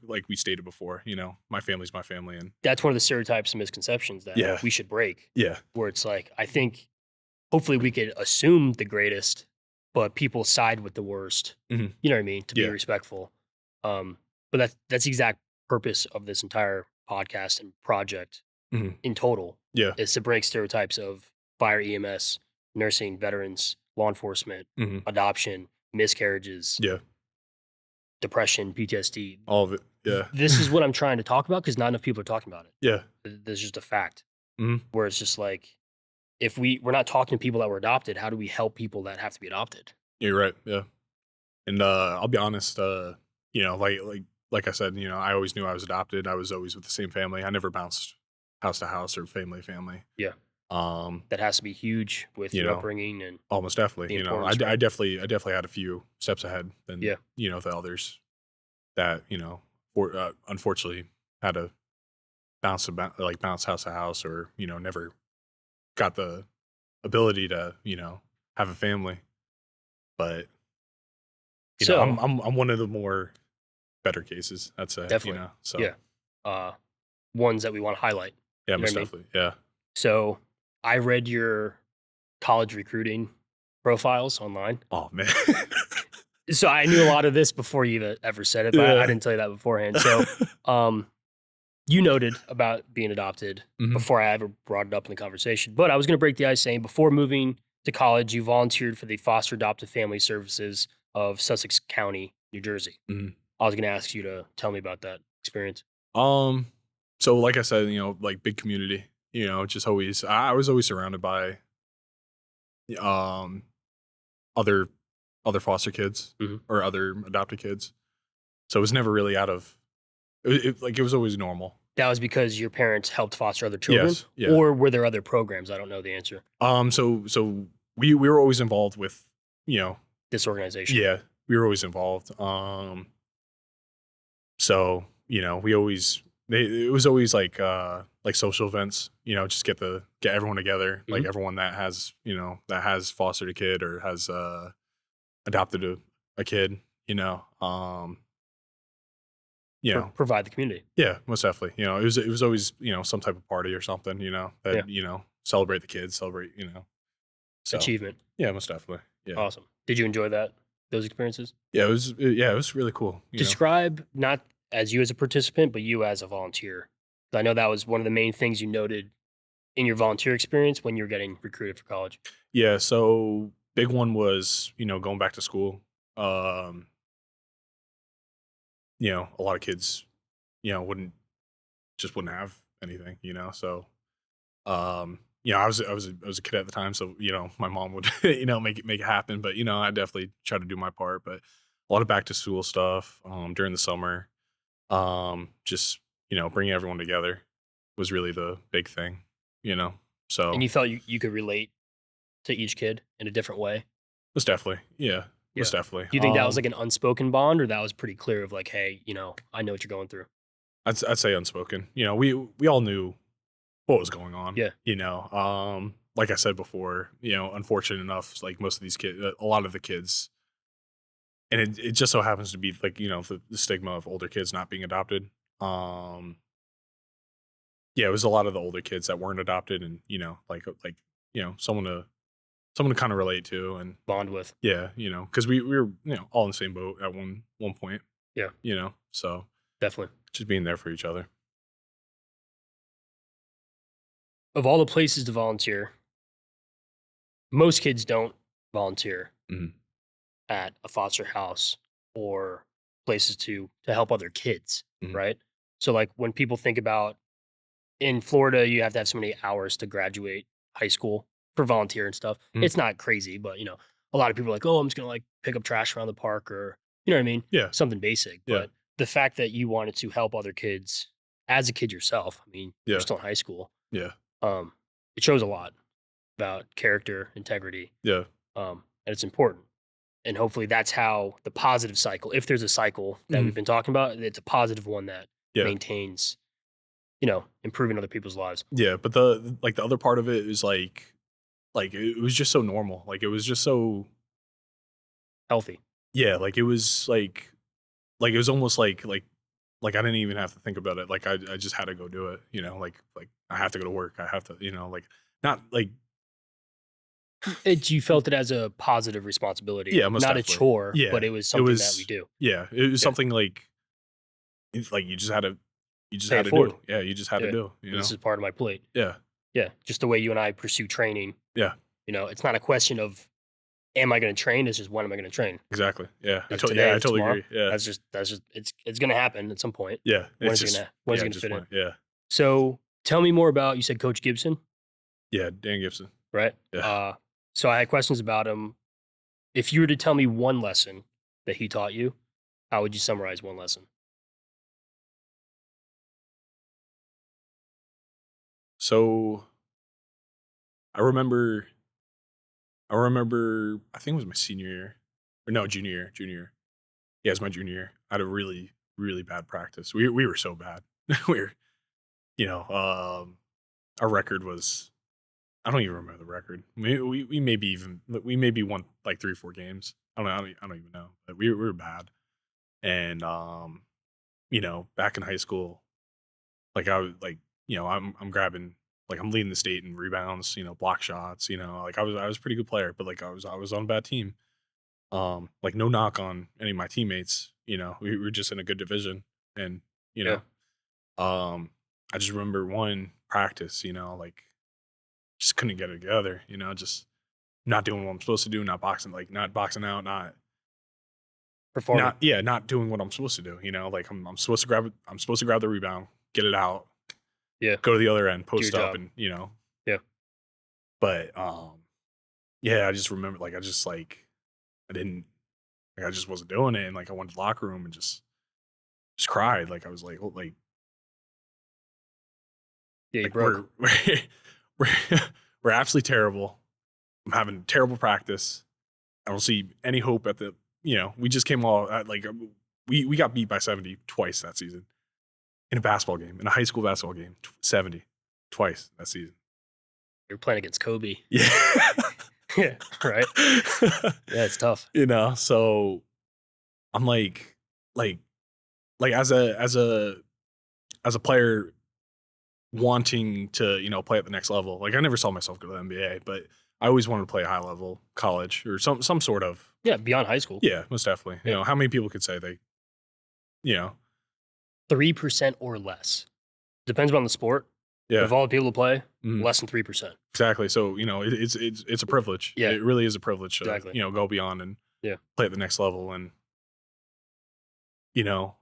like we stated before, my family's my family, and That's one of the stereotypes and misconceptions that yeah, we should break, yeah, where it's like, I think hopefully we could assume the greatest, but people side with the worst. Mhm. You know what I mean? To be Yeah. respectful. But that's the exact purpose of this entire podcast and project Mhm. in total Yeah. is to break stereotypes of fire, EMS, nursing, veterans, law enforcement, Mhm. adoption, miscarriages, Yeah. depression, PTSD. All of it. Yeah. This is what I'm trying to talk about because not enough people are talking about it. Yeah. There's just a fact Mhm. where it's just like, if we're not talking to people that were adopted, how do we help people that have to be adopted? You're right. Yeah. And I'll be honest, like I said, I always knew I was adopted. I was always with the same family. I never bounced house to house or family to family. Yeah. Um, That has to be huge with you your know, upbringing and almost definitely. the I, importance, right? I definitely had a few steps ahead than Yeah. the others that unfortunately had to bounce house to house or never got the ability to have a family. But So I'm one of the more better cases, I'd say. definitely, So yeah, ones that we want to highlight. yeah, You know most what I mean? definitely. Yeah. So I read your college recruiting profiles online. Oh man. So I knew a lot of this before you ever said it, but I Yeah. didn't tell you that beforehand. So you noted about being adopted Mhm. before I ever brought it up in the conversation. But I was going to break the ice saying before moving to college, you volunteered for the Foster Adoptive Family Services of Sussex County, New Jersey. Mhm. I was going to ask you to tell me about that experience. So like I said, like big community, just always I was always surrounded by um other foster kids Mhm. or other adopted kids. So it was never really out of like it was always normal. That was because your parents helped foster other children, Yes. Yeah. or were there other programs? I don't know the answer. So we were always involved with, This organization. yeah, we were always involved. So, it was always like social events, just get everyone together, like Mhm. everyone that has, that has fostered a kid or has adopted a kid, you know, provide the community. Yeah, most definitely. You know, it was always, you know, some type of party or something, you know, Yeah. that, you know, celebrate the kids, celebrate, you know. So Achievement. yeah, most definitely. Yeah. Awesome. Did you enjoy those experiences? Yeah, it was really cool, you know. Describe, not as you as a participant, but you as a volunteer. I know that was one of the main things you noted in your volunteer experience when you were getting recruited for college. Yeah, so big one was, you know, going back to school. Um, you know, a lot of kids, you know, wouldn't have anything, you know. So you know, I was a kid at the time, so you know, my mom would you know make it happen, but you know, I definitely try to do my part. But a lot of back to school stuff during the summer, just you know, bringing everyone together was really the big thing, you know. And So you felt you could relate to each kid in a different way. most definitely, yeah, Yeah. most definitely. Do you think that was like an unspoken bond, or that was pretty clear of like, hey, I know what you're going through? I'd say unspoken. You know, we all knew what was going on. Yeah. You know, like I said before, you know, unfortunate enough, like most of these kids, a lot of the kids, and it just so happens to be like, you know, the stigma of older kids not being adopted. Um, yeah, it was a lot of the older kids that weren't adopted, and you know, like you know, someone to kind of relate to, and Bond with. yeah, you know, because we were you know all in the same boat at one point. Yeah. You know, so Definitely. just being there for each other. Of all the places to volunteer, most kids don't volunteer Mhm. at a foster house or places to help other kids, Mhm. right? So like when people think about, in Florida, you have to have so many hours to graduate high school for volunteer and stuff. Mhm. It's not crazy, but a lot of people are like, oh, I'm just gonna like pick up trash around the park, or you know what I mean? Yeah, Something basic. yeah, But the fact that you wanted to help other kids as a kid yourself, I mean, you're yeah, still in high school. yeah, Um, it shows a lot about character, integrity, yeah. and it's important. And hopefully that's how the positive cycle, if there's a cycle that Mhm. we've been talking about, it's a positive one that Yeah. maintains, improving other people's lives. Yeah, but like the other part of it is like it was just so normal. Like it was just so Healthy. yeah, like it was like it was almost like I didn't even have to think about it. Like I just had to go do it, you know, like I have to go to work. I have to, you know, like not like You felt it as a positive responsibility, yeah, most not a definitely. chore, but Yeah. it was It something that we was do. yeah, it was Yeah. something like it's like you just Pay had it to forward. do. Yeah, you just had to Yeah. do, you This know? is part of my plate. Yeah. Yeah. Just the way you and I pursue training, Yeah. it's not a question of am I going to train? It's just when am I going to train? Exactly. Yeah. Is it today? I Is it totally tomorrow? agree. Yeah. That's just it's going to happen at some point. Yeah. When It's is it just gonna when is yeah, it gonna just fit in? one. Yeah. So tell me more about, you said Coach Gibson, Yeah, Dan Gibson. right? Yeah. So I had questions about him. If you were to tell me one lesson that he taught you, how would you summarize one lesson? So I remember I think it was my senior year. Or no, junior year. Yeah, it was my junior year. I had a really, really bad practice. We were so bad. we were, you know, our record was I don't even remember the record. We maybe won like 3 or 4 games. I don't even know. But we were bad. And you know, back in high school, like I was like, you know, I'm grabbing like I'm leading the state in rebounds, you know, block shots, you know, like I was a pretty good player, but like I was on a bad team. Like no knock on any of my teammates, you know, we were just in a good division, and you Yeah. know, I just remember one practice, you know, like just couldn't get it together, you know, just not doing what I'm supposed to do, not boxing out, Performing. not doing what I'm supposed to do, you know, like I'm supposed to grab the rebound, get it out, Yeah. go to the other end, Do your post up, job. and you know, Yeah. but yeah, I just remember like I didn't like I just wasn't doing it, and like I went to the locker room and just cried, like I was like, oh, Yeah, you like broke. we're we're absolutely terrible. I'm having terrible practice. I don't see any hope at the you know we just came all like we got beat by 70 twice that season in a basketball game, in a high school basketball game, 70 twice that season. You're playing against Kobe. Yeah. Yeah. Right. Yeah, it's tough. You know, so I'm like like as a player wanting to, you know, play at the next level. Like I never saw myself go to the NBA, but I always wanted to play high level college or some sort of. Yeah, beyond high school. Yeah, most definitely. Yeah. You know, how many people could say they, you know, 3% or less. Depends on the sport. yeah, If all the people who play, mhm, less than 3%. exactly. So, you know, it's a privilege. Yeah. It really is a privilege to, Exactly. you know, go beyond and Yeah. play at the next level. And, you know,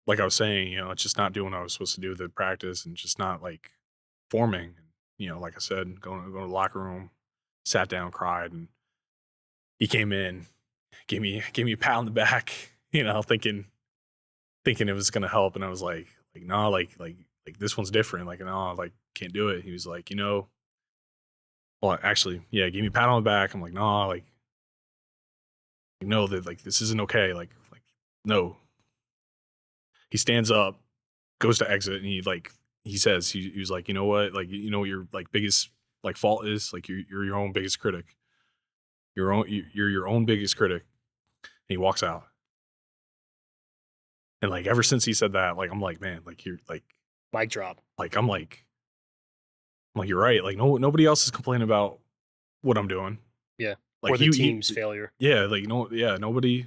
like I was saying, you know, it's just not doing what I was supposed to do with the practice and just not like forming. You know, like I said, going to the locker room, sat down, cried, and he came in, gave me a pat on the back, you know, thinking it was gonna help, and I was like nah, like this one's different, like no, like can't do it. He was like, you know, well, actually, yeah, gave me a pat on the back. I'm like, nah, like you know that like this isn't okay, like no. He stands up, goes to exit, and he says he was like, you know what, like you know what your like biggest like fault is, like you're your own biggest critic, you're your own biggest critic. And he walks out. And like ever since he said that, like I'm like, man, like you're like Mic drop. like I'm like you're right. Like nobody else is complaining about what I'm doing. Yeah. Like Or the team's failure. Yeah, like nobody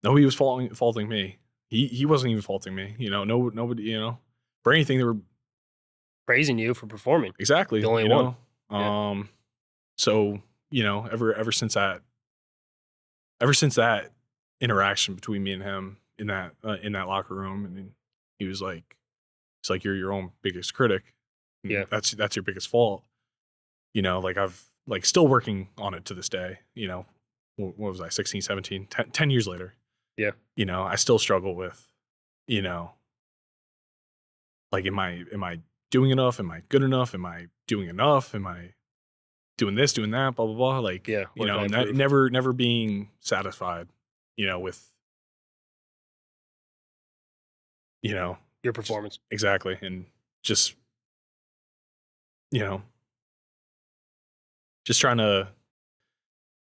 was faulting me. He wasn't even faulting me. You know, nobody, you know, for anything they were Praising you for performing. exactly The only you one. know. Yeah. So, you know, ever since that interaction between me and him in that locker room, and he was like, it's like you're your own biggest critic. And Yeah. that's your biggest fault. You know, like I've like still working on it to this day. You know, what was I, 16, 17, 10 years later. Yeah. You know, I still struggle with, you know, like am I doing enough? Am I good enough? Am I doing enough? Am I doing this, doing that, blah blah blah. Like, Yeah. you Where know, can I improve? never being satisfied, you know, with, you know, Your performance. exactly. And just, you know, just trying to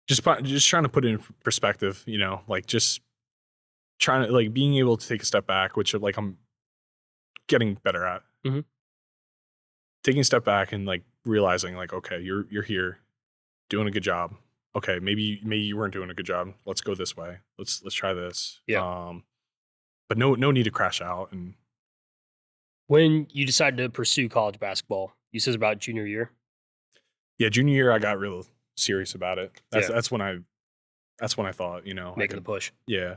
put it in perspective, you know, like just trying to like being able to take a step back, which like I'm getting better at. Mhm. Taking a step back and like realizing like, okay, you're here doing a good job. Okay, maybe you weren't doing a good job. Let's go this way. Let's try this. Yeah. But no need to crash out. And When you decided to pursue college basketball, you said about junior year. yeah, junior year I got real serious about it. Yeah. That's when I thought, you know, Making the push. yeah.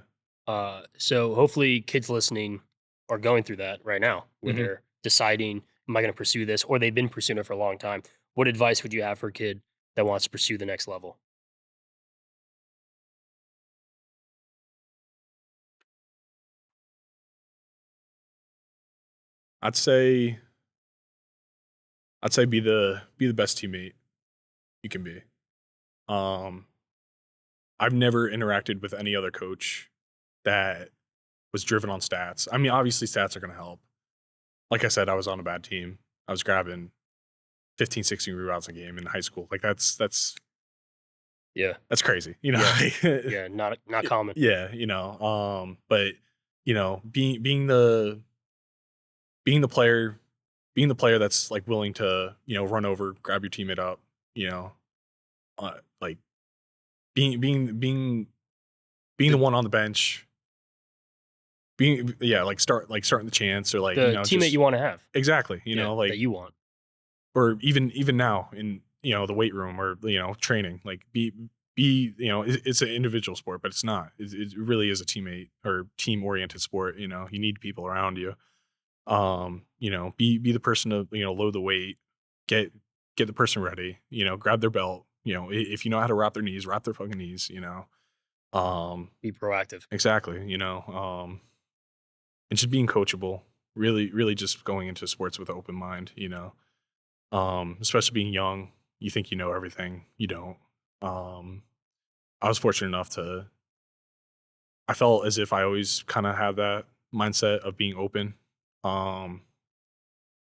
So hopefully kids listening are going through that right now where Mhm. they're deciding, am I going to pursue this? Or they've been pursuing it for a long time. What advice would you have for a kid that wants to pursue the next level? I'd say be the best teammate you can be. Um, I've never interacted with any other coach that was driven on stats. I mean, obviously stats are going to help. Like I said, I was on a bad team. I was grabbing 15, 16 rebounds a game in high school. Like that's Yeah. crazy, you know. Yeah. Not common. Yeah, you know. But you know, being the player that's like willing to, you know, run over, grab your teammate up, you know, like being the one on the bench, starting the chance, or like, The you know, teammate just, you want to have. exactly, you know, like that you want. or even now in, you know, the weight room or, you know, training, like be you know, it's an individual sport, but it's not. It really is a teammate or team oriented sport. You know, you need people around you. You know, be the person to, you know, load the weight, get the person ready, you know, grab their belt, you know, if you know how to wrap their fucking knees, you know. Be proactive. Exactly, you know, and just being coachable, really just going into sports with an open mind, you know. Especially being young, you think you know everything, you don't. I was fortunate enough to, I felt as if I always kind of had that mindset of being open.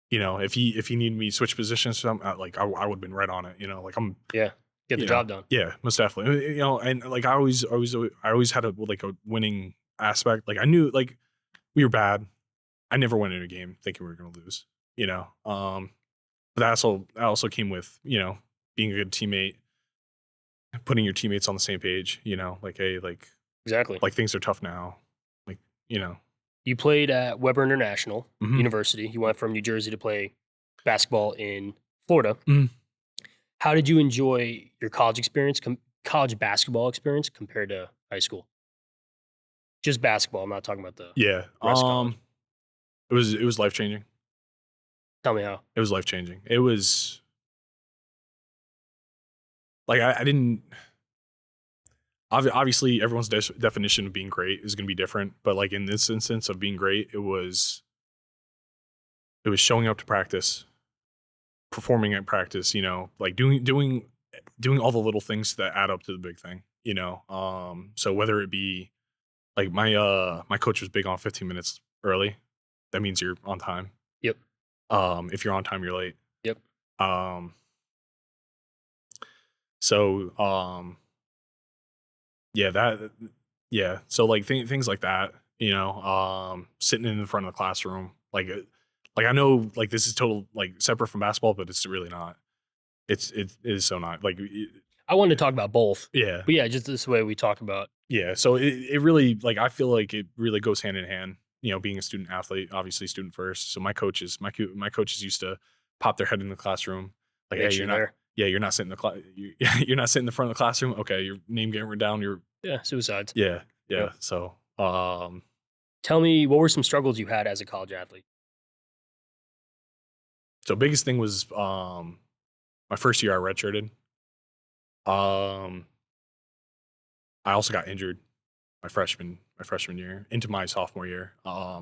You know, if he needed me to switch positions, like I would have been right on it. You know, like I'm, Yeah. Get the you know, job done. yeah, most definitely. You know, and like I always had a like a winning aspect. Like I knew, like we were bad. I never went into a game thinking we were going to lose, you know. But that also came with, you know, being a good teammate, putting your teammates on the same page, you know, like, hey, like, Exactly. like things are tough now. Like, you know. You played at Weber International Mhm. University. You went from New Jersey to play basketball in Florida. Mhm. How did you enjoy your college experience, college basketball experience compared to high school? Just basketball. I'm not talking about the Yeah. rest of college. It was life changing. Tell me how. It was life changing. It was like I didn't obviously everyone's definition of being great is going to be different, but like in this instance of being great, it was showing up to practice, performing at practice, you know, like doing all the little things that add up to the big thing, you know. So whether it be like my coach was big on 15 minutes early, that means you're on time. Yep. If you're on time, you're late. Yep. So yeah, so like things like that, you know, sitting in the front of the classroom, like I know like this is total like separate from basketball, but it's really not. It is so not like I wanted to talk about both. yeah. But yeah, just this way we talk about. Yeah, so it really like I feel like it really goes hand in hand. You know, being a student athlete, obviously student first. So my coaches used to pop their head in the classroom, like, Make hey, sure you're not, there. yeah, you're not sitting in the you're not sitting in the front of the classroom. Okay, your name getting written down. You're Yeah, suicides. yeah. Yep. So Tell me, what were some struggles you had as a college athlete? so biggest thing was my first year I redshirted. Um, I also got injured my freshman year into my sophomore year. I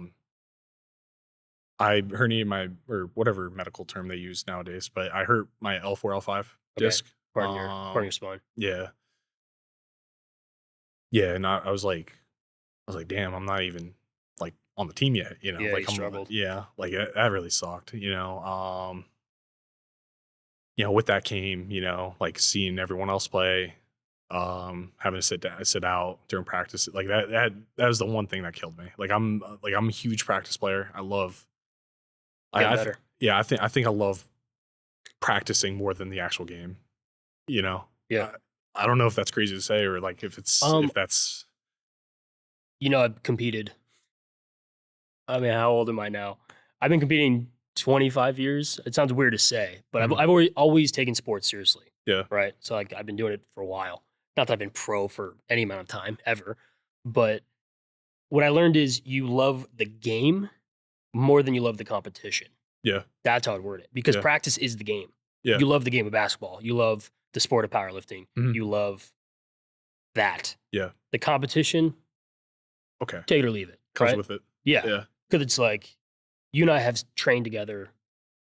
herniated my or whatever medical term they use nowadays, but I hurt my L4 L5 Okay. disc. Pardon your spine. Yeah, yeah, and I was like, damn, I'm not even like on the team yet. You know, Yeah, like you I'm struggled. yeah, like that really sucked. You know, with that came, you know, like seeing everyone else play, having to sit out during practice, like that was the one thing that killed me. Like I'm a huge practice player. I love, Getting I better. yeah, I think I love practicing more than the actual game. You know, Yeah. I don't know if that's crazy to say or like if that's You know, I've competed. I mean, how old am I now? I've been competing 25 years. It sounds weird to say, but Mhm. I've always taken sports seriously. yeah, Right. So like I've been doing it for a while. Not that I've been pro for any amount of time ever, but what I learned is you love the game more than you love the competition. yeah, That's how I'd word it. Because yeah, practice is the game. yeah, You love the game of basketball. You love the sport of powerlifting. Mhm. You love that. yeah. The competition, Okay, take it or leave it. comes Right? with it. Yeah. Yeah, Because it's like you and I have trained together,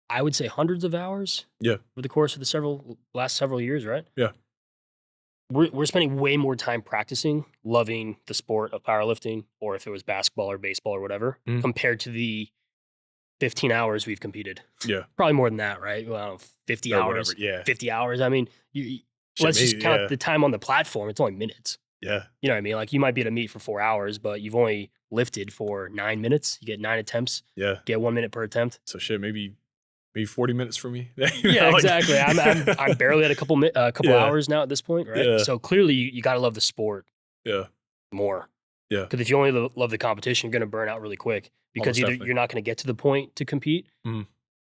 I would say hundreds of hours yeah, over the course of the last several years, right? yeah, We're spending way more time practicing, loving the sport of powerlifting, or if it was basketball or baseball or whatever, Mhm. compared to the 15 hours we've competed. yeah. Probably more than that, right? Well, I don't know, 50 Or whatever. hours. Yeah, 50 hours. I mean, shit, let's just maybe. count Yeah, the time on the platform. It's only minutes. yeah, You know what I mean? Like you might be at a meet for 4 hours, but you've only lifted for 9 minutes. You get 9 attempts, yeah. get 1 minute per attempt. So shit, maybe 40 minutes for me. You Yeah, know, like- exactly. I'm barely at a couple Yeah. hours now at this point, right? Yeah. So clearly you got to love the sport yeah, more. yeah. Because if you only love the competition, you're going to burn out really quick because Almost either definitely. you're not going to get to the point to compete, Mhm.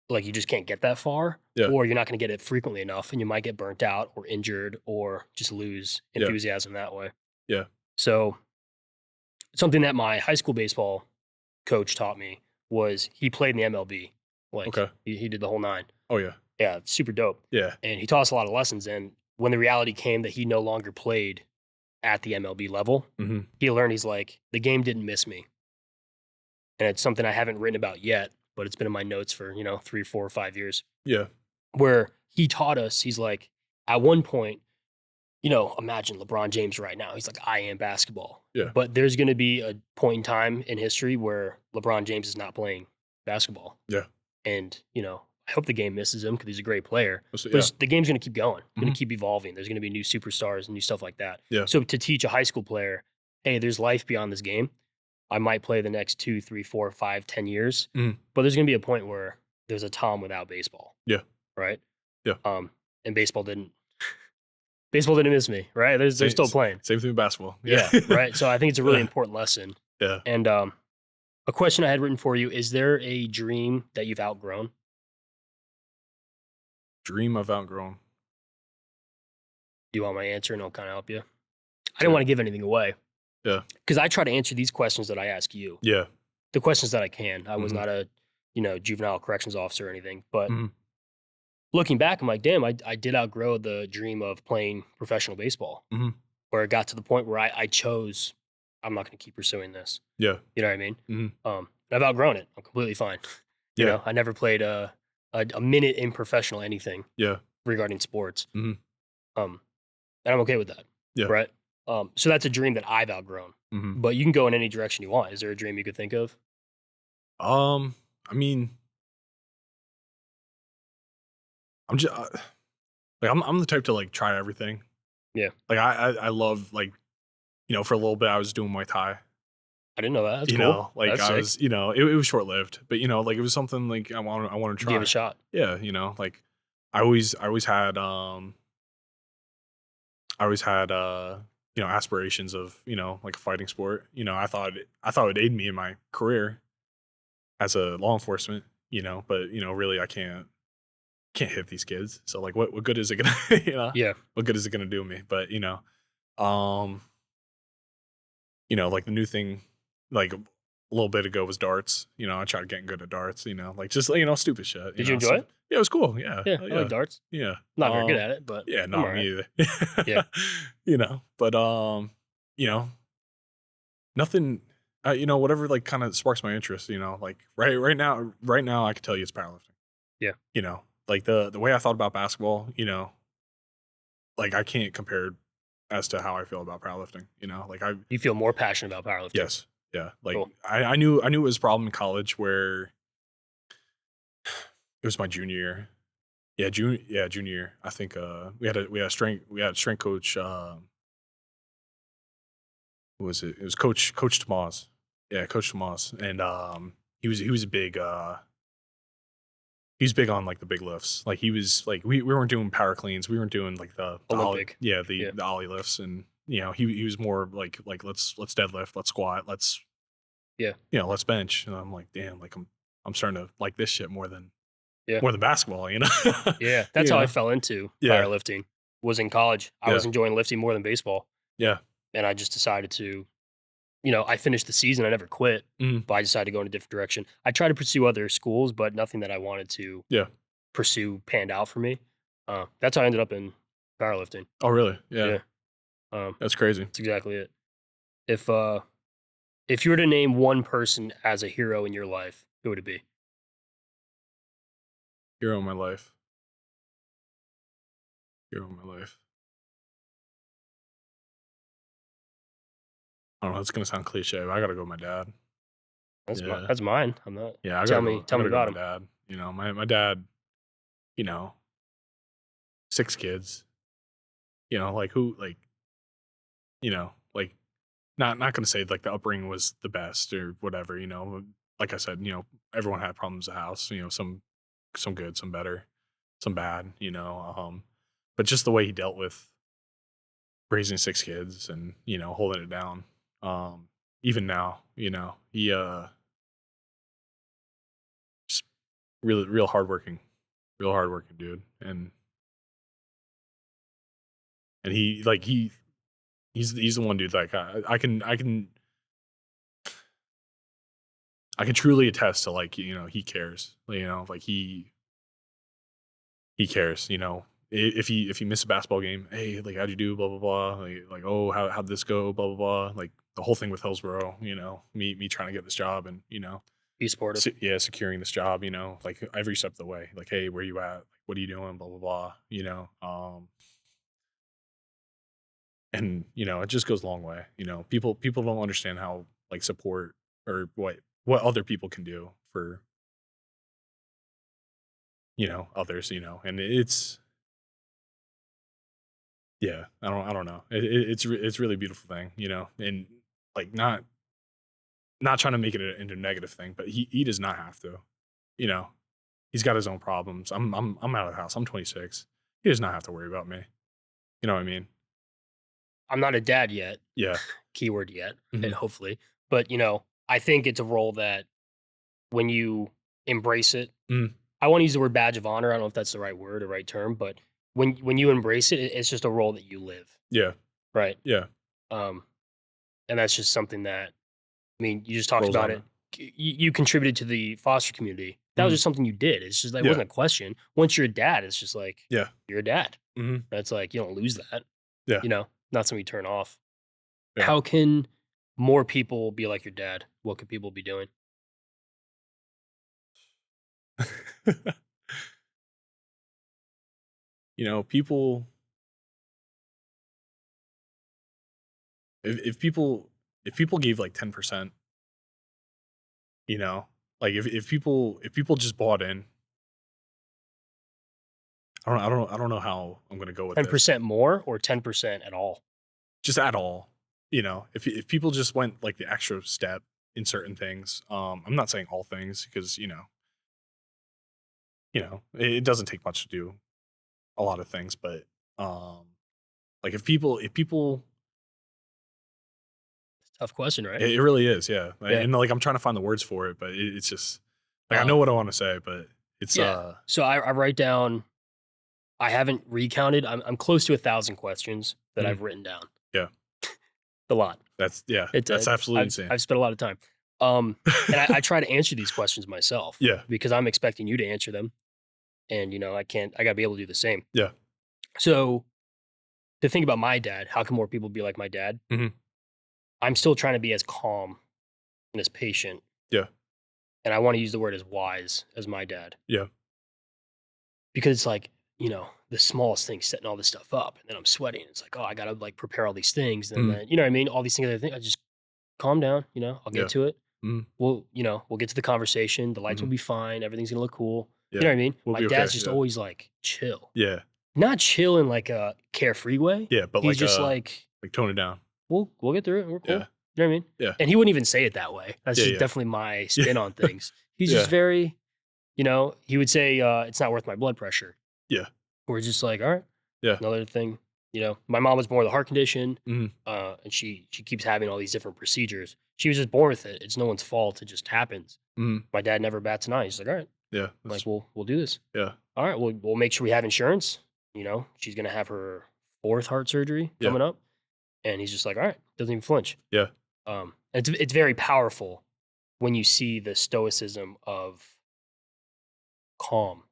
like you just can't get that far, Yeah. or you're not going to get it frequently enough and you might get burnt out or injured or just lose Yeah. enthusiasm that way. Yeah. So something that my high school baseball coach taught me was he played in the MLB. Like Okay. he did the whole nine. Oh yeah. Yeah, super dope. Yeah. And he taught us a lot of lessons. And when the reality came that he no longer played at the MLB level, hmm he learned he's like, the game didn't miss me. And it's something I haven't written about yet, but it's been in my notes for, 3, 4, or 5 years, Yeah. where he taught us, he's like, at one point, imagine LeBron James right now. He's like, I am basketball. Yeah. But there's going to be a point in time in history where LeBron James is not playing basketball. Yeah. And, I hope the game misses him because he's a great player. So, But yeah. the game's going to keep going, going Mhm. to keep evolving. There's going to be new superstars and new stuff like that. Yeah. So to teach a high school player, hey, there's life beyond this game. I might play the next 2, 3, 4, 5, 10 years, Mhm. but there's gonna be a point where there's a Tom without baseball, Yeah. right? Yeah. And baseball didn't miss me, right? They're Same still playing. same thing with basketball. Yeah. Yeah, right? So I think it's a really Yeah. important lesson. Yeah. And, a question I had written for you, is there a dream that you've outgrown? Dream I've outgrown. Do you want my answer and I'll kinda help you? I didn't Sure. wanna give anything away Yeah. because I try to answer these questions that I ask you, Yeah. the questions that I can. I was Mhm. not a, juvenile corrections officer or anything, but Mhm. looking back, I'm like, "Damn, I did outgrow the dream of playing professional baseball," Mhm. where it got to the point where I chose, "I'm not gonna keep pursuing this." Yeah. You know what I mean? Mhm. And I've outgrown it. I'm completely fine. Yeah. I never played a minute in professional anything Yeah. regarding sports. Mhm. Um, and I'm okay with that, Yeah. right? So that's a dream that I've outgrown. Mhm. But you can go in any direction you want. Is there a dream you could think of? Um, I mean, I'm just like I'm the type to like try everything. Yeah, Like I love like for a little bit I was doing Muay Thai. I didn't know that. That's cool. Like That's I sick. was it was short lived, but like it was something like I want to Give it a try. shot. Yeah, like I always had aspirations of like a fighting sport. I thought it would aid me in my career as a law enforcement. But really I can't hit these kids. So like what good is it gonna Yeah, what good is it gonna do me? But um like the new thing like a little bit ago was darts. I tried getting good at darts, like just stupid shit, did you enjoy it? Yeah, it was cool. Yeah. Yeah, Hell I like yeah. darts. Yeah. Not very good at it, but Yeah, I'm not all right. me either. Yeah, But you know, nothing whatever like kind of sparks my interest, like right now I could tell you it's powerlifting. yeah. Like the way I thought about basketball, like I can't compare as to how I feel about powerlifting. Like I You feel more passionate about powerlifting. yes, yeah. Like Cool. I knew it was a problem in college where it was my junior year. Junior year. I think we had a strength coach. Who was it? It was Coach Tomas. Yeah, Coach Tomas, and he was a big he's big on like the big lifts. Like he was like we weren't doing power cleans. We weren't doing like the ollie, Olympic. yeah, Yeah, the ollie lifts, and he was more like let's deadlift, let's squat, yeah, let's bench. And I'm like, damn, like I'm starting to like this shit yeah, more than basketball. yeah. That's you how I know, fell into yeah, powerlifting. Was in college. I yeah, was enjoying lifting more than baseball, yeah, and I just decided to. I finished the season. I never quit, mm, but I decided to go in a different direction. I tried to pursue other schools, but nothing that I wanted to yeah. pursue panned out for me. That's how I ended up in powerlifting. Oh, really? Yeah, Yeah, that's crazy. that's exactly it. If uh, if you were to name one person as a hero in your life, who would it be? Hero of my life. Hero of my life. I don't know. It's gonna sound cliche, but I gotta go with my dad. Yeah, That's mine. I'm not. yeah. I gotta Tell me, go. I tell me gotta go about with him. my dad. My dad. You know, 6 kids. Like who, like not gonna say like the upbringing was the best or whatever. Like I said, everyone had problems at the house. Some good, some better, some bad. But just the way he dealt with raising 6 kids and holding it down. Even now, he just really real hardworking dude, and he's the one dude like I can truly attest to like he cares, like he cares, if you miss a basketball game, hey, like how'd you do, blah blah blah, like oh how'd this go, blah blah blah, like the whole thing with Hillsborough, me trying to get this job and Be supportive. securing this job, like every step of the way, like hey, where you at, like what are you doing, blah blah blah, and it just goes a long way. People don't understand how like support or what other people can do for others, and it's yeah, I don't know, it's really a beautiful thing, and like not trying to make it into a negative thing, but he does not have to. You know, he's got his own problems. I'm out of the house. I'm 26. He does not have to worry about me. You know what I mean? I'm not a dad yet. Yeah. Keyword yet, and Mhm. hopefully. But, I think it's a role that when you embrace it, Mhm. I want to use the word badge of honor. I don't know if that's the right word or right term, but when you embrace it, it's just a role that you live, Yeah. right? Yeah. Um, and that's just something that, I mean, you just talked Rolls about on it. it. You contributed to the foster community. That was Mhm. just something you did. It's just that it Yeah. wasn't a question. Once you're a dad, it's just like Yeah. you're a dad. Mhm. That's like you don't lose that. Yeah. Not something you turn off. Yeah. How can more people be like your dad? What could people be doing? People if people gave like 10%, you know, like if people just bought in, I don't know how I'm gonna go with Ten this. percent more or 10% at all? Just at all, if people just went like the extra step in certain things, I'm not saying all things because it doesn't take much to do a lot of things, but um, like if people, Tough question, right? it really is, yeah, Yeah. and like I'm trying to find the words for it, but it's just like I know Um, what I want to say, but it's yeah. So I write down. I haven't recounted. I'm close to 1,000 questions that mhm, I've written down. yeah, A lot. that's It's absolutely I've insane. I've spent a lot of time. And I try to answer these questions myself Yeah, because I'm expecting you to answer them, and I can't. I got to be able to do the same. yeah, So to think about my dad, how can more people be like my dad? hmm, I'm still trying to be as calm and as patient, yeah, and I want to use the word as wise as my dad yeah, because it's like the smallest thing setting all this stuff up, and then I'm sweating. It's like, oh, I gotta like prepare all these things, and mhm, then you know what I mean. All things I think I just calm down. I'll get yeah, to it. mhm, We'll get to the conversation. The lights will mhm, be fine. Everything's gonna look cool. You know yeah, what I mean? we'll My be okay. dad's just Yeah, always like chill, yeah, not chill in like a carefree way. yeah, but He's just like, like tone it down. we'll get through it. We're Yeah, cool. You know what I mean? yeah, And he wouldn't even say it that way. That's yeah, just yeah, definitely my yeah, spin on things. He's just yeah, very, he would say, it's not worth my blood pressure. yeah, We're just like, all right, yeah, another thing. My mom was born with a heart condition, mhm, and she keeps having all these different procedures. She was just born with it. It's no one's fault. It just happens. mhm, My dad never bats an eye. He's like, all right, yeah, like that's we'll do this. yeah, All right, we'll make sure we have insurance. She's gonna have her fourth heart surgery yeah, coming up, and he's just like, all right, doesn't even flinch. yeah, It's very powerful when you see the stoicism of calm.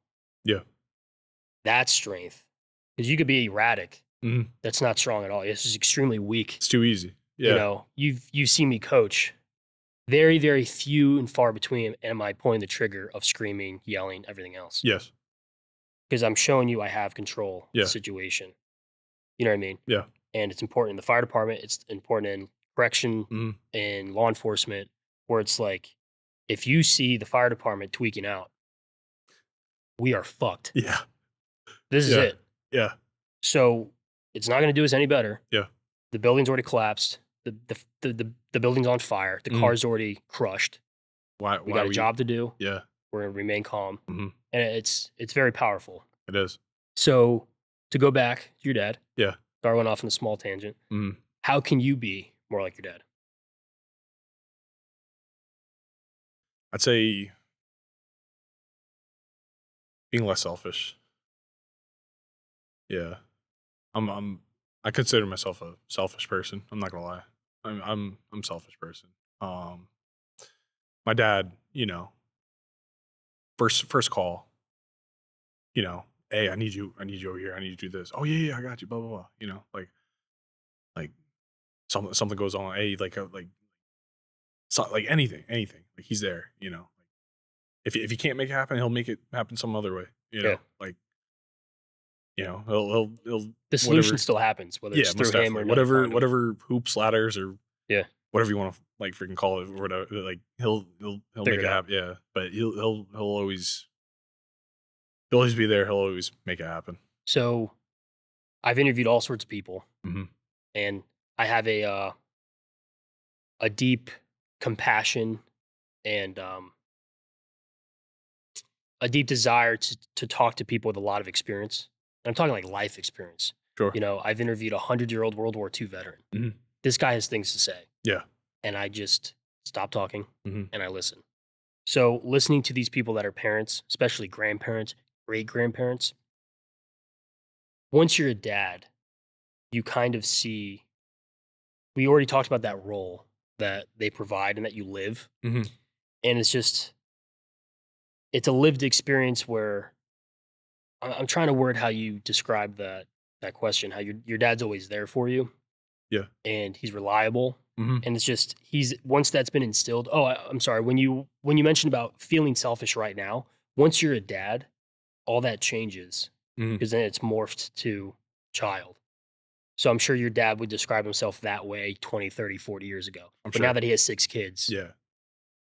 yeah, That strength, because you could be erratic. mhm. That's not strong at all. It's just extremely weak. It's too easy. Yeah, You've seen me coach. Very, very few and far between am I pulling the trigger of screaming, yelling, everything else. yes, Because I'm showing you I have control of the yeah, situation. You know what I mean? yeah, And it's important in the fire department. It's important in correction mhm, and law enforcement, where it's like, if you see the fire department tweaking out, we are fucked. yeah, This is yeah, it. yeah, So it's not going to do us any better. yeah, The building's already collapsed. The building's on fire. The mhm. car's already crushed. We Why got a we job to do. yeah, We're gonna remain calm, mhm, and it's very powerful. it is. So to go back to your dad, Yeah, sorry, I went off on a small tangent. mhm. How can you be more like your dad? I'd say being less selfish. Yeah. I consider myself a selfish person. I'm not gonna lie. I'm a selfish person. Um, my dad, first call, hey, I need you over here. I need you to do this. Oh yeah, I got you. Blah blah blah. Like something goes on. Hey, like anything. Like he's there. If he can't make it happen, he'll make it happen some other way. Yeah, Like he'll the solution whatever. still happens, whether Yeah, it's through most him or definitely. another conduit. Whatever hoops, ladders, or Yeah, whatever you want to like freaking call it, or whatever. Like he'll figure make it it out. happen. Yeah, but he'll always be there. He'll always make it happen. So I've interviewed all sorts of people, Hmm. and I have a deep compassion and a deep desire to talk to people with a lot of experience. And I'm talking like life experience. Sure. You know, I've interviewed a 100-year-old World War II veteran. Mhm. This guy has things to say, Yeah. and I just stop talking Mhm. and I listen. So listening to these people that are parents, especially grandparents, great grandparents, once you're a dad, you kind of see. We already talked about that role that they provide and that you live, Mhm. and it's a lived experience where I'm trying to word how you describe that question. How your dad's always there for you, Yeah. and he's reliable, Mhm. and it's just he's once that's been instilled. Oh, I'm sorry when you mentioned about feeling selfish right now. Once you're a dad, all that changes Mhm. because then it's morphed to child. So I'm sure your dad would describe himself that way 20, 30, 40 years ago. I'm But now sure. that he has 6 kids, Yeah.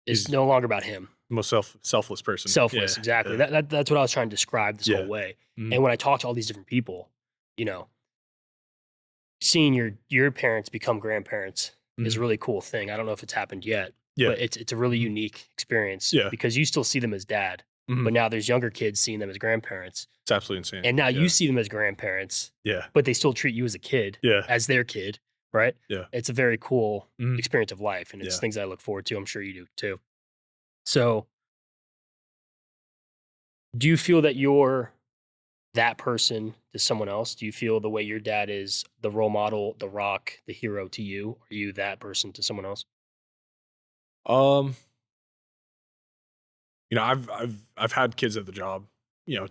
it's He's no longer about him. the most selfless person. Selfless, Yeah. exactly. Yeah. That's what I was trying to describe this whole Yeah. way. Mhm. And when I talk to all these different people, you know, seeing your parents become grandparents is a Mhm. really cool thing. I don't know if it's happened yet, Yeah. but it's a really Mhm. unique experience Yeah. because you still see them as dad, Mhm. but now there's younger kids seeing them as grandparents. It's absolutely insane. And now you Yeah. see them as grandparents, Yeah. but they still treat you as a kid, Yeah. as their kid, right? Yeah. It's a very cool Mhm. experience of life, and it's Yeah. things I look forward to. I'm sure you do too. So, do you feel that you're that person to someone else? Do you feel the way your dad is the role model, the rock, the hero to you? Are you that person to someone else? Um, I've had kids at the job,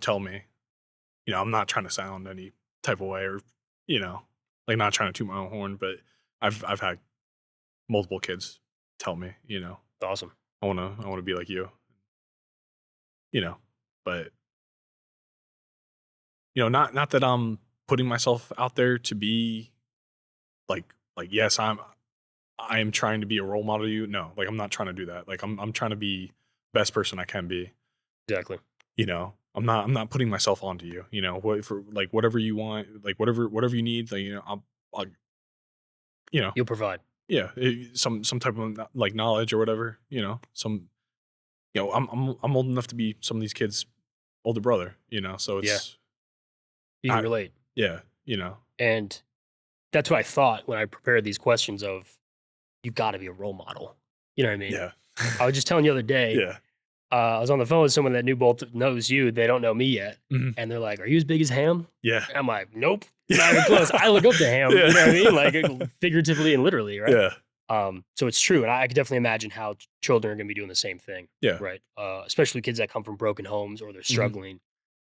tell me, I'm not trying to sound any type of way or, you know, like not trying to toot my own horn, but I've had multiple kids tell me, Awesome. I wanna be like you know, but not that I'm putting myself out there to be yes, I am trying to be a role model to you. No, like I'm not trying to do that. Like I'm trying to be best person I can be. Exactly. I'm not putting myself onto you. What for like whatever you want, like whatever you need, like I'll you know, You'll provide. yeah, some type of like knowledge or whatever, some I'm old enough to be some of these kids' older brother, so Yeah. it's You can I relate. yeah, And that's what I thought when I prepared these questions of you gotta be a role model. You know what I mean? yeah. I was just telling you the other day, Yeah. I was on the phone with someone that knew both knows you, they don't know me yet, Mhm. and they're like, "Are you as big as Ham?" Yeah. And I'm like, "Nope, not even close." I look up to Ham, you know what I mean? Like, figuratively and literally, right? Yeah. So it's true, and I could definitely imagine how children are gonna be doing the same thing, Yeah. right? Especially kids that come from broken homes or they're Mhm. struggling,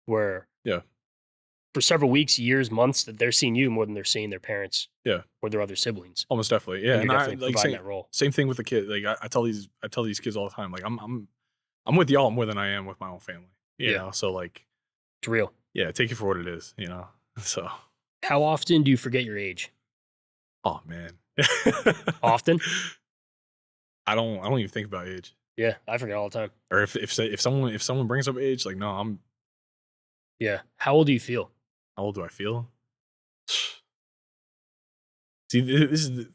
where Yeah. for several weeks, years, months, that they're seeing you more than they're seeing their parents Yeah. or their other siblings, Almost definitely. Yeah, and you're and I definitely like providing same that role. same thing with the kid. Like I tell these kids all the time. Like I'm with y'all more than I am with my own family. Yeah, So like it's real. yeah, take it for what it is. So How often do you forget your age? oh man, Often? I don't even think about age. Yeah, I forget all the time. Or if someone brings up age, like no, I'm Yeah. How old do you feel? how old do I feel? See, this is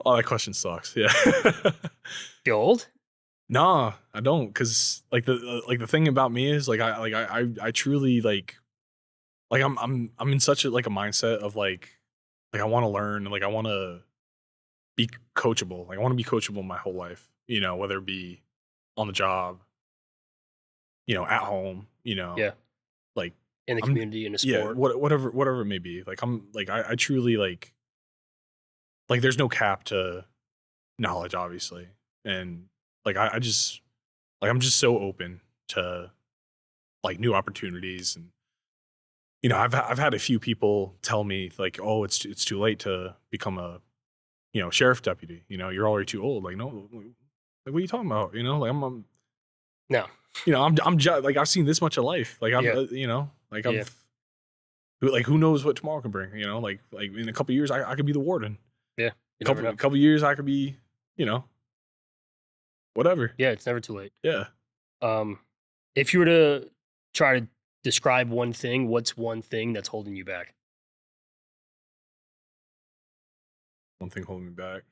oh that question sucks. Yeah. Feel old? Nah, I don't, cause like the thing about me is I truly like I'm in such a mindset of like I want to learn, like I want to be coachable. Like I want to be coachable my whole life. Whether it be on the job, at home. Yeah. Like In the I'm community, in a yeah, sport? whatever it may be. Like I'm like I truly like there's no cap to knowledge, obviously, and like I just like I'm just so open to like new opportunities. And I've had a few people tell me like, oh, it's too late to become a sheriff deputy. You're already too old. Like, no, like, what are you talking about? Like I'm No. like I've seen this much of life. Like I've Yeah. like Yeah. like who knows what tomorrow can bring. Like in a couple years I could be the warden. Yeah. A You never know. couple years I could be you know whatever. Yeah, it's never too late. Yeah. Um, if you were to try to describe one thing, what's one thing that's holding you back? One thing holding me back.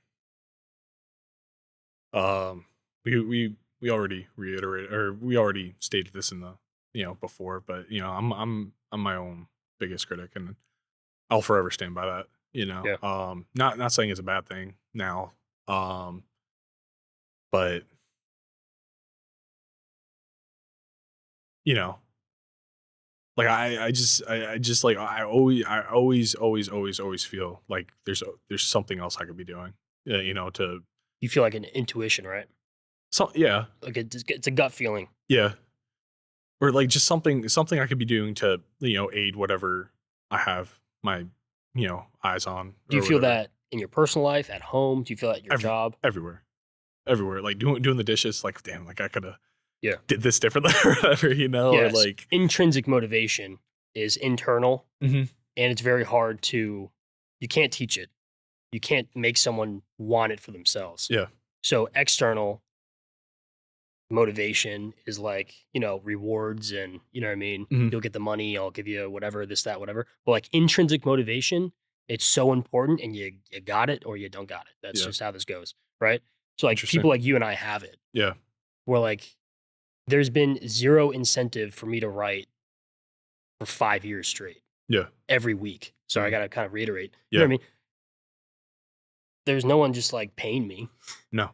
We already reiterated, or we already stated this in the before, but I'm my own biggest critic, and I'll forever stand by that. Yeah. Not saying it's a bad thing now, but you know, like I just like I always feel like there's something else I could be doing. To You feel like an intuition, right? yeah, Like it's a gut feeling. yeah, or like just something I could be doing to aid whatever I have my eyes on Do you or feel whatever. that in your personal life, at home? Do you feel that at your job? Everywhere, everywhere, like doing the dishes, like damn, like I could have Yeah. did this differently or whatever, or Yes. like Intrinsic motivation is internal, Mhm. and it's very hard to, you can't teach it. You can't make someone want it for themselves. Yeah, So external motivation is like, rewards and, you know what I mean? Mhm. You'll get the money, I'll give you whatever, this, that, whatever. But like intrinsic motivation, it's so important and you got it or you don't got it. That's Yeah. just how this goes. Right. So like Interesting. people like you and I have it. Yeah, Where like there's been zero incentive for me to write for 5 years straight yeah, every week. So I Mhm. gotta kind of reiterate. You know Yeah. what I mean? There's no one just like paying me. No.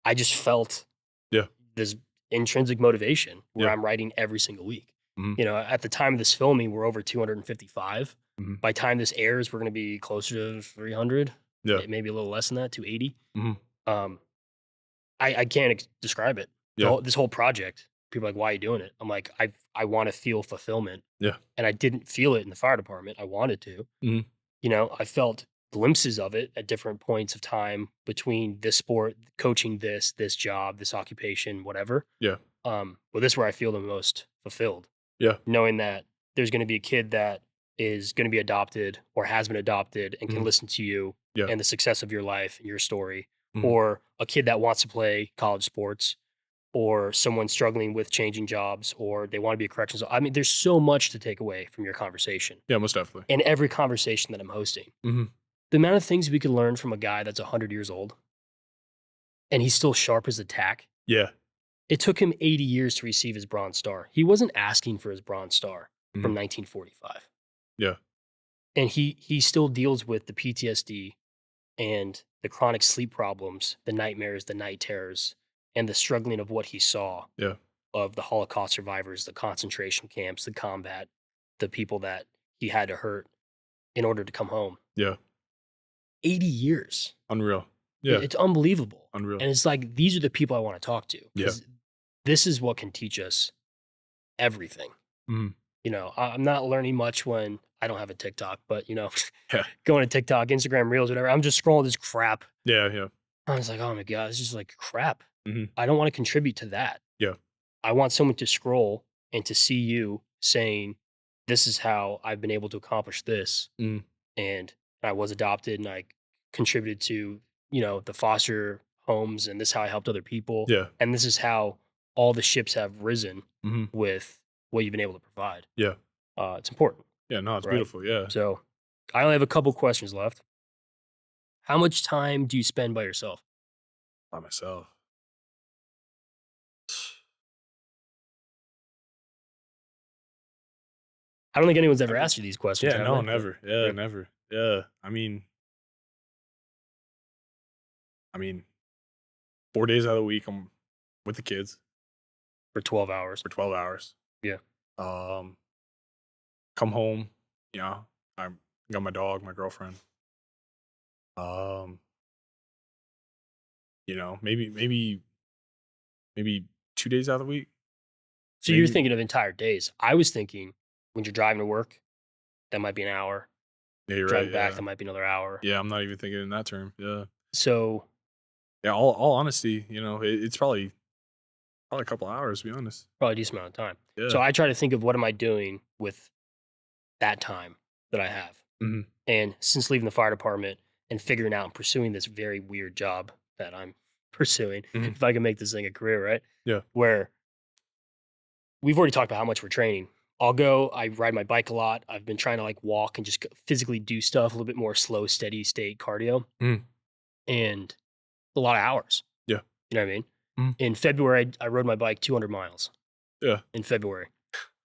I just felt Yeah, this intrinsic motivation where yeah, I'm writing every single week. Mhm. At the time of this filming, we're over 255. Mhm. By the time this airs, we're going to be closer to 300, Yeah, maybe a little less than that, 280. Mhm. Um, I can't describe it. Yeah, This whole project, people are like, why are you doing it? I'm like, I want to feel fulfillment. yeah, And I didn't feel it in the fire department. I wanted to. Mhm. I felt glimpses of it at different points of time between this sport, coaching this job, this occupation, whatever. Yeah, Well, this is where I feel the most fulfilled, yeah, knowing that there's going to be a kid that is going to be adopted or has been adopted and can Mhm. listen to you Yeah, and the success of your life and your story, Mhm. or a kid that wants to play college sports, or someone struggling with changing jobs, or they want to be a corrections. I mean, there's so much to take away from your conversation Yeah, most definitely. and every conversation that I'm hosting. Mhm. The amount of things we could learn from a guy that's 100 years old and he's still sharp as a tack. Yeah, It took him 80 years to receive his Bronze Star. He wasn't asking for his Bronze Star Mhm. from 1945. Yeah, And he still deals with the PTSD and the chronic sleep problems, the nightmares, the night terrors, and the struggling of what he saw yeah, of the Holocaust survivors, the concentration camps, the combat, the people that he had to hurt in order to come home. yeah. 80 years. Unreal. Yeah, It's unbelievable. unreal. And it's like, these are the people I want to talk to Yeah. because this is what can teach us everything. Mhm. I'm not learning much when I don't have a TikTok, but Yeah, going to TikTok, Instagram Reels, whatever. I'm just scrolling this crap. yeah, yeah. I was like, oh my God, it's just like crap. Mhm. I don't want to contribute to that. Yeah, I want someone to scroll and to see you saying, this is how I've been able to accomplish this. Mhm. And I was adopted and I contributed to, the foster homes and this is how I helped other people. Yeah, And this is how all the ships have risen Mhm. with what you've been able to provide. Yeah, It's important, yeah. No, it's right? beautiful. Yeah, So I only have a couple questions left. How much time do you spend by yourself? by myself. I don't think anyone's I ever mean, asked you these questions, yeah, have no, they? Yeah. never. Yeah, Yeah. never. Yeah, I mean, 4 days out of the week, I'm with the kids For 12 hours. for 12 hours. Yeah. Um, come home, I got my dog, my girlfriend. Um, maybe 2 days out of the week. So you're Maybe thinking of entire days. I was thinking when you're driving to work, that might be an hour. yeah, you're right. Driving back, Yeah, that might be another hour. yeah. I'm not even thinking in that term. Yeah, So yeah. All honesty, it's probably a couple hours. To be honest. probably a decent amount of time. Yeah. So I try to think of what am I doing with that time that I have. Mhm. And since leaving the fire department and figuring out and pursuing this very weird job that I'm pursuing, Mhm. if I can make this thing a career, right? Yeah. Where we've already talked about how much we're training. I ride my bike a lot. I've been trying to like walk and just physically do stuff, a little bit more slow, steady state cardio. Mhm. and a lot of hours. Yeah. You know what I mean? Mhm. In February, I rode my bike 200 miles Yeah. in February.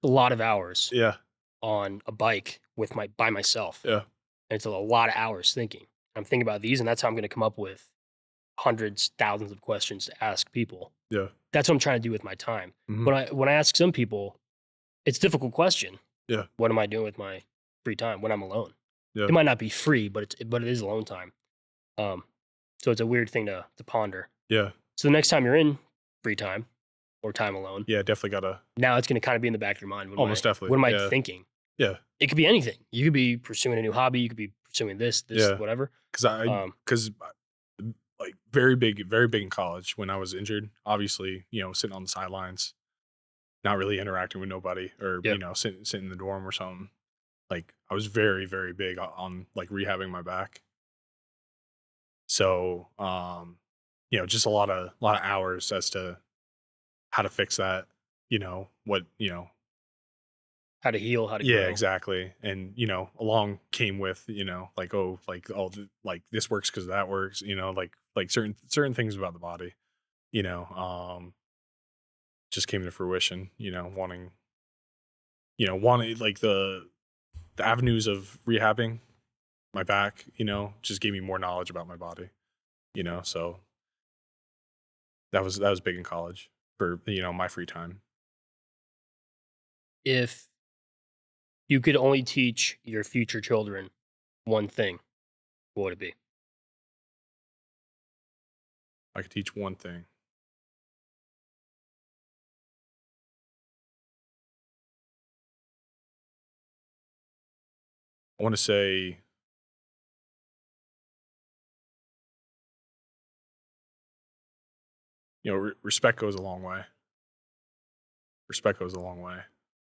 A lot of hours Yeah. on a bike by myself. Yeah. And it's a lot of hours thinking. I'm thinking about these, and that's how I'm going to come up with hundreds, thousands of questions to ask people. Yeah. That's what I'm trying to do with my time. Mhm. When I ask some people, it's a difficult question. Yeah. What am I doing with my free time when I'm alone? Yeah. It might not be free, but it is alone time. Um, so it's a weird thing to ponder. Yeah. So the next time you're in free time or time alone, Yeah. Definitely gotta. now it's going to kind of be in the back of your mind. Almost definitely. What am I Yeah. thinking? Yeah. It could be anything. You could be pursuing a new hobby. You could be pursuing this, Yeah. whatever. Because like very big in college when I was injured. Obviously, sitting on the sidelines, not really interacting with nobody, or Yep. sitting in the dorm or something. Like I was very, very big on like rehabbing my back. So, just a lot of hours as to how to fix that. What How to heal, how to Yeah, grow. exactly. And along came with like like this works because that works. Like certain things about the body. You know, just came to fruition. Wanting like the avenues of rehabbing my back. Just gave me more knowledge about my body. So that was big in college for my free time. If you could only teach your future children one thing, what would it be? I could teach one thing. I want to say respect goes a long way. Respect goes a long way.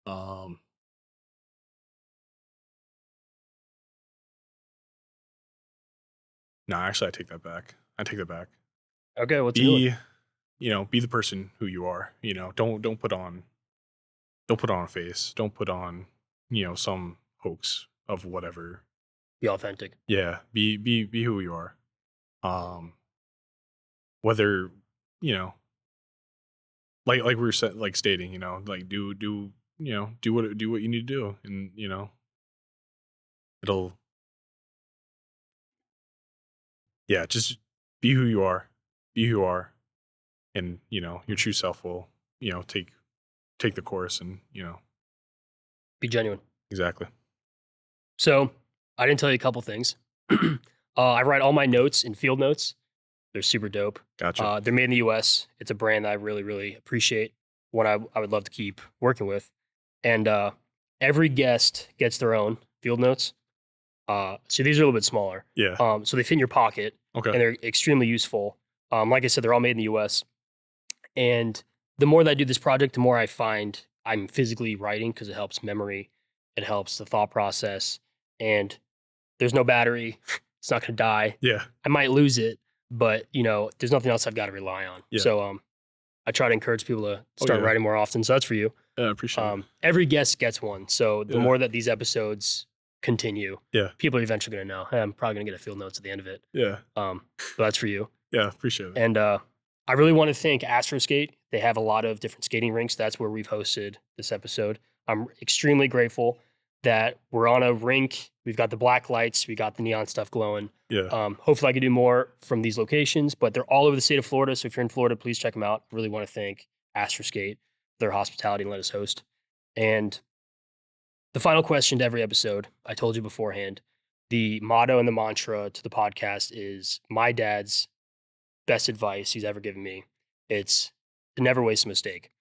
Um, no, actually, I take that back. Okay, what's a good one? Be the person who you are. Don't put on a face. Don't put on some hoax of whatever. Be authentic. Yeah, be who you are. Whether you know, like we were like stating, like do what you need to do, and it'll yeah, just be who you are. Be who you are, and your true self will take the course, and Be genuine. exactly. So I didn't tell you a couple things. I write all my notes in Field Notes. They're super dope. Gotcha. They're made in the US. It's a brand that I really, really appreciate. One I would love to keep working with. And every guest gets their own Field Notes. So these are a little bit smaller. Yeah. So they fit in your pocket Okay. and they're extremely useful. Like I said, they're all made in the US. And the more that I do this project, the more I find I'm physically writing because it helps memory, it helps the thought process, and there's no battery. It's not going to die. Yeah. I might lose it, but there's nothing else I've got to rely on. Yeah. So I try to encourage people to start yeah. writing more often. So that's for you. Yeah, I appreciate it. Every guest gets one. So the Yeah. more that these episodes continue, Yeah. people are eventually going to know, hey, I'm probably going to get a Field Notes at the end of it. Yeah. So that's for you. Yeah, appreciate it. And I really want to thank Astro Skate. They have a lot of different skating rinks. That's where we've hosted this episode. I'm extremely grateful that we're on a rink. We've got the black lights. We got the neon stuff glowing. Yeah. Hopefully I can do more from these locations, but they're all over the state of Florida. So if you're in Florida, please check them out. I really want to thank Astro Skate for their hospitality and let us host. And the final question to every episode, I told you beforehand, the motto and the mantra to the podcast is my dad's best advice he's ever given me. It's to never waste a mistake.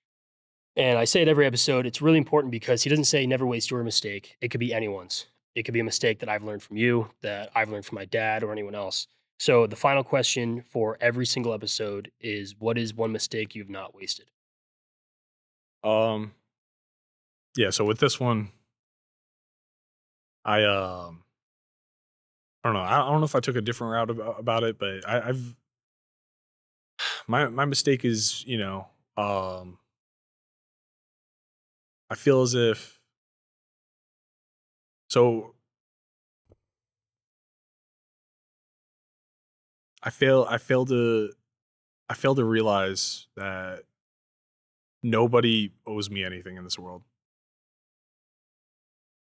And I say it every episode. It's really important because he doesn't say never waste your mistake. It could be anyone's. It could be a mistake that I've learned from you, that I've learned from my dad or anyone else. So the final question for every single episode is, what is one mistake you've not wasted? Yeah, so with this one, I don't know. I don't know if I took a different route about it, but I've my mistake is, I feel as if so I fail to realize that nobody owes me anything in this world.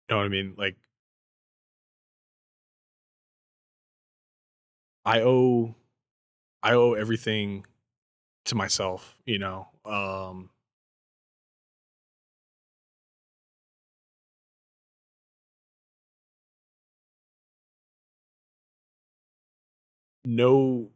You know what I mean? Like, I owe everything to myself, you know. No,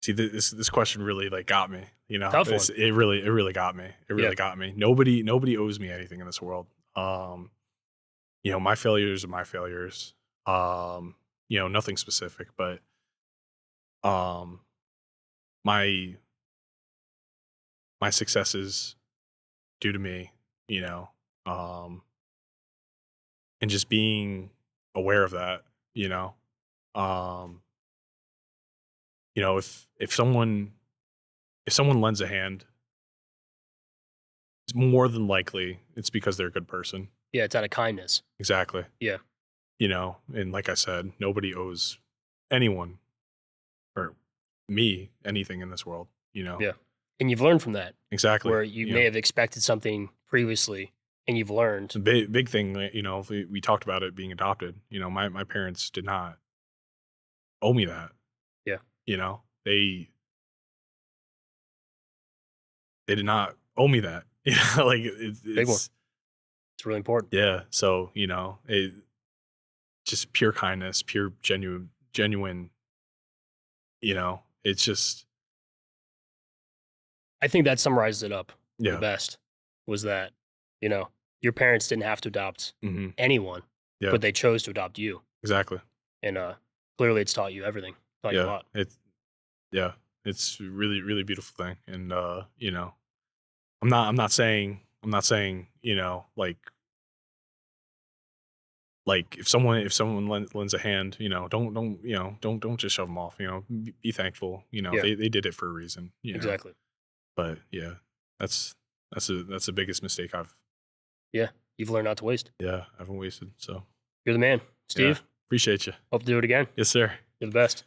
see, this question really like got me, you know. Tough one. It really got me. It really got me. Nobody owes me anything in this world. You know, my failures are my failures. You know, nothing specific, but my successes due to me, you know, and just being aware of that, you know. You know, if someone lends a hand, it's more than likely it's because they're a good person. Yeah, it's out of kindness. Exactly. Yeah. You know, and like I said, nobody owes anyone or me anything in this world, you know. Yeah. And you've learned from that. Exactly. Where you may have expected something previously and you've learned. It's a big thing, you know, if we talked about it being adopted. You know, my parents did not owe me that. Yeah. You know, they did not owe me that. You know, like Big one. It's really important. Yeah. So, you know, it just pure kindness, pure genuine, you know, it's just, I think that summarizes it up the yeah. best, was that, you know, your parents didn't have to adopt Mm-hmm. anyone, Yeah. but they chose to adopt you. Exactly. And clearly it's taught you everything. Taught you a lot. It's a really beautiful thing. And you know, I'm not saying, you know, like if someone lends a hand, you know, don't just shove them off, you know, be thankful, you know. Yeah. They did it for a reason, you know. Exactly. But yeah, that's the biggest mistake You've learned not to waste. I haven't wasted. So You're the man, Steve. appreciate you. Hope to do it again. Yes, sir. You're the best.